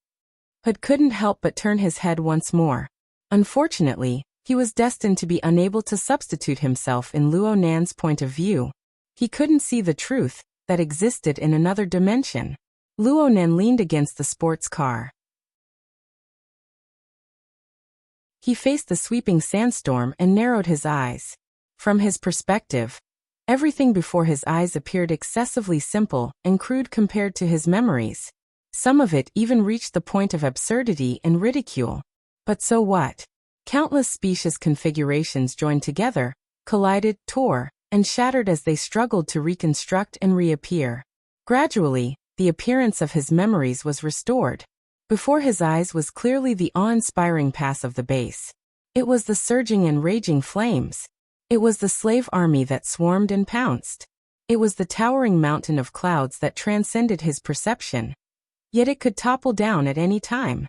Hood couldn't help but turn his head once more. Unfortunately, he was destined to be unable to substitute himself in Luo Nan's point of view. He couldn't see the truth that existed in another dimension. Luo Nan leaned against the sports car. He faced the sweeping sandstorm and narrowed his eyes. From his perspective, everything before his eyes appeared excessively simple and crude compared to his memories. Some of it even reached the point of absurdity and ridicule. But so what? Countless specious configurations joined together, collided, tore, and shattered as they struggled to reconstruct and reappear. Gradually, the appearance of his memories was restored. Before his eyes was clearly the awe-inspiring pass of the base. It was the surging and raging flames. It was the slave army that swarmed and pounced. It was the towering mountain of clouds that transcended his perception. Yet it could topple down at any time.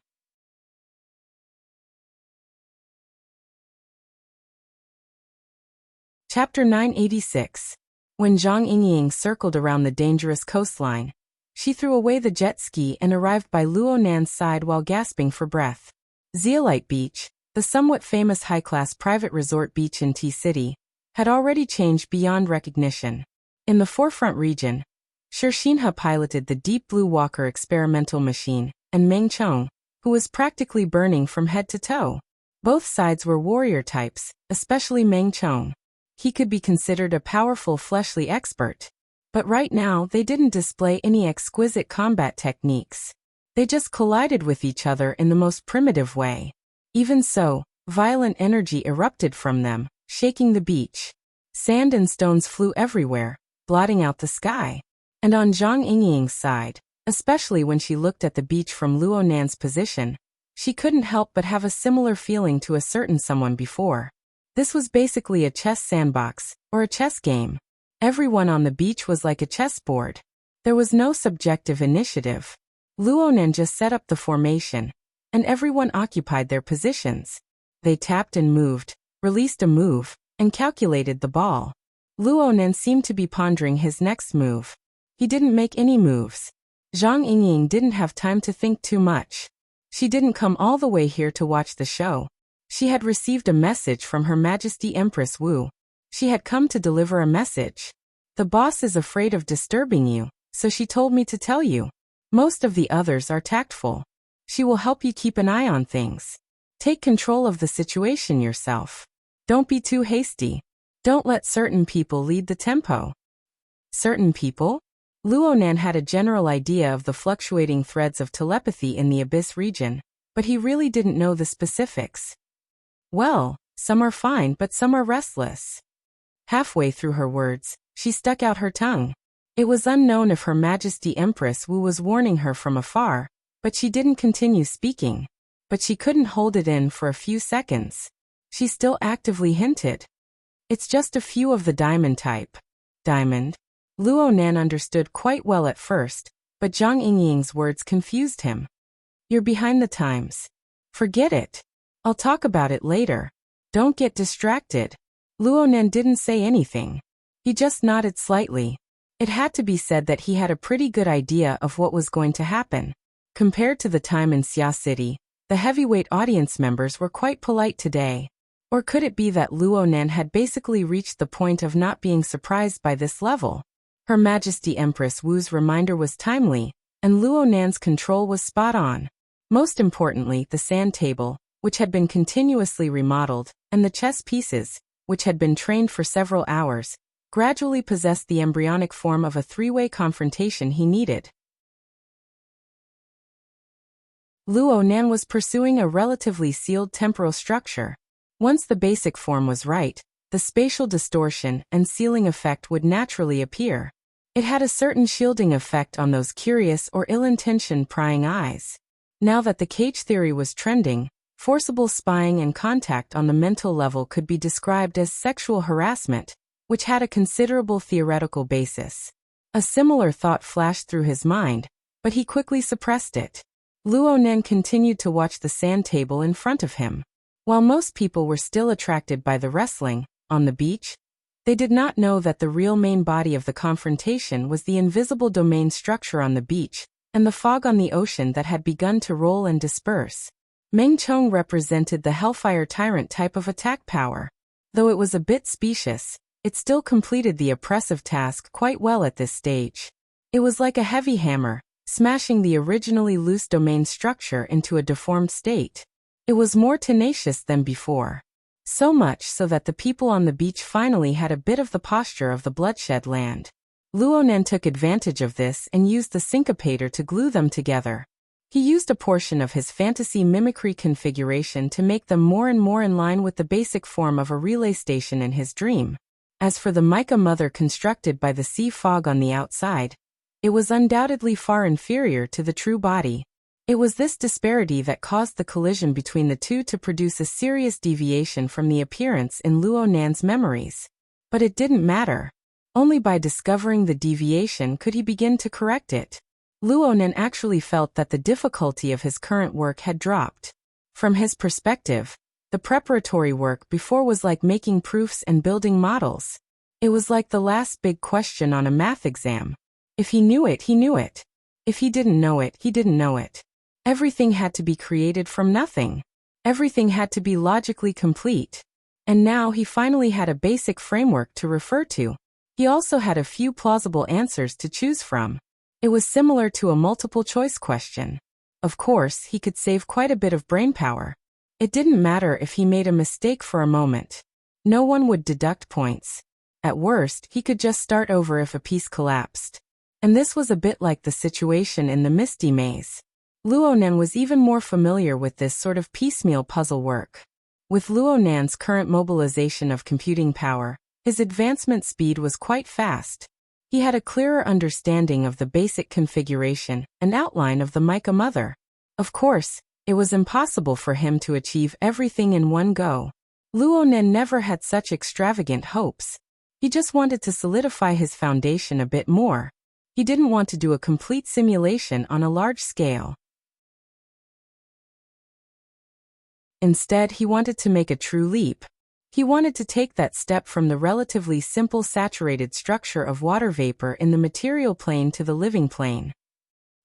Chapter 986. When Zhang Yingying circled around the dangerous coastline, she threw away the jet ski and arrived by Luo Nan's side while gasping for breath. Zeolite Beach, the somewhat famous high-class private resort beach in T-City, had already changed beyond recognition. In the forefront region, Shinha piloted the Deep Blue Walker experimental machine, and Meng Chong, who was practically burning from head to toe. Both sides were warrior types, especially Meng Chong. He could be considered a powerful fleshly expert. But right now they didn't display any exquisite combat techniques. They just collided with each other in the most primitive way. Even so, violent energy erupted from them, shaking the beach. Sand and stones flew everywhere, blotting out the sky. And on Zhang Yingying's side, especially when she looked at the beach from Luo Nan's position, she couldn't help but have a similar feeling to a certain someone before. This was basically a chess sandbox, or a chess game. Everyone on the beach was like a chessboard. There was no subjective initiative. Luo Nan just set up the formation, and everyone occupied their positions. They tapped and moved, released a move, and calculated the ball. Luo Nan seemed to be pondering his next move. He didn't make any moves. Zhang Yingying didn't have time to think too much. She didn't come all the way here to watch the show. She had received a message from Her Majesty Empress Wu. She had come to deliver a message. The boss is afraid of disturbing you, so she told me to tell you. Most of the others are tactful. She will help you keep an eye on things. Take control of the situation yourself. Don't be too hasty. Don't let certain people lead the tempo. Certain people? Luo Nan had a general idea of the fluctuating threads of telepathy in the Abyss region, but he really didn't know the specifics. Well, some are fine but some are restless. Halfway through her words, she stuck out her tongue. It was unknown if Her Majesty Empress Wu was warning her from afar, but she didn't continue speaking. But she couldn't hold it in for a few seconds. She still actively hinted. It's just a few of the diamond type. Diamond? Luo Nan understood quite well at first, but Zhang Yingying's words confused him. You're behind the times. Forget it. I'll talk about it later. Don't get distracted. Luo Nan didn't say anything. He just nodded slightly. It had to be said that he had a pretty good idea of what was going to happen. Compared to the time in Xia City, the heavyweight audience members were quite polite today. Or could it be that Luo Nan had basically reached the point of not being surprised by this level? Her Majesty Empress Wu's reminder was timely, and Luo Nan's control was spot on. Most importantly, the sand table, which had been continuously remodeled, and the chess pieces, which had been trained for several hours, gradually possessed the embryonic form of a three-way confrontation he needed. Luo Nan was pursuing a relatively sealed temporal structure. Once the basic form was right, the spatial distortion and sealing effect would naturally appear. It had a certain shielding effect on those curious or ill-intentioned prying eyes. Now that the cage theory was trending, forcible spying and contact on the mental level could be described as sexual harassment, which had a considerable theoretical basis. A similar thought flashed through his mind, but he quickly suppressed it. Luo Nan continued to watch the sand table in front of him. While most people were still attracted by the wrestling on the beach, they did not know that the real main body of the confrontation was the invisible domain structure on the beach, and the fog on the ocean that had begun to roll and disperse. Meng Chong represented the Hellfire Tyrant type of attack power. Though it was a bit specious, it still completed the oppressive task quite well at this stage. It was like a heavy hammer, smashing the originally loose domain structure into a deformed state. It was more tenacious than before. So much so that the people on the beach finally had a bit of the posture of the bloodshed land. Luo Nan took advantage of this and used the syncopator to glue them together. He used a portion of his fantasy mimicry configuration to make them more and more in line with the basic form of a relay station in his dream. As for the mica mother constructed by the sea fog on the outside, it was undoubtedly far inferior to the true body. It was this disparity that caused the collision between the two to produce a serious deviation from the appearance in Luo Nan's memories. But it didn't matter. Only by discovering the deviation could he begin to correct it. Luo Nan actually felt that the difficulty of his current work had dropped. From his perspective, the preparatory work before was like making proofs and building models. It was like the last big question on a math exam. If he knew it, he knew it. If he didn't know it, he didn't know it. Everything had to be created from nothing. Everything had to be logically complete. And now he finally had a basic framework to refer to. He also had a few plausible answers to choose from. It was similar to a multiple-choice question. Of course, he could save quite a bit of brainpower. It didn't matter if he made a mistake for a moment. No one would deduct points. At worst, he could just start over if a piece collapsed. And this was a bit like the situation in the Misty Maze. Luo Nan was even more familiar with this sort of piecemeal puzzle work. With Luo Nan's current mobilization of computing power, his advancement speed was quite fast. He had a clearer understanding of the basic configuration and outline of the mica mother. Of course, it was impossible for him to achieve everything in one go. Luo Nan never had such extravagant hopes. He just wanted to solidify his foundation a bit more. He didn't want to do a complete simulation on a large scale. Instead, he wanted to make a true leap. He wanted to take that step from the relatively simple saturated structure of water vapor in the material plane to the living plane.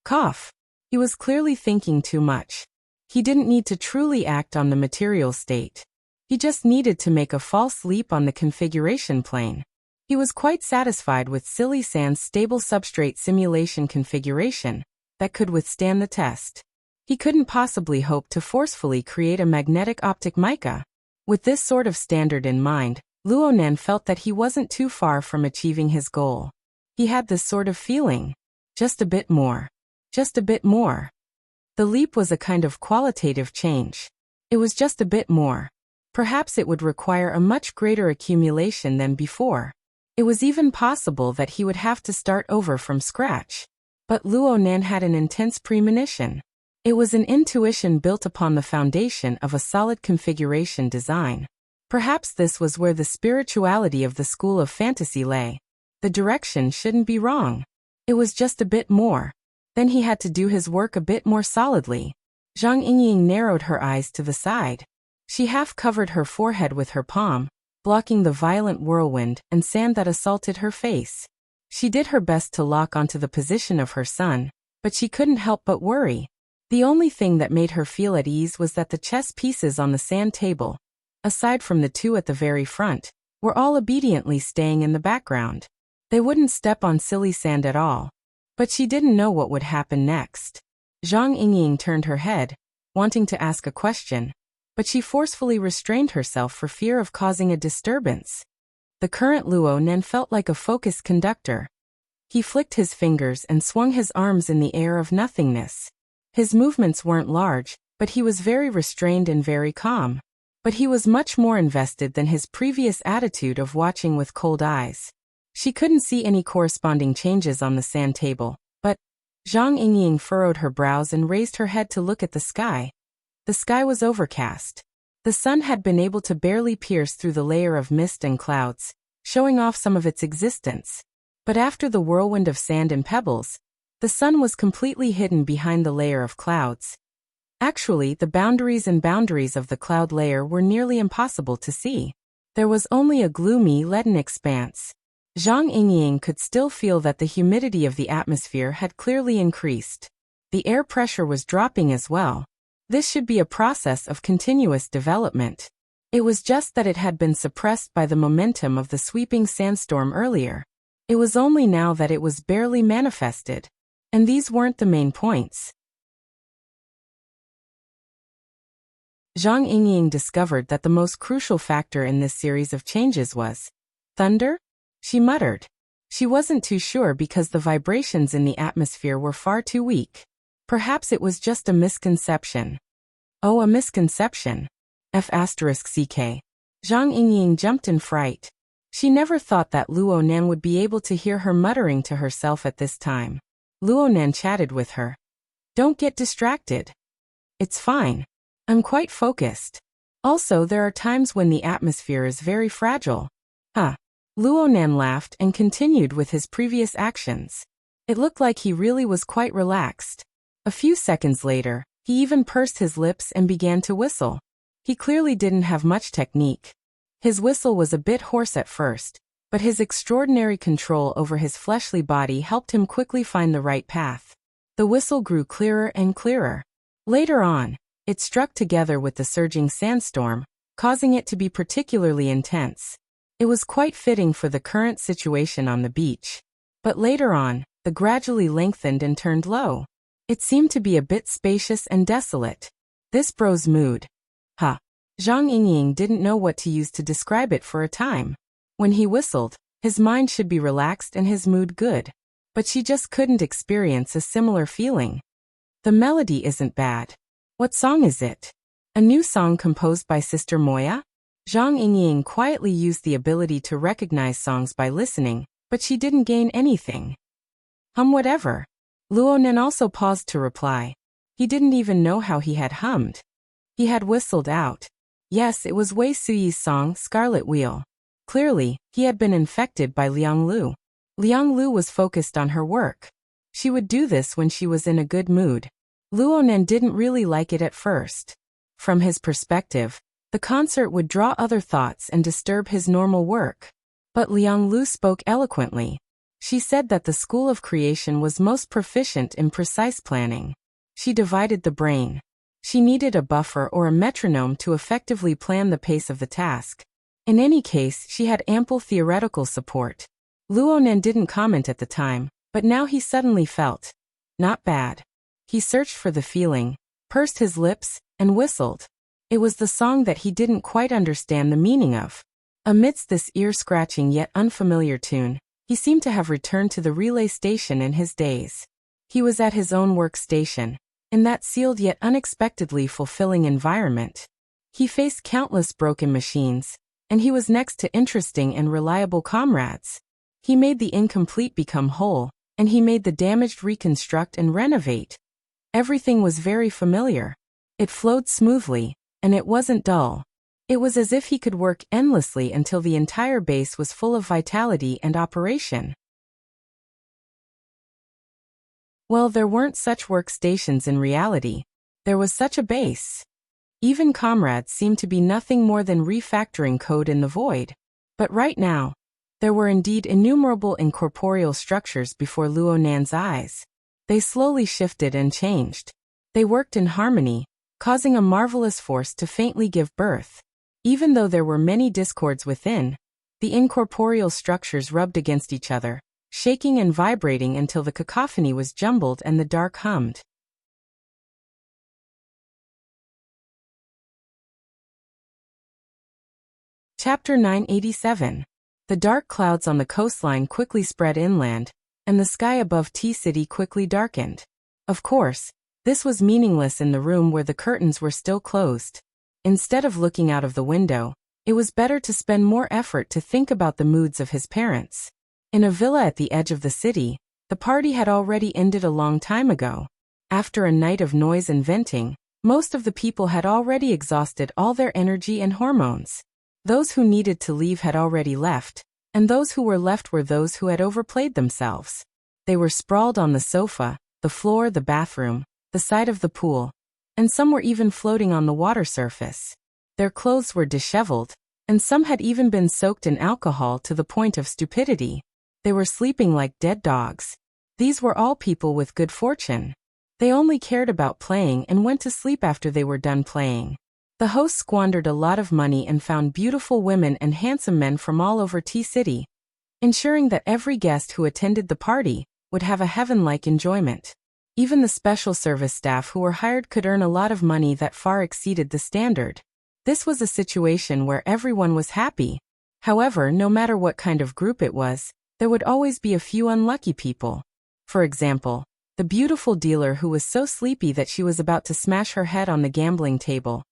Cough. He was clearly thinking too much. He didn't need to truly act on the material state. He just needed to make a false leap on the configuration plane. He was quite satisfied with Silly Sand's stable substrate simulation configuration that could withstand the test. He couldn't possibly hope to forcefully create a magnetic optic mica. With this sort of standard in mind, Luo Nan felt that he wasn't too far from achieving his goal. He had this sort of feeling. Just a bit more. Just a bit more. The leap was a kind of qualitative change. It was just a bit more. Perhaps it would require a much greater accumulation than before. It was even possible that he would have to start over from scratch. But Luo Nan had an intense premonition. It was an intuition built upon the foundation of a solid configuration design. Perhaps this was where the spirituality of the school of fantasy lay. The direction shouldn't be wrong. It was just a bit more. Then he had to do his work a bit more solidly. Zhang Yingying narrowed her eyes to the side. She half covered her forehead with her palm, blocking the violent whirlwind and sand that assaulted her face. She did her best to lock onto the position of her son, but she couldn't help but worry. The only thing that made her feel at ease was that the chess pieces on the sand table, aside from the two at the very front, were all obediently staying in the background. They wouldn't step on silly sand at all. But she didn't know what would happen next. Zhang Yingying turned her head, wanting to ask a question, but she forcefully restrained herself for fear of causing a disturbance. The current Luo Nen felt like a focused conductor. He flicked his fingers and swung his arms in the air of nothingness. His movements weren't large, but he was very restrained and very calm. But he was much more invested than his previous attitude of watching with cold eyes. She couldn't see any corresponding changes on the sand table, but Zhang Yingying furrowed her brows and raised her head to look at the sky. The sky was overcast. The sun had been able to barely pierce through the layer of mist and clouds, showing off some of its existence. But after the whirlwind of sand and pebbles, the sun was completely hidden behind the layer of clouds. Actually, the boundaries of the cloud layer were nearly impossible to see. There was only a gloomy, leaden expanse. Zhang Yingying could still feel that the humidity of the atmosphere had clearly increased. The air pressure was dropping as well. This should be a process of continuous development. It was just that it had been suppressed by the momentum of the sweeping sandstorm earlier. It was only now that it was barely manifested. And these weren't the main points. Zhang Yingying discovered that the most crucial factor in this series of changes was thunder? She muttered. She wasn't too sure because the vibrations in the atmosphere were far too weak. Perhaps it was just a misconception. Oh, a misconception. F***ck. Zhang Yingying jumped in fright. She never thought that Luo Nen would be able to hear her muttering to herself at this time. Luo Nen chatted with her. Don't get distracted. It's fine. I'm quite focused. Also, there are times when the atmosphere is very fragile. Huh. Luo Nen laughed and continued with his previous actions. It looked like he really was quite relaxed. A few seconds later, he even pursed his lips and began to whistle. He clearly didn't have much technique. His whistle was a bit hoarse at first, but his extraordinary control over his fleshly body helped him quickly find the right path. The whistle grew clearer and clearer. Later on, it struck together with the surging sandstorm, causing it to be particularly intense. It was quite fitting for the current situation on the beach. But later on, the gradually lengthened and turned low. It seemed to be a bit spacious and desolate. This bro's mood. Huh. Zhang Yingying didn't know what to use to describe it for a time. When he whistled, his mind should be relaxed and his mood good. But she just couldn't experience a similar feeling. The melody isn't bad. What song is it? A new song composed by Sister Moya? Zhang Yingying quietly used the ability to recognize songs by listening, but she didn't gain anything. Whatever. Luo Nen also paused to reply. He didn't even know how he had hummed. He had whistled out. Yes, it was Wei Suyi's song, Scarlet Wheel. Clearly, he had been infected by Liang Lu. Liang Lu was focused on her work. She would do this when she was in a good mood. Luo Nen didn't really like it at first. From his perspective, the concert would draw other thoughts and disturb his normal work. But Liang Lu spoke eloquently. She said that the School of Creation was most proficient in precise planning. She divided the brain. She needed a buffer or a metronome to effectively plan the pace of the task. In any case, she had ample theoretical support. Luo Nen didn't comment at the time, but now he suddenly felt. Not bad. He searched for the feeling, pursed his lips, and whistled. It was the song that he didn't quite understand the meaning of. Amidst this ear-scratching yet unfamiliar tune, he seemed to have returned to the relay station in his days. He was at his own workstation, in that sealed yet unexpectedly fulfilling environment. He faced countless broken machines, and he was next to interesting and reliable comrades. He made the incomplete become whole, and he made the damaged reconstruct and renovate. Everything was very familiar. It flowed smoothly, and it wasn't dull. It was as if he could work endlessly until the entire base was full of vitality and operation. Well, there weren't such workstations in reality. There was such a base. Even comrades seemed to be nothing more than refactoring code in the void. But right now, there were indeed innumerable incorporeal structures before Luo Nan's eyes. They slowly shifted and changed. They worked in harmony, causing a marvelous force to faintly give birth. Even though there were many discords within, the incorporeal structures rubbed against each other, shaking and vibrating until the cacophony was jumbled and the dark hummed. Chapter 987. The dark clouds on the coastline quickly spread inland, and the sky above T-City quickly darkened. Of course, this was meaningless in the room where the curtains were still closed. Instead of looking out of the window, it was better to spend more effort to think about the moods of his parents. In a villa at the edge of the city, the party had already ended a long time ago. After a night of noise and venting, most of the people had already exhausted all their energy and hormones. Those who needed to leave had already left, and those who were left were those who had overplayed themselves. They were sprawled on the sofa, the floor, the bathroom, the side of the pool, and some were even floating on the water surface. Their clothes were disheveled, and some had even been soaked in alcohol to the point of stupidity. They were sleeping like dead dogs. These were all people with good fortune. They only cared about playing and went to sleep after they were done playing. The host squandered a lot of money and found beautiful women and handsome men from all over T-City, ensuring that every guest who attended the party would have a heaven-like enjoyment. Even the special service staff who were hired could earn a lot of money that far exceeded the standard. This was a situation where everyone was happy. However, no matter what kind of group it was, there would always be a few unlucky people. For example, the beautiful dealer who was so sleepy that she was about to smash her head on the gambling table,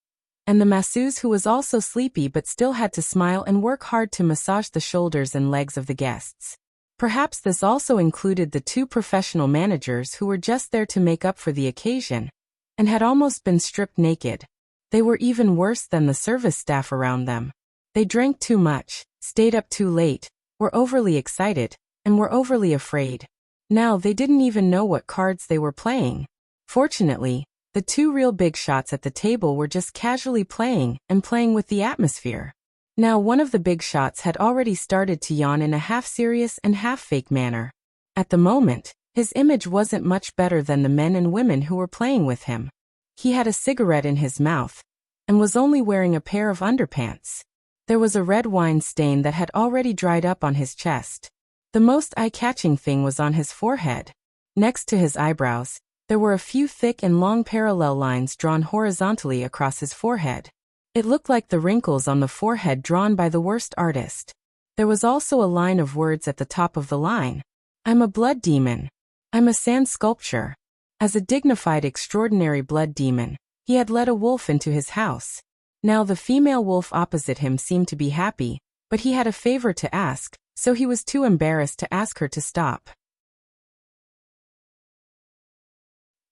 and the masseuse who was also sleepy but still had to smile and work hard to massage the shoulders and legs of the guests. Perhaps this also included the two professional managers who were just there to make up for the occasion, and had almost been stripped naked. They were even worse than the service staff around them. They drank too much, stayed up too late, were overly excited, and were overly afraid. Now they didn't even know what cards they were playing. Fortunately, the two real big shots at the table were just casually playing and playing with the atmosphere. Now one of the big shots had already started to yawn in a half-serious and half-fake manner. At the moment, his image wasn't much better than the men and women who were playing with him. He had a cigarette in his mouth, and was only wearing a pair of underpants. There was a red wine stain that had already dried up on his chest. The most eye-catching thing was on his forehead. Next to his eyebrows, there were a few thick and long parallel lines drawn horizontally across his forehead. It looked like the wrinkles on the forehead drawn by the worst artist. There was also a line of words at the top of the line. "I'm a blood demon. I'm a sand sculpture." As a dignified, extraordinary blood demon, he had let a wolf into his house. Now the female wolf opposite him seemed to be happy, but he had a favor to ask, so he was too embarrassed to ask her to stop.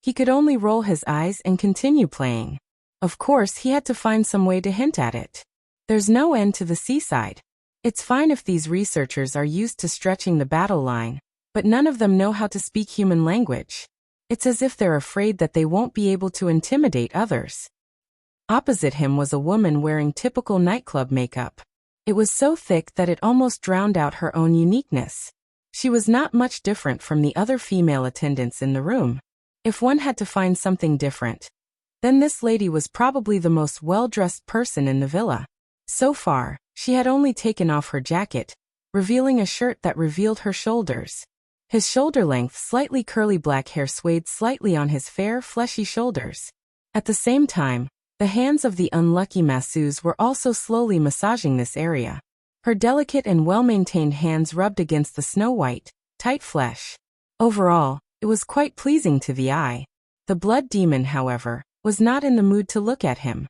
He could only roll his eyes and continue playing. Of course, he had to find some way to hint at it. There's no end to the seaside. It's fine if these researchers are used to stretching the battle line, but none of them know how to speak human language. It's as if they're afraid that they won't be able to intimidate others. Opposite him was a woman wearing typical nightclub makeup. It was so thick that it almost drowned out her own uniqueness. She was not much different from the other female attendants in the room. If one had to find something different, then this lady was probably the most well-dressed person in the villa. So far, she had only taken off her jacket, revealing a shirt that revealed her shoulders. His shoulder-length, slightly curly black hair swayed slightly on his fair, fleshy shoulders. At the same time, the hands of the unlucky masseuse were also slowly massaging this area. Her delicate and well-maintained hands rubbed against the snow-white, tight flesh. Overall, it was quite pleasing to the eye. The blood demon, however, was not in the mood to look at him.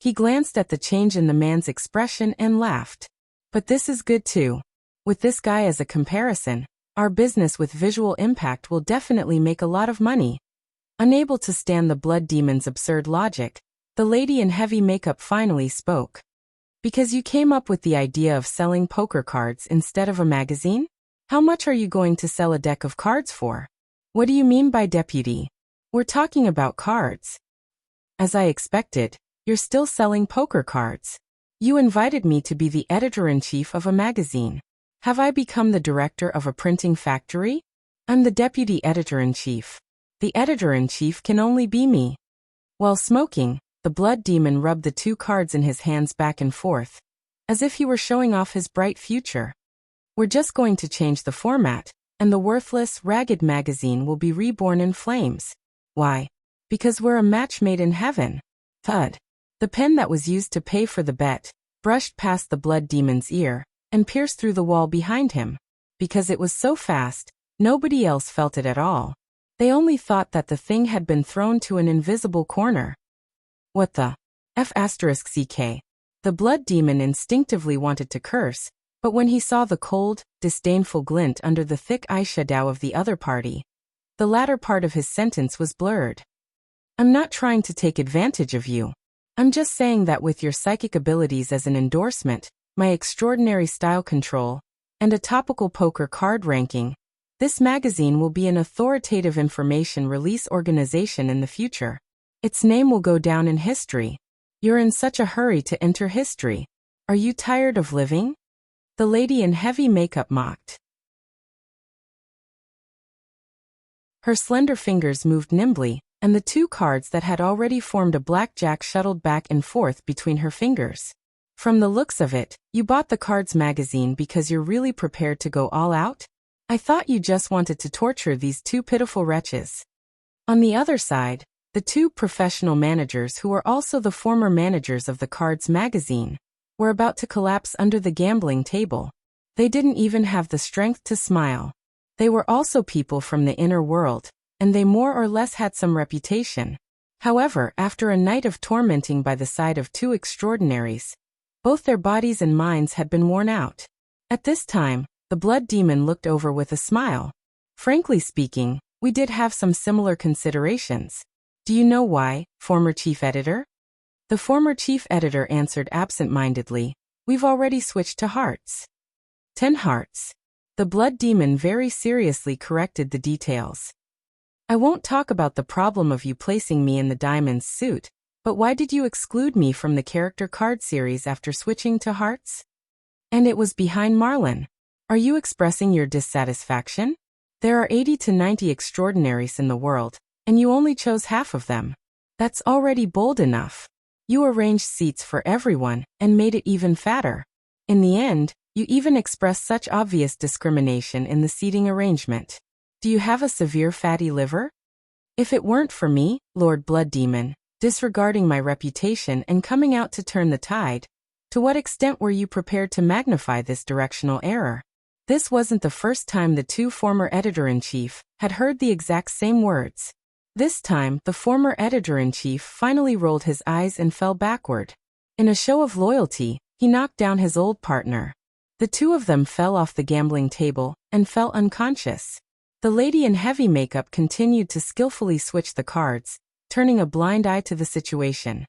He glanced at the change in the man's expression and laughed. But this is good too. With this guy as a comparison, our business with Visual Impact will definitely make a lot of money. Unable to stand the blood demon's absurd logic, the lady in heavy makeup finally spoke. "Because you came up with the idea of selling poker cards instead of a magazine? How much are you going to sell a deck of cards for?" "What do you mean by deputy? We're talking about cards." "As I expected, you're still selling poker cards. You invited me to be the editor-in-chief of a magazine. Have I become the director of a printing factory? I'm the deputy editor-in-chief. The editor-in-chief can only be me." While smoking, the blood demon rubbed the two cards in his hands back and forth, as if he were showing off his bright future. We're just going to change the format, and the worthless, ragged magazine will be reborn in flames. Why? Because we're a match made in heaven. Thud. The pen that was used to pay for the bet brushed past the blood demon's ear and pierced through the wall behind him. Because it was so fast, nobody else felt it at all. They only thought that the thing had been thrown to an invisible corner. What the F***ck? The blood demon instinctively wanted to curse, but when he saw the cold, disdainful glint under the thick eyeshadow of the other party, the latter part of his sentence was blurred. I'm not trying to take advantage of you. I'm just saying that with your psychic abilities as an endorsement, my extraordinary style control, and a topical poker card ranking, this magazine will be an authoritative information release organization in the future. Its name will go down in history. You're in such a hurry to enter history. Are you tired of living? The lady in heavy makeup mocked. Her slender fingers moved nimbly, and the two cards that had already formed a blackjack shuttled back and forth between her fingers. From the looks of it, you bought the cards magazine because you're really prepared to go all out? I thought you just wanted to torture these two pitiful wretches. On the other side, the two professional managers who were also the former managers of the cards magazine were about to collapse under the gambling table. They didn't even have the strength to smile. They were also people from the inner world, and they more or less had some reputation. However, after a night of tormenting by the side of two extraordinaries, both their bodies and minds had been worn out. At this time, the blood demon looked over with a smile. Frankly speaking, we did have some similar considerations. Do you know why, former chief editor? The former chief editor answered absent-mindedly, we've already switched to hearts. 10 hearts. The blood demon very seriously corrected the details. I won't talk about the problem of you placing me in the diamond's suit, but why did you exclude me from the character card series after switching to hearts? And it was behind Marlin. Are you expressing your dissatisfaction? There are 80 to 90 extraordinaries in the world, and you only chose half of them. That's already bold enough. You arranged seats for everyone and made it even fatter. In the end, you even expressed such obvious discrimination in the seating arrangement. Do you have a severe fatty liver? If it weren't for me, Lord Blood Demon, disregarding my reputation and coming out to turn the tide, to what extent were you prepared to magnify this directional error? This wasn't the first time the two former editor-in-chief had heard the exact same words. This time, the former editor-in-chief finally rolled his eyes and fell backward. In a show of loyalty, he knocked down his old partner. The two of them fell off the gambling table and fell unconscious. The lady in heavy makeup continued to skillfully switch the cards, turning a blind eye to the situation.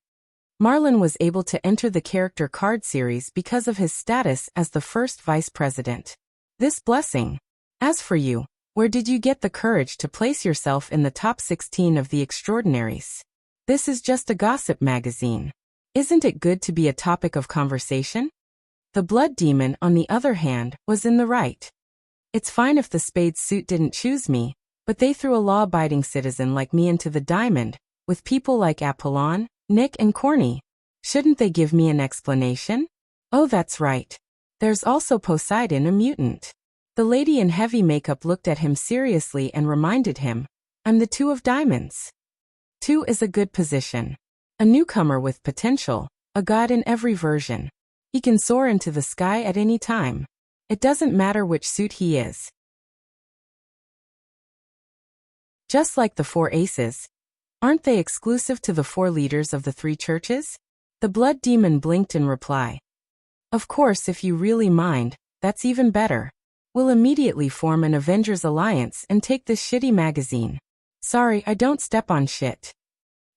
Marlin was able to enter the character card series because of his status as the first vice president. This blessing. As for you, where did you get the courage to place yourself in the top 16 of the extraordinaries? This is just a gossip magazine. Isn't it good to be a topic of conversation? The blood demon, on the other hand, was in the right. It's fine if the spade suit didn't choose me, but they threw a law-abiding citizen like me into the diamond, with people like Apollon, Nick and Corny. Shouldn't they give me an explanation? Oh, that's right. There's also Poseidon, a mutant. The lady in heavy makeup looked at him seriously and reminded him, I'm the 2 of diamonds. 2 is a good position. A newcomer with potential, a god in every version. He can soar into the sky at any time. It doesn't matter which suit he is. Just like the 4 aces. Aren't they exclusive to the 4 leaders of the 3 churches? The blood demon blinked in reply. Of course, if you really mind, that's even better. We'll immediately form an Avengers alliance and take this shitty magazine. Sorry, I don't step on shit.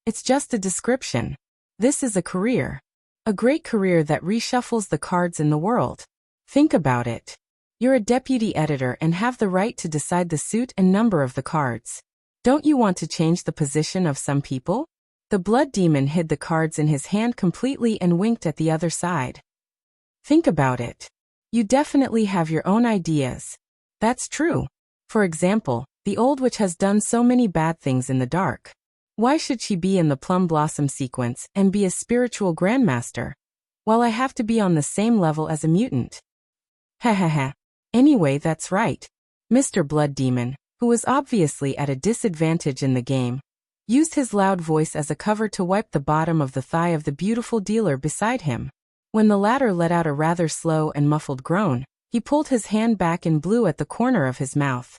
It's just a description. This is a career. A great career that reshuffles the cards in the world. Think about it. You're a deputy editor and have the right to decide the suit and number of the cards. Don't you want to change the position of some people? The blood demon hid the cards in his hand completely and winked at the other side. Think about it. You definitely have your own ideas. That's true. For example, the old witch has done so many bad things in the dark. Why should she be in the plum blossom sequence and be a spiritual grandmaster, while I have to be on the same level as a mutant? Ha ha ha. Anyway, that's right. Mr. Blood Demon, who was obviously at a disadvantage in the game, used his loud voice as a cover to wipe the bottom of the thigh of the beautiful dealer beside him. When the latter let out a rather slow and muffled groan, he pulled his hand back and blew at the corner of his mouth.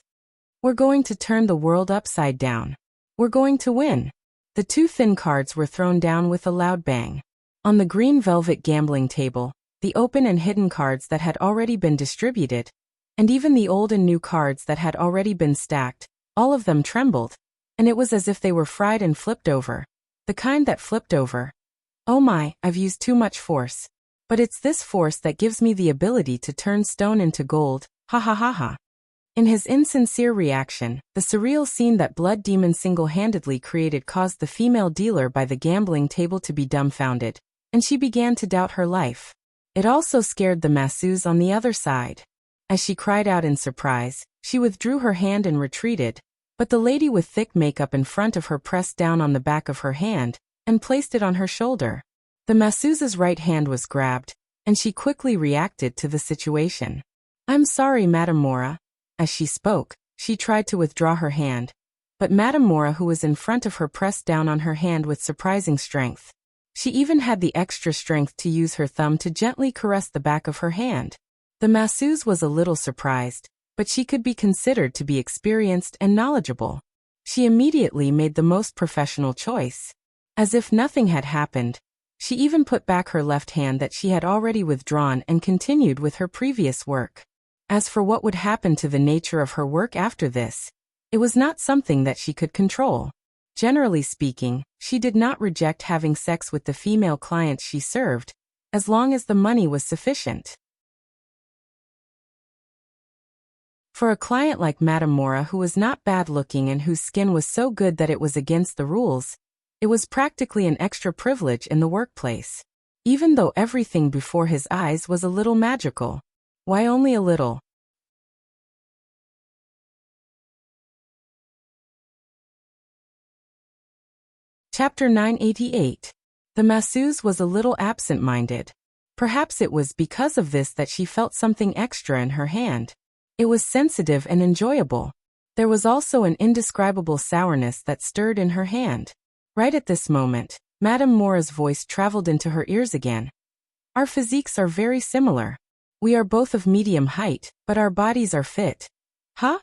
We're going to turn the world upside down. We're going to win. The two thin cards were thrown down with a loud bang. On the green velvet gambling table, the open and hidden cards that had already been distributed, and even the old and new cards that had already been stacked, all of them trembled, and it was as if they were fried and flipped over. The kind that flipped over. Oh my, I've used too much force. But it's this force that gives me the ability to turn stone into gold, ha ha ha ha. In his insincere reaction, the surreal scene that Blood Demon single-handedly created caused the female dealer by the gambling table to be dumbfounded, and she began to doubt her life. It also scared the masseuse on the other side. As she cried out in surprise, she withdrew her hand and retreated, but the lady with thick makeup in front of her pressed down on the back of her hand and placed it on her shoulder. The masseuse's right hand was grabbed, and she quickly reacted to the situation. I'm sorry, Madame Mora. As she spoke, she tried to withdraw her hand, but Madame Mora, who was in front of her, pressed down on her hand with surprising strength. She even had the extra strength to use her thumb to gently caress the back of her hand. The masseuse was a little surprised, but she could be considered to be experienced and knowledgeable. She immediately made the most professional choice. As if nothing had happened, she even put back her left hand that she had already withdrawn and continued with her previous work. As for what would happen to the nature of her work after this, it was not something that she could control. Generally speaking, she did not reject having sex with the female clients she served, as long as the money was sufficient. For a client like Madame Mora, who was not bad-looking and whose skin was so good that it was against the rules, it was practically an extra privilege in the workplace. Even though everything before his eyes was a little magical. Why only a little? Chapter 988. The masseuse was a little absent-minded. Perhaps it was because of this that she felt something extra in her hand. It was sensitive and enjoyable. There was also an indescribable sourness that stirred in her hand. Right at this moment, Madame Mora's voice traveled into her ears again. Our physiques are very similar. We are both of medium height, but our bodies are fit. Huh?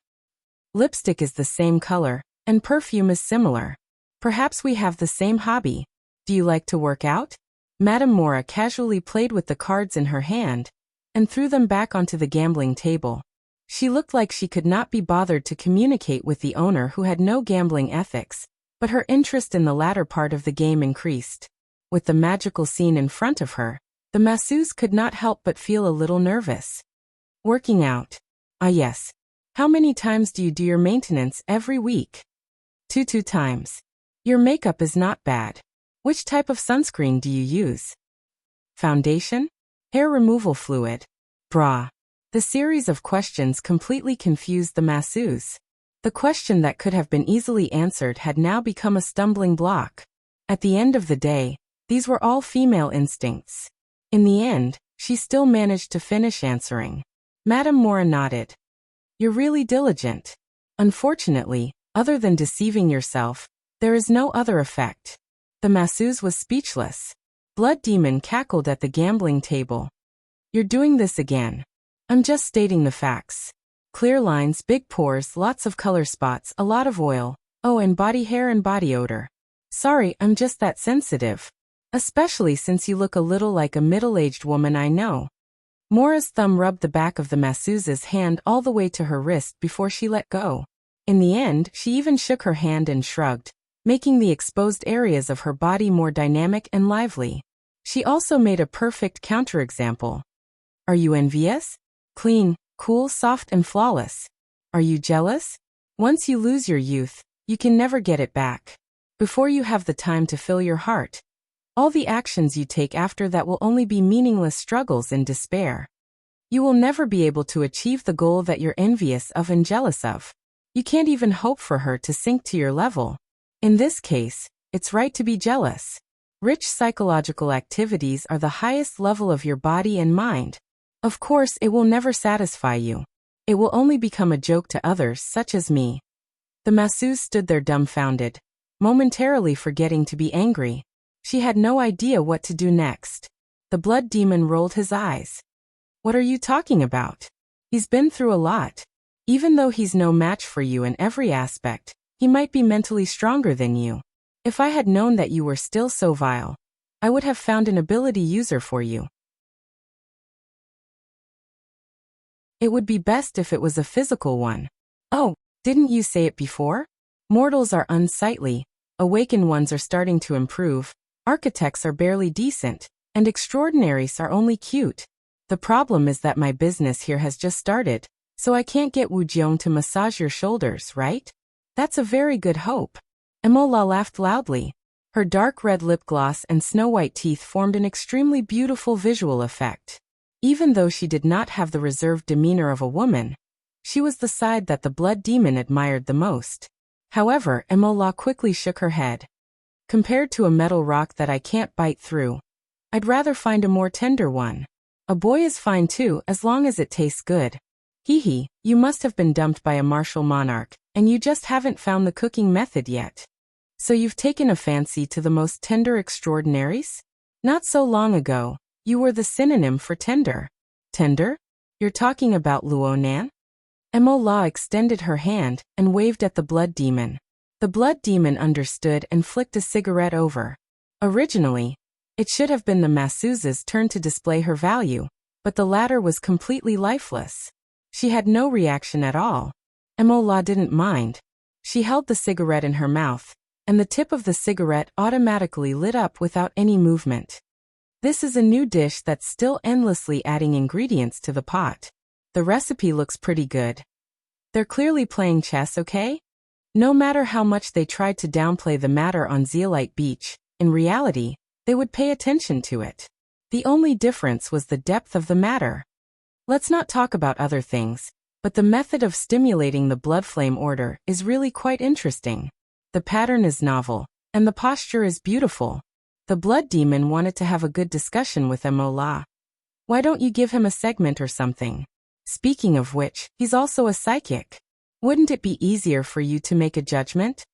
Lipstick is the same color, and perfume is similar. Perhaps we have the same hobby. Do you like to work out? Madame Mora casually played with the cards in her hand, and threw them back onto the gambling table. She looked like she could not be bothered to communicate with the owner, who had no gambling ethics, but her interest in the latter part of the game increased. With the magical scene in front of her, the masseuse could not help but feel a little nervous. Working out. Ah yes. How many times do you do your maintenance every week? 2 times. Your makeup is not bad. Which type of sunscreen do you use? Foundation? Hair removal fluid? Bra. The series of questions completely confused the masseuse. The question that could have been easily answered had now become a stumbling block. At the end of the day, these were all female instincts. In the end, she still managed to finish answering. Madame Mora nodded. You're really diligent. Unfortunately, other than deceiving yourself, there is no other effect. The masseuse was speechless. Blood Demon cackled at the gambling table. You're doing this again. I'm just stating the facts. Clear lines, big pores, lots of color spots, a lot of oil. Oh, and body hair and body odor. Sorry, I'm just that sensitive. Especially since you look a little like a middle-aged woman I know. Mora's thumb rubbed the back of the masseuse's hand all the way to her wrist before she let go. In the end, she even shook her hand and shrugged, making the exposed areas of her body more dynamic and lively. She also made a perfect counterexample. Are you envious? Clean, cool, soft and flawless. Are you jealous? Once you lose your youth, you can never get it back. Before you have the time to fill your heart, all the actions you take after that will only be meaningless struggles and despair. You will never be able to achieve the goal that you're envious of and jealous of. You can't even hope for her to sink to your level. In this case, it's right to be jealous. Rich psychological activities are the highest level of your body and mind. Of course, it will never satisfy you. It will only become a joke to others such as me. The masseuse stood there dumbfounded, momentarily forgetting to be angry. She had no idea what to do next. The blood demon rolled his eyes. What are you talking about? He's been through a lot. Even though he's no match for you in every aspect, he might be mentally stronger than you. If I had known that you were still so vile, I would have found an ability user for you. It would be best if it was a physical one. Oh, didn't you say it before? Mortals are unsightly, awakened ones are starting to improve, architects are barely decent, and extraordinaries are only cute. The problem is that my business here has just started, so I can't get Wu Jiong to massage your shoulders, right? That's a very good hope. Emola laughed loudly. Her dark red lip gloss and snow-white teeth formed an extremely beautiful visual effect. Even though she did not have the reserved demeanor of a woman, she was the side that the blood demon admired the most. However, Emola quickly shook her head. Compared to a metal rock that I can't bite through, I'd rather find a more tender one. A boy is fine too, as long as it tastes good. Hee, you must have been dumped by a martial monarch, and you just haven't found the cooking method yet. So you've taken a fancy to the most tender extraordinaries? Not so long ago, you were the synonym for tender. Tender? You're talking about Luonan? Emola extended her hand and waved at the blood demon. The blood demon understood and flicked a cigarette over. Originally, it should have been the masseuse's turn to display her value, but the latter was completely lifeless. She had no reaction at all. Emola didn't mind. She held the cigarette in her mouth, and the tip of the cigarette automatically lit up without any movement. This is a new dish that's still endlessly adding ingredients to the pot. The recipe looks pretty good. They're clearly playing chess, okay? No matter how much they tried to downplay the matter on Zeolite Beach, in reality, they would pay attention to it. The only difference was the depth of the matter. Let's not talk about other things, but the method of stimulating the blood flame order is really quite interesting. The pattern is novel, and the posture is beautiful. The blood demon wanted to have a good discussion with Emola. Why don't you give him a segment or something? Speaking of which, he's also a psychic. Wouldn't it be easier for you to make a judgment?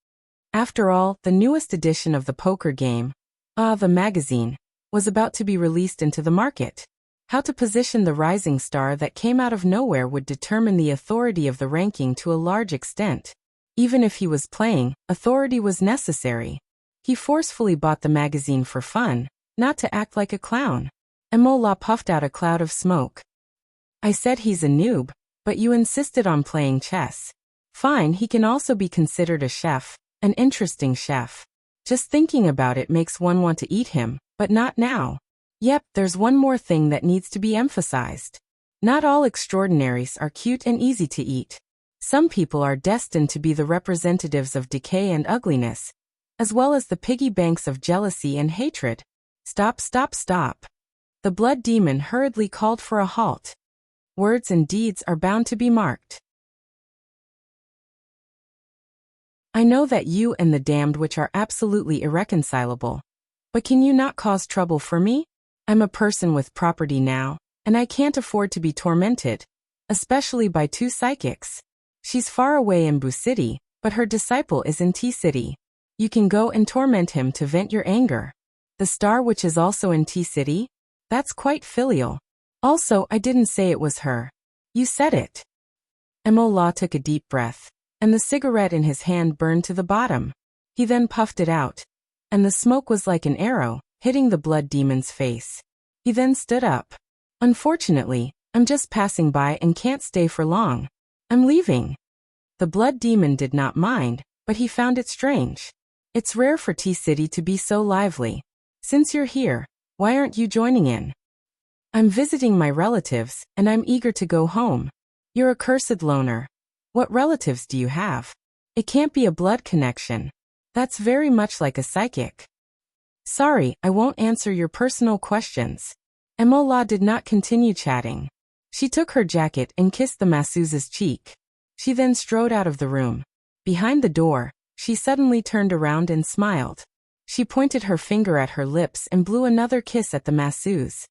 After all, the newest edition of the poker game, the magazine, was about to be released into the market. How to position the rising star that came out of nowhere would determine the authority of the ranking to a large extent. Even if he was playing, authority was necessary. He forcefully bought the magazine for fun, not to act like a clown. Emola puffed out a cloud of smoke. I said he's a noob, but you insisted on playing chess. Fine, he can also be considered a chef, an interesting chef. Just thinking about it makes one want to eat him, but not now. Yep, there's one more thing that needs to be emphasized. Not all extraordinaries are cute and easy to eat. Some people are destined to be the representatives of decay and ugliness, as well as the piggy banks of jealousy and hatred. Stop. The blood demon hurriedly called for a halt. Words and deeds are bound to be marked. I know that you and the damned witch are absolutely irreconcilable, but can you not cause trouble for me? I'm a person with property now, and I can't afford to be tormented, especially by two psychics. She's far away in Bu City, but her disciple is in T City. You can go and torment him to vent your anger. The Star Witch is also in T City? That's quite filial. Also, I didn't say it was her. You said it. Emola took a deep breath, and the cigarette in his hand burned to the bottom. He then puffed it out, and the smoke was like an arrow, hitting the blood demon's face. He then stood up. Unfortunately, I'm just passing by and can't stay for long. I'm leaving. The blood demon did not mind, but he found it strange. It's rare for T-City to be so lively. Since you're here, why aren't you joining in? I'm visiting my relatives, and I'm eager to go home. You're a cursed loner. What relatives do you have? It can't be a blood connection. That's very much like a psychic. Sorry, I won't answer your personal questions. Emola did not continue chatting. She took her jacket and kissed the masseuse's cheek. She then strode out of the room. Behind the door, she suddenly turned around and smiled. She pointed her finger at her lips and blew another kiss at the masseuse.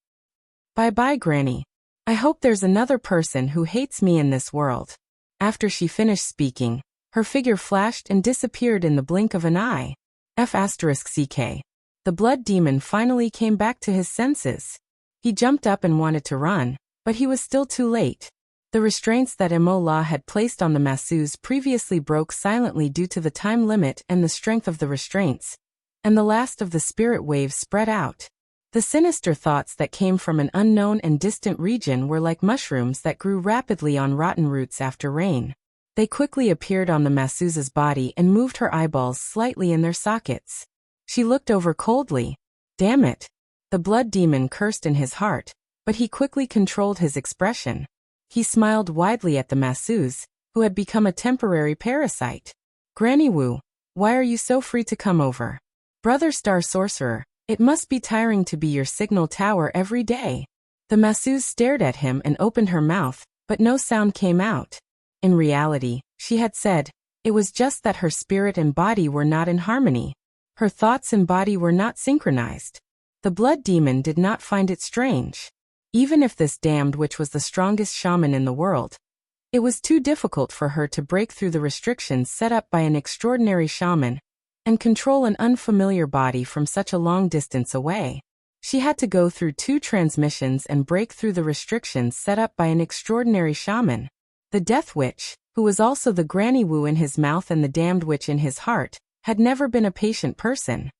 Bye-bye, Granny. I hope there's another person who hates me in this world. After she finished speaking, her figure flashed and disappeared in the blink of an eye. F***ck. The blood demon finally came back to his senses. He jumped up and wanted to run, but he was still too late. The restraints that Emola had placed on the masseuse previously broke silently due to the time limit and the strength of the restraints, and the last of the spirit waves spread out. The sinister thoughts that came from an unknown and distant region were like mushrooms that grew rapidly on rotten roots after rain. They quickly appeared on the masseuse's body and moved her eyeballs slightly in their sockets. She looked over coldly. Damn it! The blood demon cursed in his heart, but he quickly controlled his expression. He smiled widely at the masseuse, who had become a temporary parasite. Granny Wu, why are you so free to come over? Brother Star Sorcerer, it must be tiring to be your signal tower every day. The masseuse stared at him and opened her mouth, but no sound came out. In reality, she had said, it was just that her spirit and body were not in harmony. Her thoughts and body were not synchronized. The blood demon did not find it strange. Even if this damned witch was the strongest shaman in the world, it was too difficult for her to break through the restrictions set up by an extraordinary shaman and control an unfamiliar body from such a long distance away. She had to go through 2 transmissions and break through the restrictions set up by an extraordinary shaman. The Death Witch, who was also the Granny Wu in his mouth and the Damned Witch in his heart, had never been a patient person.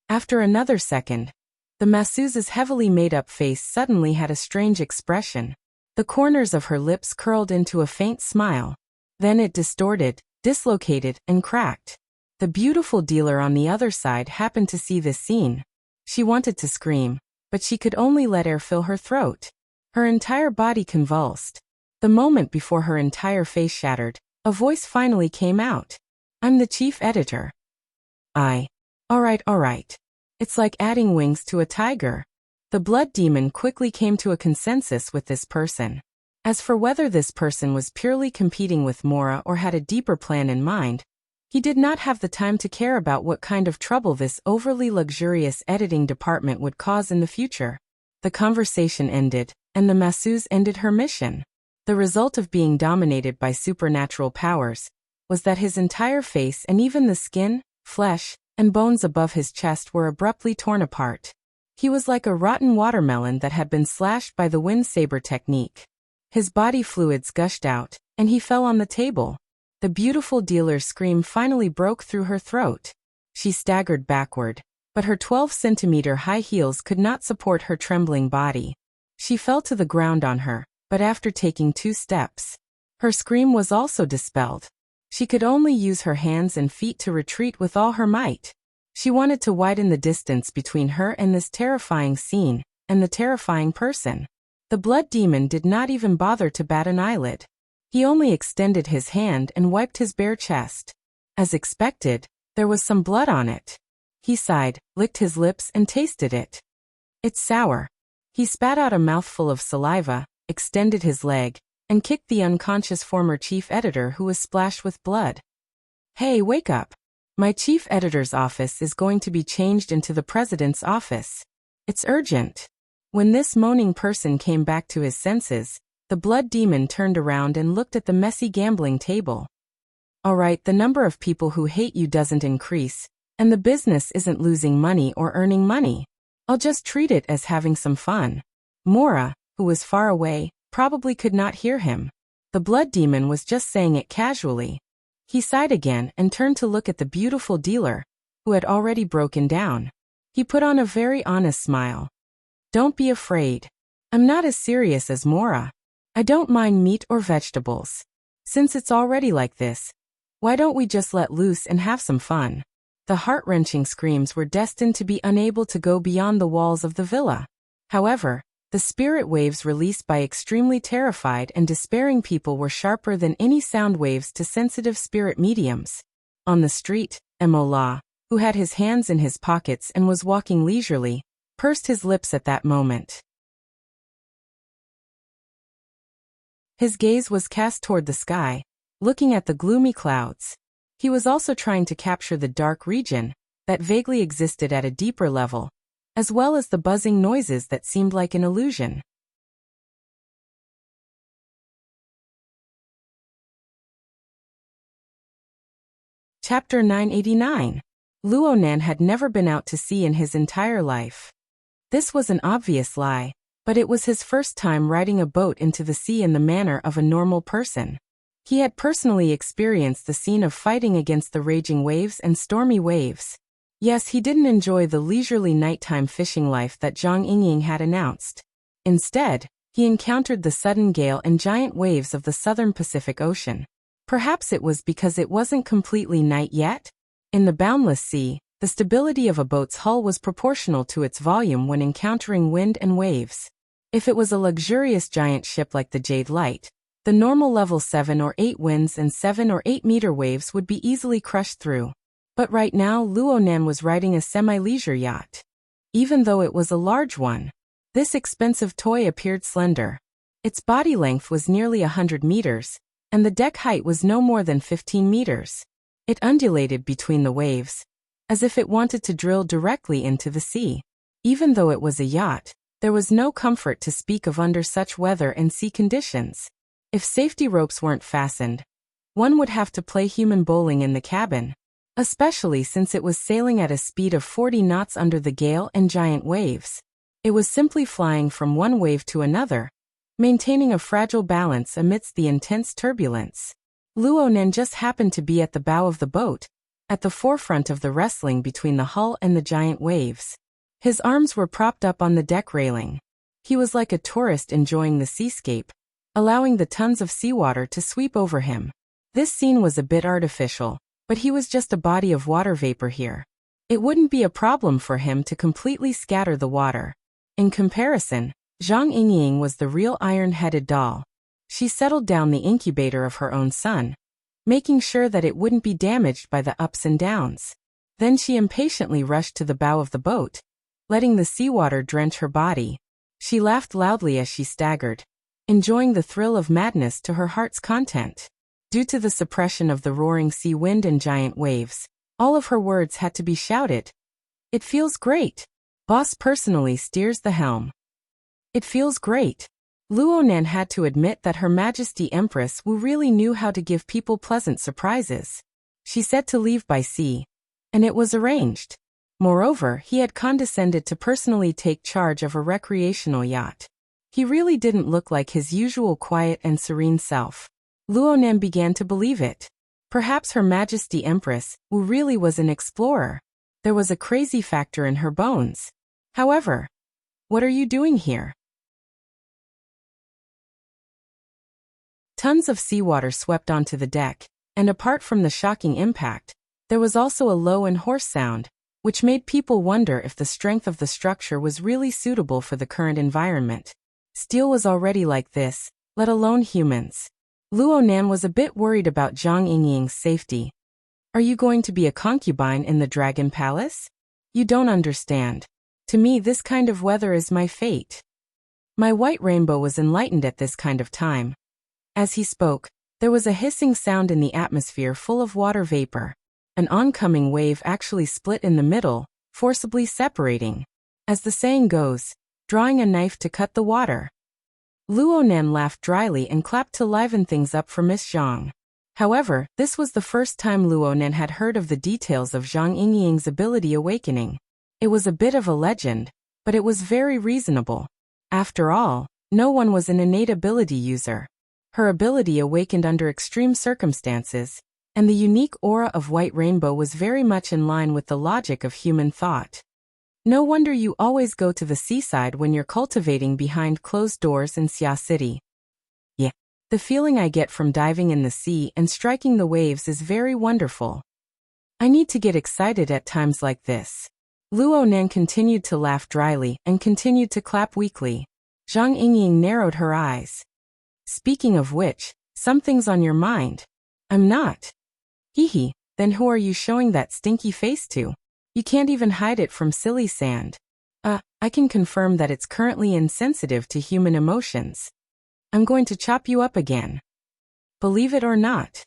After another second, the masseuse's heavily made-up face suddenly had a strange expression. The corners of her lips curled into a faint smile. Then it distorted, dislocated, and cracked. The beautiful dealer on the other side happened to see this scene. She wanted to scream, but she could only let air fill her throat. Her entire body convulsed. The moment before her entire face shattered, a voice finally came out. I'm the chief editor. Alright. It's like adding wings to a tiger. The blood demon quickly came to a consensus with this person. As for whether this person was purely competing with Mora or had a deeper plan in mind, he did not have the time to care about what kind of trouble this overly luxurious editing department would cause in the future. The conversation ended, and the masseuse ended her mission. The result of being dominated by supernatural powers was that his entire face and even the skin, flesh, and bones above his chest were abruptly torn apart. He was like a rotten watermelon that had been slashed by the wind saber technique. His body fluids gushed out, and he fell on the table. The beautiful dealer's scream finally broke through her throat. She staggered backward, but her 12-centimeter high heels could not support her trembling body. She fell to the ground on her, but after taking 2 steps, her scream was also dispelled. She could only use her hands and feet to retreat with all her might. She wanted to widen the distance between her and this terrifying scene, and the terrifying person. The blood demon did not even bother to bat an eyelid. He only extended his hand and wiped his bare chest. As expected, there was some blood on it. He sighed, licked his lips and tasted it. It's sour. He spat out a mouthful of saliva, extended his leg, and kicked the unconscious former chief editor who was splashed with blood. Hey, wake up. My chief editor's office is going to be changed into the president's office. It's urgent. When this moaning person came back to his senses, the blood demon turned around and looked at the messy gambling table. Alright, the number of people who hate you doesn't increase, and the business isn't losing money or earning money. I'll just treat it as having some fun. Mora, who was far away, probably could not hear him. The blood demon was just saying it casually. He sighed again and turned to look at the beautiful dealer, who had already broken down. He put on a very honest smile. Don't be afraid. I'm not as serious as Mora. I don't mind meat or vegetables. Since it's already like this, why don't we just let loose and have some fun? The heart-wrenching screams were destined to be unable to go beyond the walls of the villa. However, the spirit waves released by extremely terrified and despairing people were sharper than any sound waves to sensitive spirit mediums. On the street, Emola, who had his hands in his pockets and was walking leisurely, pursed his lips at that moment. His gaze was cast toward the sky, looking at the gloomy clouds. He was also trying to capture the dark region that vaguely existed at a deeper level, as well as the buzzing noises that seemed like an illusion. Chapter 989. Luonan had never been out to sea in his entire life. This was an obvious lie, but it was his first time riding a boat into the sea in the manner of a normal person. He had personally experienced the scene of fighting against the raging waves and stormy waves. Yes, he didn't enjoy the leisurely nighttime fishing life that Zhang Yingying had announced. Instead, he encountered the sudden gale and giant waves of the southern Pacific Ocean. Perhaps it was because it wasn't completely night yet. In the boundless sea, the stability of a boat's hull was proportional to its volume when encountering wind and waves. If it was a luxurious giant ship like the Jade Light, the normal level 7 or 8 winds and 7 or 8 meter waves would be easily crushed through. But right now Luonan was riding a semi-leisure yacht. Even though it was a large one, this expensive toy appeared slender. Its body length was nearly 100 meters, and the deck height was no more than 15 meters. It undulated between the waves, as if it wanted to drill directly into the sea. Even though it was a yacht, there was no comfort to speak of under such weather and sea conditions. If safety ropes weren't fastened, one would have to play human bowling in the cabin, especially since it was sailing at a speed of 40 knots under the gale and giant waves. It was simply flying from one wave to another, maintaining a fragile balance amidst the intense turbulence. Luonan just happened to be at the bow of the boat, at the forefront of the wrestling between the hull and the giant waves. His arms were propped up on the deck railing. He was like a tourist enjoying the seascape, allowing the tons of seawater to sweep over him. This scene was a bit artificial, but he was just a body of water vapor here. It wouldn't be a problem for him to completely scatter the water. In comparison, Zhang Yingying was the real iron-headed doll. She settled down the incubator of her own son, making sure that it wouldn't be damaged by the ups and downs. Then she impatiently rushed to the bow of the boat, letting the seawater drench her body. She laughed loudly as she staggered, enjoying the thrill of madness to her heart's content. Due to the suppression of the roaring sea wind and giant waves, all of her words had to be shouted. It feels great. Boss personally steers the helm. It feels great. Luonan had to admit that Her Majesty Empress Wu really knew how to give people pleasant surprises. She said to leave by sea, and it was arranged. Moreover, he had condescended to personally take charge of a recreational yacht. He really didn't look like his usual quiet and serene self. Luonan began to believe it. Perhaps Her Majesty Empress Wu really was an explorer. There was a crazy factor in her bones. However, what are you doing here? Tons of seawater swept onto the deck, and apart from the shocking impact, there was also a low and hoarse sound, which made people wonder if the strength of the structure was really suitable for the current environment. Steel was already like this, let alone humans. Luonan was a bit worried about Zhang Yingying's safety. Are you going to be a concubine in the Dragon Palace? You don't understand. To me, this kind of weather is my fate. My white rainbow was enlightened at this kind of time. As he spoke, there was a hissing sound in the atmosphere full of water vapor. An oncoming wave actually split in the middle, forcibly separating. As the saying goes, drawing a knife to cut the water. Luonan laughed dryly and clapped to liven things up for Miss Zhang. However, this was the first time Luonan had heard of the details of Zhang Yingying's ability awakening. It was a bit of a legend, but it was very reasonable. After all, no one was an innate ability user. Her ability awakened under extreme circumstances, and the unique aura of White Rainbow was very much in line with the logic of human thought. No wonder you always go to the seaside when you're cultivating behind closed doors in Xia City. Yeah, the feeling I get from diving in the sea and striking the waves is very wonderful. I need to get excited at times like this. Luonan continued to laugh dryly and continued to clap weakly. Zhang Yingying narrowed her eyes. Speaking of which, something's on your mind. I'm not. Hee, then who are you showing that stinky face to? You can't even hide it from silly sand. I can confirm that it's currently insensitive to human emotions. I'm going to chop you up again. Believe it or not.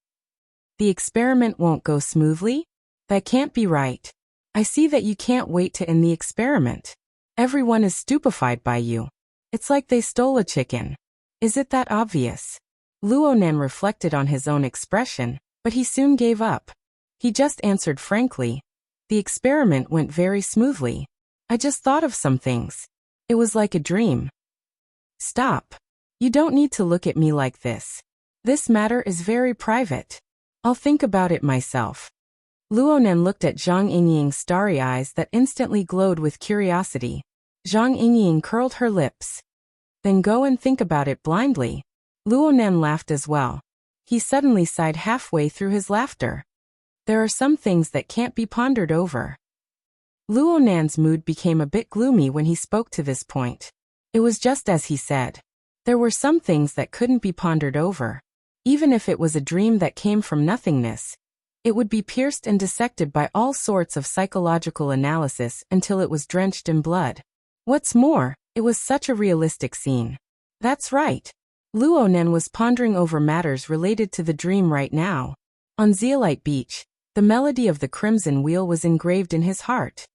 The experiment won't go smoothly? That can't be right. I see that you can't wait to end the experiment. Everyone is stupefied by you. It's like they stole a chicken. Is it that obvious? Luonan reflected on his own expression, but he soon gave up. He just answered frankly. The experiment went very smoothly. I just thought of some things. It was like a dream. Stop. You don't need to look at me like this. This matter is very private. I'll think about it myself. Luonan looked at Zhang Yingying's starry eyes that instantly glowed with curiosity. Zhang Yingying curled her lips. Then go and think about it blindly. Luonan laughed as well. He suddenly sighed halfway through his laughter. There are some things that can't be pondered over. Luonan's mood became a bit gloomy when he spoke to this point. It was just as he said. There were some things that couldn't be pondered over. Even if it was a dream that came from nothingness, it would be pierced and dissected by all sorts of psychological analysis until it was drenched in blood. What's more, it was such a realistic scene. That's right. Luonan was pondering over matters related to the dream right now. On Zeolite Beach, the melody of the Crimson Wheel was engraved in his heart.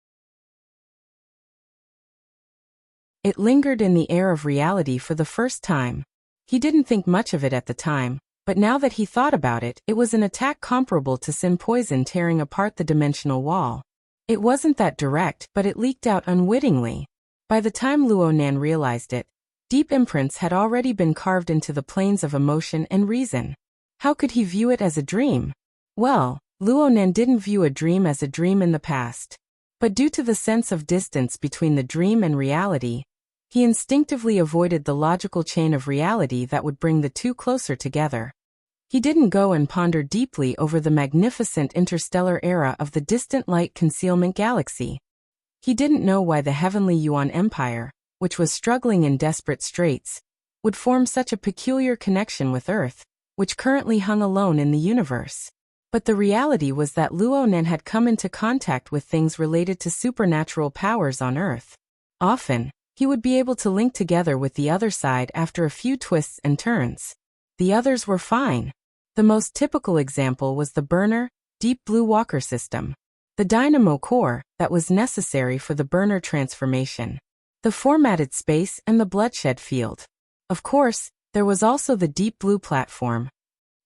It lingered in the air of reality for the first time. He didn't think much of it at the time, but now that he thought about it, it was an attack comparable to sin poison tearing apart the dimensional wall. It wasn't that direct, but it leaked out unwittingly. By the time Luonan realized it, deep imprints had already been carved into the planes of emotion and reason. How could he view it as a dream? Well, Luonan didn't view a dream as a dream in the past. But due to the sense of distance between the dream and reality, he instinctively avoided the logical chain of reality that would bring the two closer together. He didn't go and ponder deeply over the magnificent interstellar era of the distant light concealment galaxy. He didn't know why the heavenly Yuan Empire, which was struggling in desperate straits, would form such a peculiar connection with Earth, which currently hung alone in the universe. But the reality was that Luonan had come into contact with things related to supernatural powers on Earth. Often, he would be able to link together with the other side after a few twists and turns. The others were fine. The most typical example was the burner, deep blue walker system. The dynamo core that was necessary for the burner transformation. The formatted space and the bloodshed field. Of course, there was also the deep blue platform.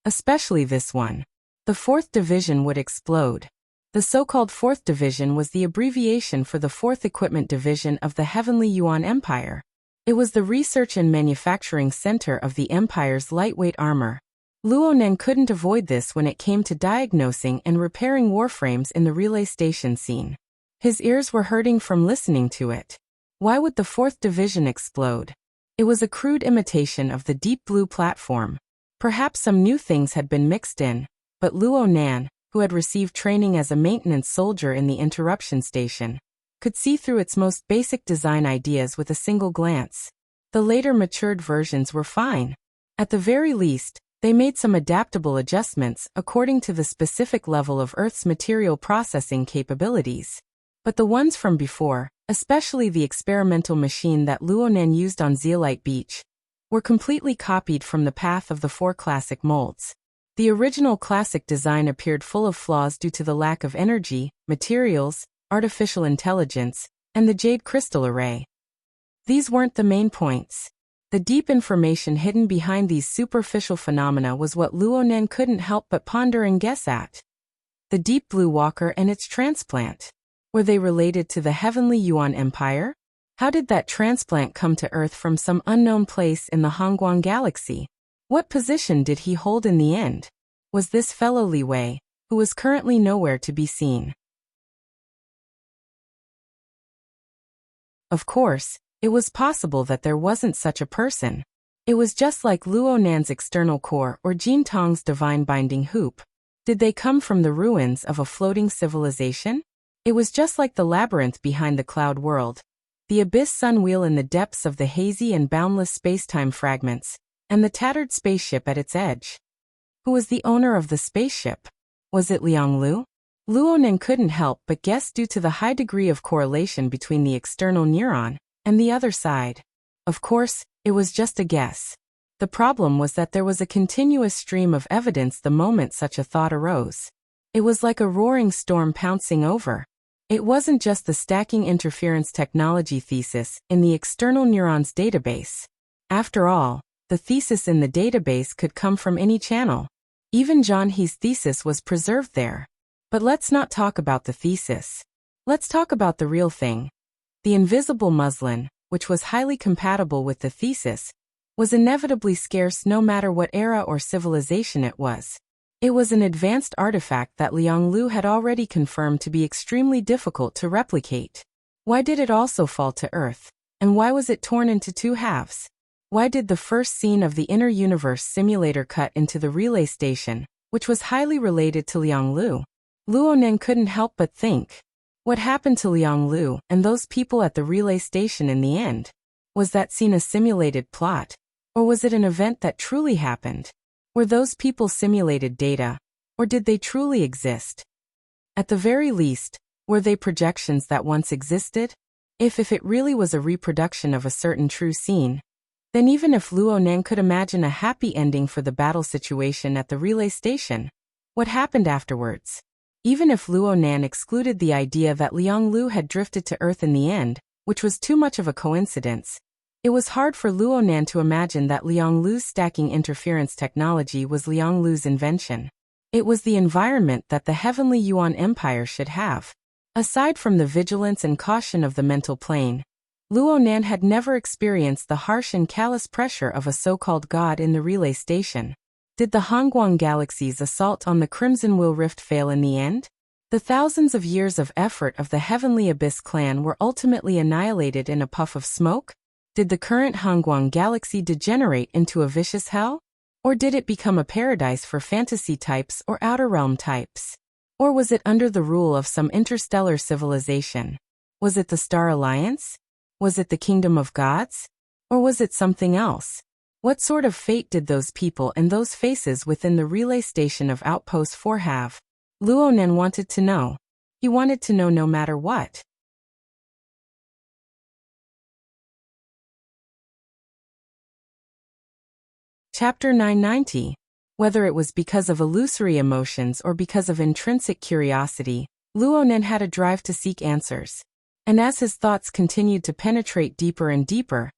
Especially this one. The fourth division would explode. The so-called fourth division was the abbreviation for the fourth equipment division of the Heavenly Yuan Empire. It was the research and manufacturing center of the Empire's lightweight armor. Luonan couldn't avoid this when it came to diagnosing and repairing warframes in the relay station scene. His ears were hurting from listening to it. Why would the fourth division explode? It was a crude imitation of the deep blue platform. Perhaps some new things had been mixed in, but Luonan, who had received training as a maintenance soldier in the interruption station, could see through its most basic design ideas with a single glance. The later matured versions were fine. At the very least, they made some adaptable adjustments according to the specific level of Earth's material processing capabilities. But the ones from before, especially the experimental machine that Luonan used on Zeolite Beach, were completely copied from the path of the four classic molds. The original classic design appeared full of flaws due to the lack of energy, materials, artificial intelligence, and the jade crystal array. These weren't the main points. The deep information hidden behind these superficial phenomena was what Luonan couldn't help but ponder and guess at. The deep blue walker and its transplant. Were they related to the Heavenly Yuan Empire? How did that transplant come to Earth from some unknown place in the Hongguang Galaxy? What position did he hold in the end? Was this fellow Li Wei, who was currently nowhere to be seen? Of course, it was possible that there wasn't such a person. It was just like Luonan's external core or Jin Tong's divine binding hoop. Did they come from the ruins of a floating civilization? It was just like the labyrinth behind the cloud world, the abyss sun wheel in the depths of the hazy and boundless space-time fragments, and the tattered spaceship at its edge. Who was the owner of the spaceship? Was it Liang Lu? Luonan couldn't help but guess due to the high degree of correlation between the external neuron and the other side. Of course, it was just a guess. The problem was that there was a continuous stream of evidence the moment such a thought arose. It was like a roaring storm pouncing over. It wasn't just the stacking interference technology thesis in the external neurons database. After all, the thesis in the database could come from any channel. Even John He's thesis was preserved there. But let's not talk about the thesis. Let's talk about the real thing. The invisible muslin, which was highly compatible with the thesis, was inevitably scarce no matter what era or civilization it was. It was an advanced artifact that Liang Lu had already confirmed to be extremely difficult to replicate. Why did it also fall to Earth? And why was it torn into two halves? Why did the first scene of the inner universe simulator cut into the relay station, which was highly related to Liang Lu? Luonen couldn't help but think. What happened to Liang Lu and those people at the relay station in the end? Was that scene a simulated plot? Or was it an event that truly happened? Were those people simulated data? Or did they truly exist? At the very least, were they projections that once existed? If it really was a reproduction of a certain true scene, then even if Luonen could imagine a happy ending for the battle situation at the relay station, what happened afterwards? Even if Luonan excluded the idea that Liang Lu had drifted to Earth in the end, which was too much of a coincidence, it was hard for Luonan to imagine that Liang Lu's stacking interference technology was Liang Lu's invention. It was the environment that the heavenly Yuan Empire should have. Aside from the vigilance and caution of the mental plane, Luonan had never experienced the harsh and callous pressure of a so-called god in the relay station. Did the Hongguang Galaxy's assault on the Crimson Will Rift fail in the end? The thousands of years of effort of the Heavenly Abyss clan were ultimately annihilated in a puff of smoke? Did the current Hongguang Galaxy degenerate into a vicious hell? Or did it become a paradise for fantasy types or outer realm types? Or was it under the rule of some interstellar civilization? Was it the Star Alliance? Was it the Kingdom of Gods? Or was it something else? What sort of fate did those people and those faces within the relay station of Outpost 4 have? Luonen wanted to know. He wanted to know no matter what. Chapter 990. Whether it was because of illusory emotions or because of intrinsic curiosity, Luonen had a drive to seek answers. And as his thoughts continued to penetrate deeper and deeper,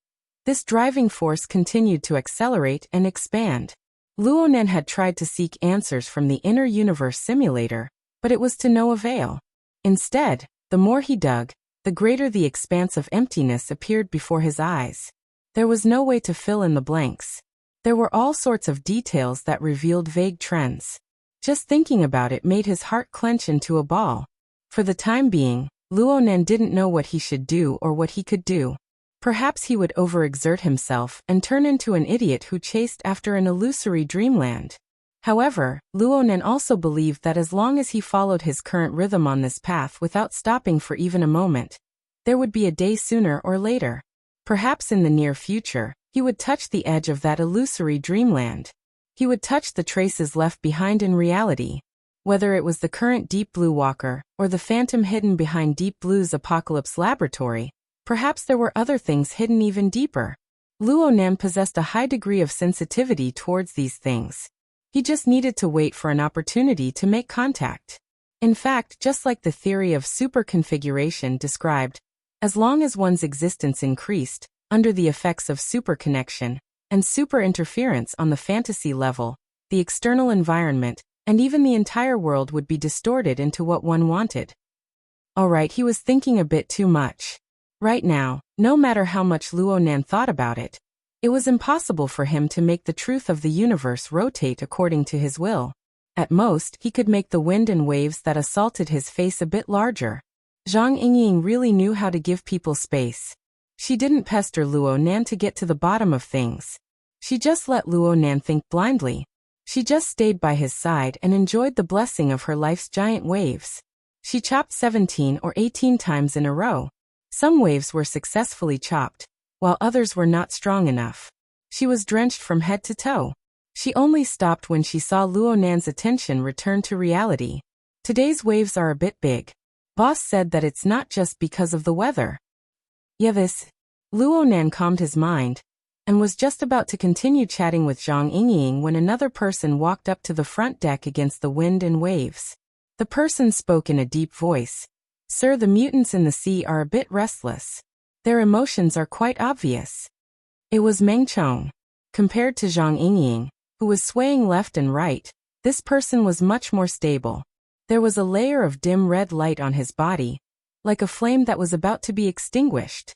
this driving force continued to accelerate and expand. Luonen had tried to seek answers from the inner universe simulator, but it was to no avail. Instead, the more he dug, the greater the expanse of emptiness appeared before his eyes. There was no way to fill in the blanks. There were all sorts of details that revealed vague trends. Just thinking about it made his heart clench into a ball. For the time being, Luonen didn't know what he should do or what he could do. Perhaps he would overexert himself and turn into an idiot who chased after an illusory dreamland. However, Luonen also believed that as long as he followed his current rhythm on this path without stopping for even a moment, there would be a day sooner or later. Perhaps in the near future, he would touch the edge of that illusory dreamland. He would touch the traces left behind in reality. Whether it was the current Deep Blue Walker or the phantom hidden behind Deep Blue's Apocalypse Laboratory, perhaps there were other things hidden even deeper. Luonen possessed a high degree of sensitivity towards these things. He just needed to wait for an opportunity to make contact. In fact, just like the theory of superconfiguration described, as long as one's existence increased, under the effects of superconnection and superinterference on the fantasy level, the external environment, and even the entire world would be distorted into what one wanted. Alright, he was thinking a bit too much. Right now, no matter how much Luonan thought about it, it was impossible for him to make the truth of the universe rotate according to his will. At most, he could make the wind and waves that assaulted his face a bit larger. Zhang Yingying really knew how to give people space. She didn't pester Luonan to get to the bottom of things. She just let Luonan think blindly. She just stayed by his side and enjoyed the blessing of her life's giant waves. She chopped 17 or 18 times in a row. Some waves were successfully chopped, while others were not strong enough. She was drenched from head to toe. She only stopped when she saw Luonan's attention return to reality. Today's waves are a bit big. Boss said that it's not just because of the weather. Yevis. Luonan calmed his mind, and was just about to continue chatting with Zhang Yingying when another person walked up to the front deck against the wind and waves. The person spoke in a deep voice. Sir, the mutants in the sea are a bit restless. Their emotions are quite obvious. It was Meng Chong. Compared to Zhang Yingying, who was swaying left and right, this person was much more stable. There was a layer of dim red light on his body, like a flame that was about to be extinguished.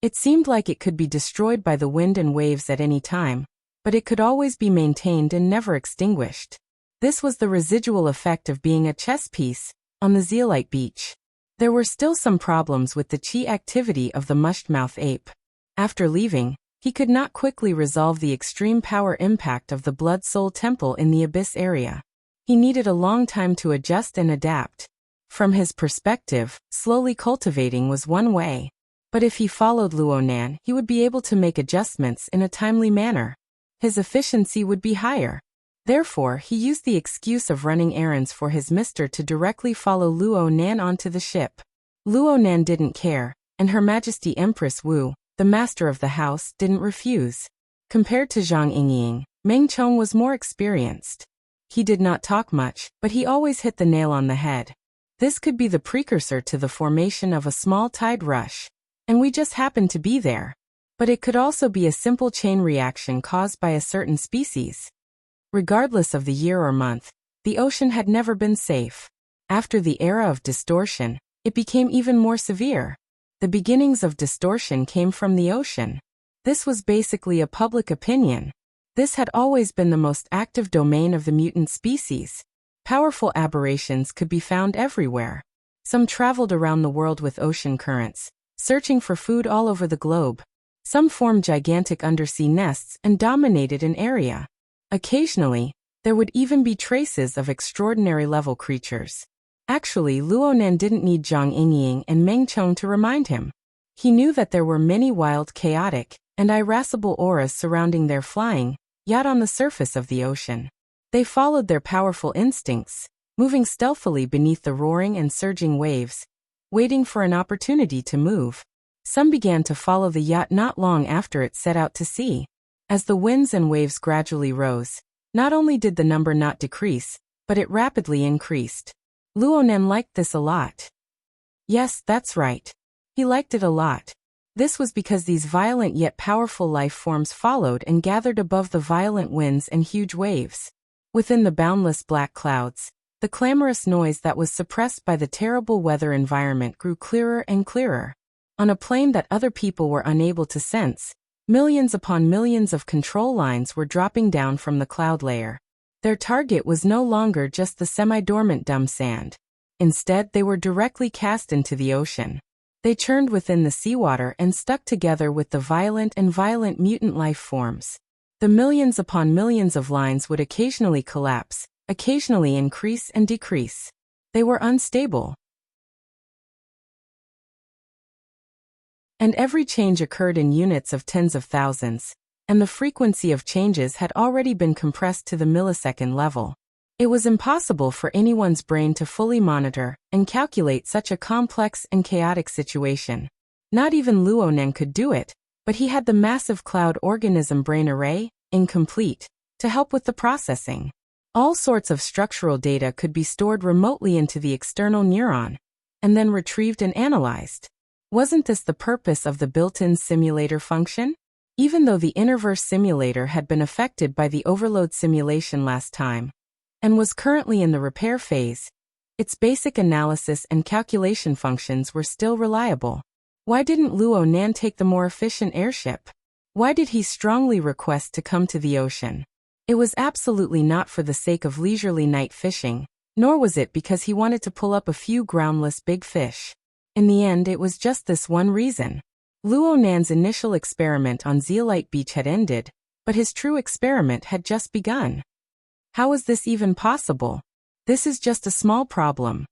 It seemed like it could be destroyed by the wind and waves at any time, but it could always be maintained and never extinguished. This was the residual effect of being a chess piece on the zeolite beach. There were still some problems with the chi activity of the mushmouth ape. After leaving, he could not quickly resolve the extreme power impact of the Blood Soul Temple in the Abyss area. He needed a long time to adjust and adapt. From his perspective, slowly cultivating was one way. But if he followed Luonan, he would be able to make adjustments in a timely manner. His efficiency would be higher. Therefore, he used the excuse of running errands for his mister to directly follow Luonan onto the ship. Luonan didn't care, and Her Majesty Empress Wu, the master of the house, didn't refuse. Compared to Zhang Yingying, Meng Chong was more experienced. He did not talk much, but he always hit the nail on the head. This could be the precursor to the formation of a small tide rush. And we just happened to be there. But it could also be a simple chain reaction caused by a certain species. Regardless of the year or month, the ocean had never been safe. After the era of distortion, it became even more severe. The beginnings of distortion came from the ocean. This was basically a public opinion. This had always been the most active domain of the mutant species. Powerful aberrations could be found everywhere. Some traveled around the world with ocean currents, searching for food all over the globe. Some formed gigantic undersea nests and dominated an area. Occasionally, there would even be traces of extraordinary level creatures. Actually, Luonan didn't need Zhang Yingying and Meng Chong to remind him. He knew that there were many wild, chaotic, and irascible auras surrounding their flying yacht on the surface of the ocean. They followed their powerful instincts, moving stealthily beneath the roaring and surging waves, waiting for an opportunity to move. Some began to follow the yacht not long after it set out to sea. As the winds and waves gradually rose, not only did the number not decrease, but it rapidly increased. Luonan liked this a lot. Yes, that's right. He liked it a lot. This was because these violent yet powerful life forms followed and gathered above the violent winds and huge waves. Within the boundless black clouds, the clamorous noise that was suppressed by the terrible weather environment grew clearer and clearer. On a plane that other people were unable to sense, millions upon millions of control lines were dropping down from the cloud layer. Their target was no longer just the semi-dormant dumb sand. Instead, they were directly cast into the ocean. They churned within the seawater and stuck together with the violent mutant life forms. The millions upon millions of lines would occasionally collapse, occasionally increase and decrease. They were unstable. And every change occurred in units of tens of thousands, and the frequency of changes had already been compressed to the millisecond level. It was impossible for anyone's brain to fully monitor and calculate such a complex and chaotic situation. Not even Luonan could do it, but he had the massive cloud organism brain array, incomplete, to help with the processing. All sorts of structural data could be stored remotely into the external neuron, and then retrieved and analyzed. Wasn't this the purpose of the built-in simulator function? Even though the Innerverse simulator had been affected by the Overlord simulation last time, and was currently in the repair phase, its basic analysis and calculation functions were still reliable. Why didn't Luonan take the more efficient airship? Why did he strongly request to come to the ocean? It was absolutely not for the sake of leisurely night fishing, nor was it because he wanted to pull up a few groundless big fish. In the end, it was just this one reason. Luonan's initial experiment on Zeolite Beach had ended, but his true experiment had just begun. How is this even possible? This is just a small problem.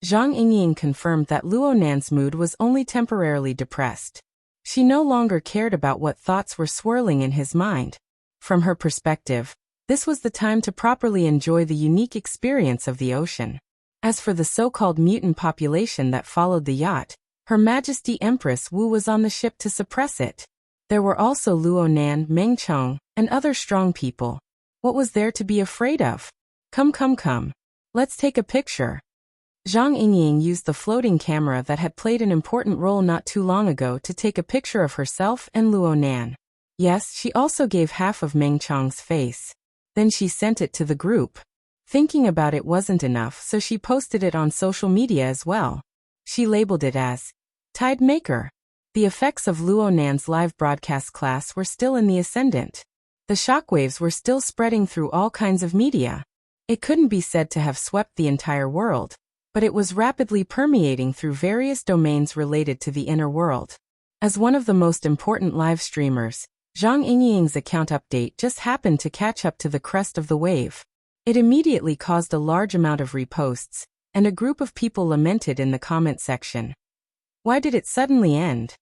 Zhang Yingying confirmed that Luonan's mood was only temporarily depressed. She no longer cared about what thoughts were swirling in his mind. From her perspective, this was the time to properly enjoy the unique experience of the ocean. As for the so-called mutant population that followed the yacht, Her Majesty Empress Wu was on the ship to suppress it. There were also Luonan, Meng Chong, and other strong people. What was there to be afraid of? Come. Let's take a picture. Zhang Yingying used the floating camera that had played an important role not too long ago to take a picture of herself and Luo Nan. Yes, she also gave half of Meng Chong's face. Then she sent it to the group. Thinking about it wasn't enough, so she posted it on social media as well. She labeled it as Tide Maker. The effects of Luo Nan's live broadcast class were still in the ascendant. The shockwaves were still spreading through all kinds of media. It couldn't be said to have swept the entire world, but it was rapidly permeating through various domains related to the inner world. As one of the most important live streamers, Zhang Yingying's account update just happened to catch up to the crest of the wave. It immediately caused a large amount of reposts, and a group of people lamented in the comment section. Why did it suddenly end?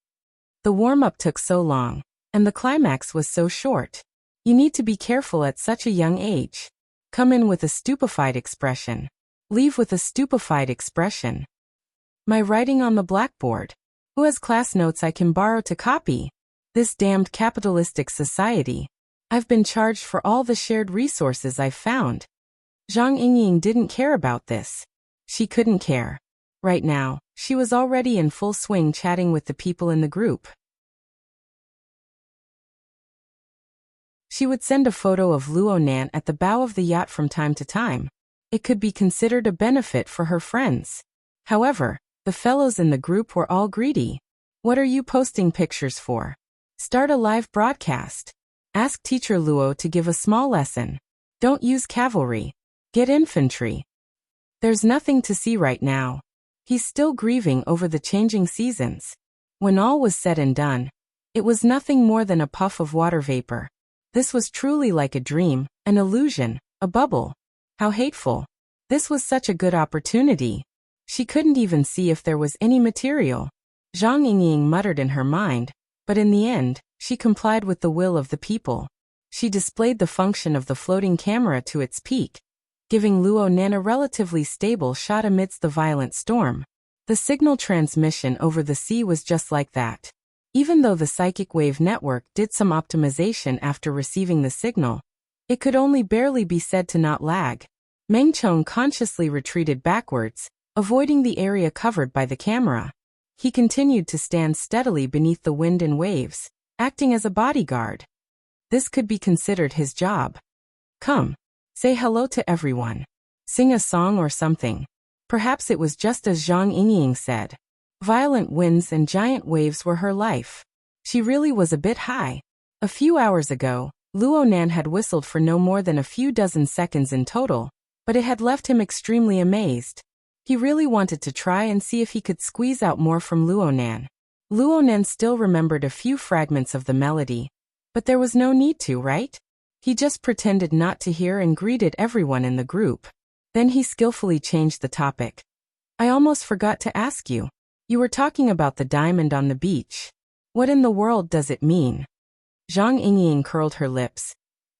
The warm-up took so long, and the climax was so short. You need to be careful at such a young age. Come in with a stupefied expression. Leave with a stupefied expression. My writing on the blackboard. Who has class notes I can borrow to copy? This damned capitalistic society. I've been charged for all the shared resources I've found. Zhang Yingying didn't care about this. She couldn't care. Right now, she was already in full swing chatting with the people in the group. She would send a photo of Luo Nan at the bow of the yacht from time to time. It could be considered a benefit for her friends. However, the fellows in the group were all greedy. What are you posting pictures for? Start a live broadcast. Ask Teacher Luo to give a small lesson. Don't use cavalry. Get infantry. There's nothing to see right now. He's still grieving over the changing seasons. When all was said and done, it was nothing more than a puff of water vapor. This was truly like a dream, an illusion, a bubble. How hateful. This was such a good opportunity. She couldn't even see if there was any material. Zhang Yingying muttered in her mind, but in the end, she complied with the will of the people. She displayed the function of the floating camera to its peak, giving Luo Nan a relatively stable shot amidst the violent storm. The signal transmission over the sea was just like that. Even though the psychic wave network did some optimization after receiving the signal, it could only barely be said to not lag. Meng Chong consciously retreated backwards, avoiding the area covered by the camera. He continued to stand steadily beneath the wind and waves, acting as a bodyguard. This could be considered his job. Come, say hello to everyone. Sing a song or something. Perhaps it was just as Zhang Yingying said. Violent winds and giant waves were her life. She really was a bit high. A few hours ago, Luo Nan had whistled for no more than a few dozen seconds in total, but it had left him extremely amazed. He really wanted to try and see if he could squeeze out more from Luo Nan. Luo Nan still remembered a few fragments of the melody, but there was no need to, right? He just pretended not to hear and greeted everyone in the group. Then he skillfully changed the topic. I almost forgot to ask you. You were talking about the diamond on the beach. What in the world does it mean? Zhang Yingying curled her lips.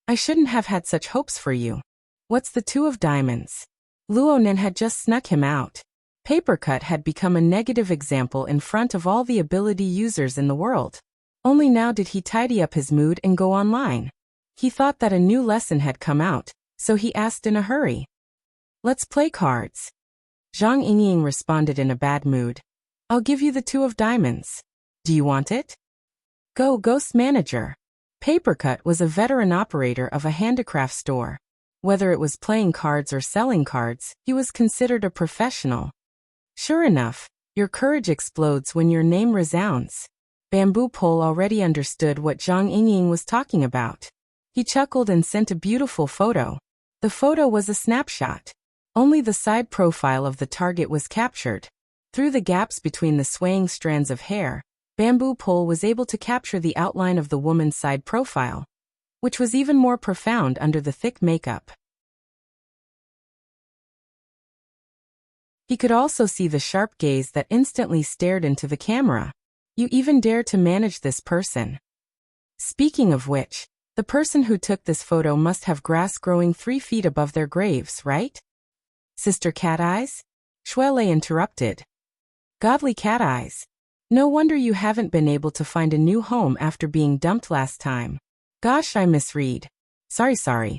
I shouldn't have had such hopes for you. What's the two of diamonds? Luo Nan had just snuck him out. Papercut had become a negative example in front of all the ability users in the world. Only now did he tidy up his mood and go online. He thought that a new lesson had come out, so he asked in a hurry. Let's play cards. Zhang Yingying responded in a bad mood. I'll give you the two of diamonds. Do you want it? Go, Ghost Manager. Papercut was a veteran operator of a handicraft store. Whether it was playing cards or selling cards, he was considered a professional. Sure enough, your courage explodes when your name resounds. Bamboo Pole already understood what Zhang Yingying was talking about. He chuckled and sent a beautiful photo. The photo was a snapshot. Only the side profile of the target was captured. Through the gaps between the swaying strands of hair, Bamboo Pole was able to capture the outline of the woman's side profile, which was even more profound under the thick makeup. He could also see the sharp gaze that instantly stared into the camera. You even dare to manage this person. Speaking of which, the person who took this photo must have grass growing 3 feet above their graves, right? Sister Cat Eyes? Shuelei interrupted. Godly Cat Eyes. No wonder you haven't been able to find a new home after being dumped last time. Gosh, I misread. Sorry.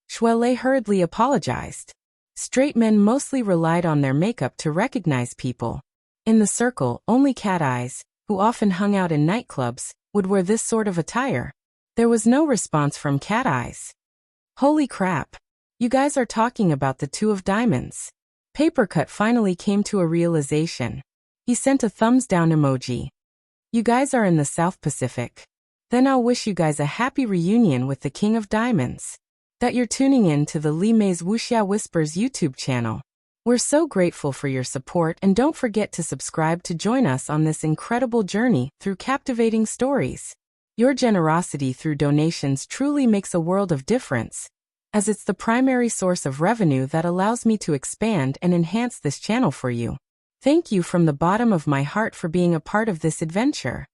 Shuelei hurriedly apologized. Straight men mostly relied on their makeup to recognize people. In the circle, only cat eyes, who often hung out in nightclubs, would wear this sort of attire. There was no response from cat eyes. Holy crap. You guys are talking about the two of diamonds. Papercut finally came to a realization. He sent a thumbs down emoji. You guys are in the South Pacific. Then I'll wish you guys a happy reunion with the King of Diamonds. That you're tuning in to the Li Mei's Wuxia Whispers YouTube channel. We're so grateful for your support, and don't forget to subscribe to join us on this incredible journey through captivating stories. Your generosity through donations truly makes a world of difference, as it's the primary source of revenue that allows me to expand and enhance this channel for you. Thank you from the bottom of my heart for being a part of this adventure.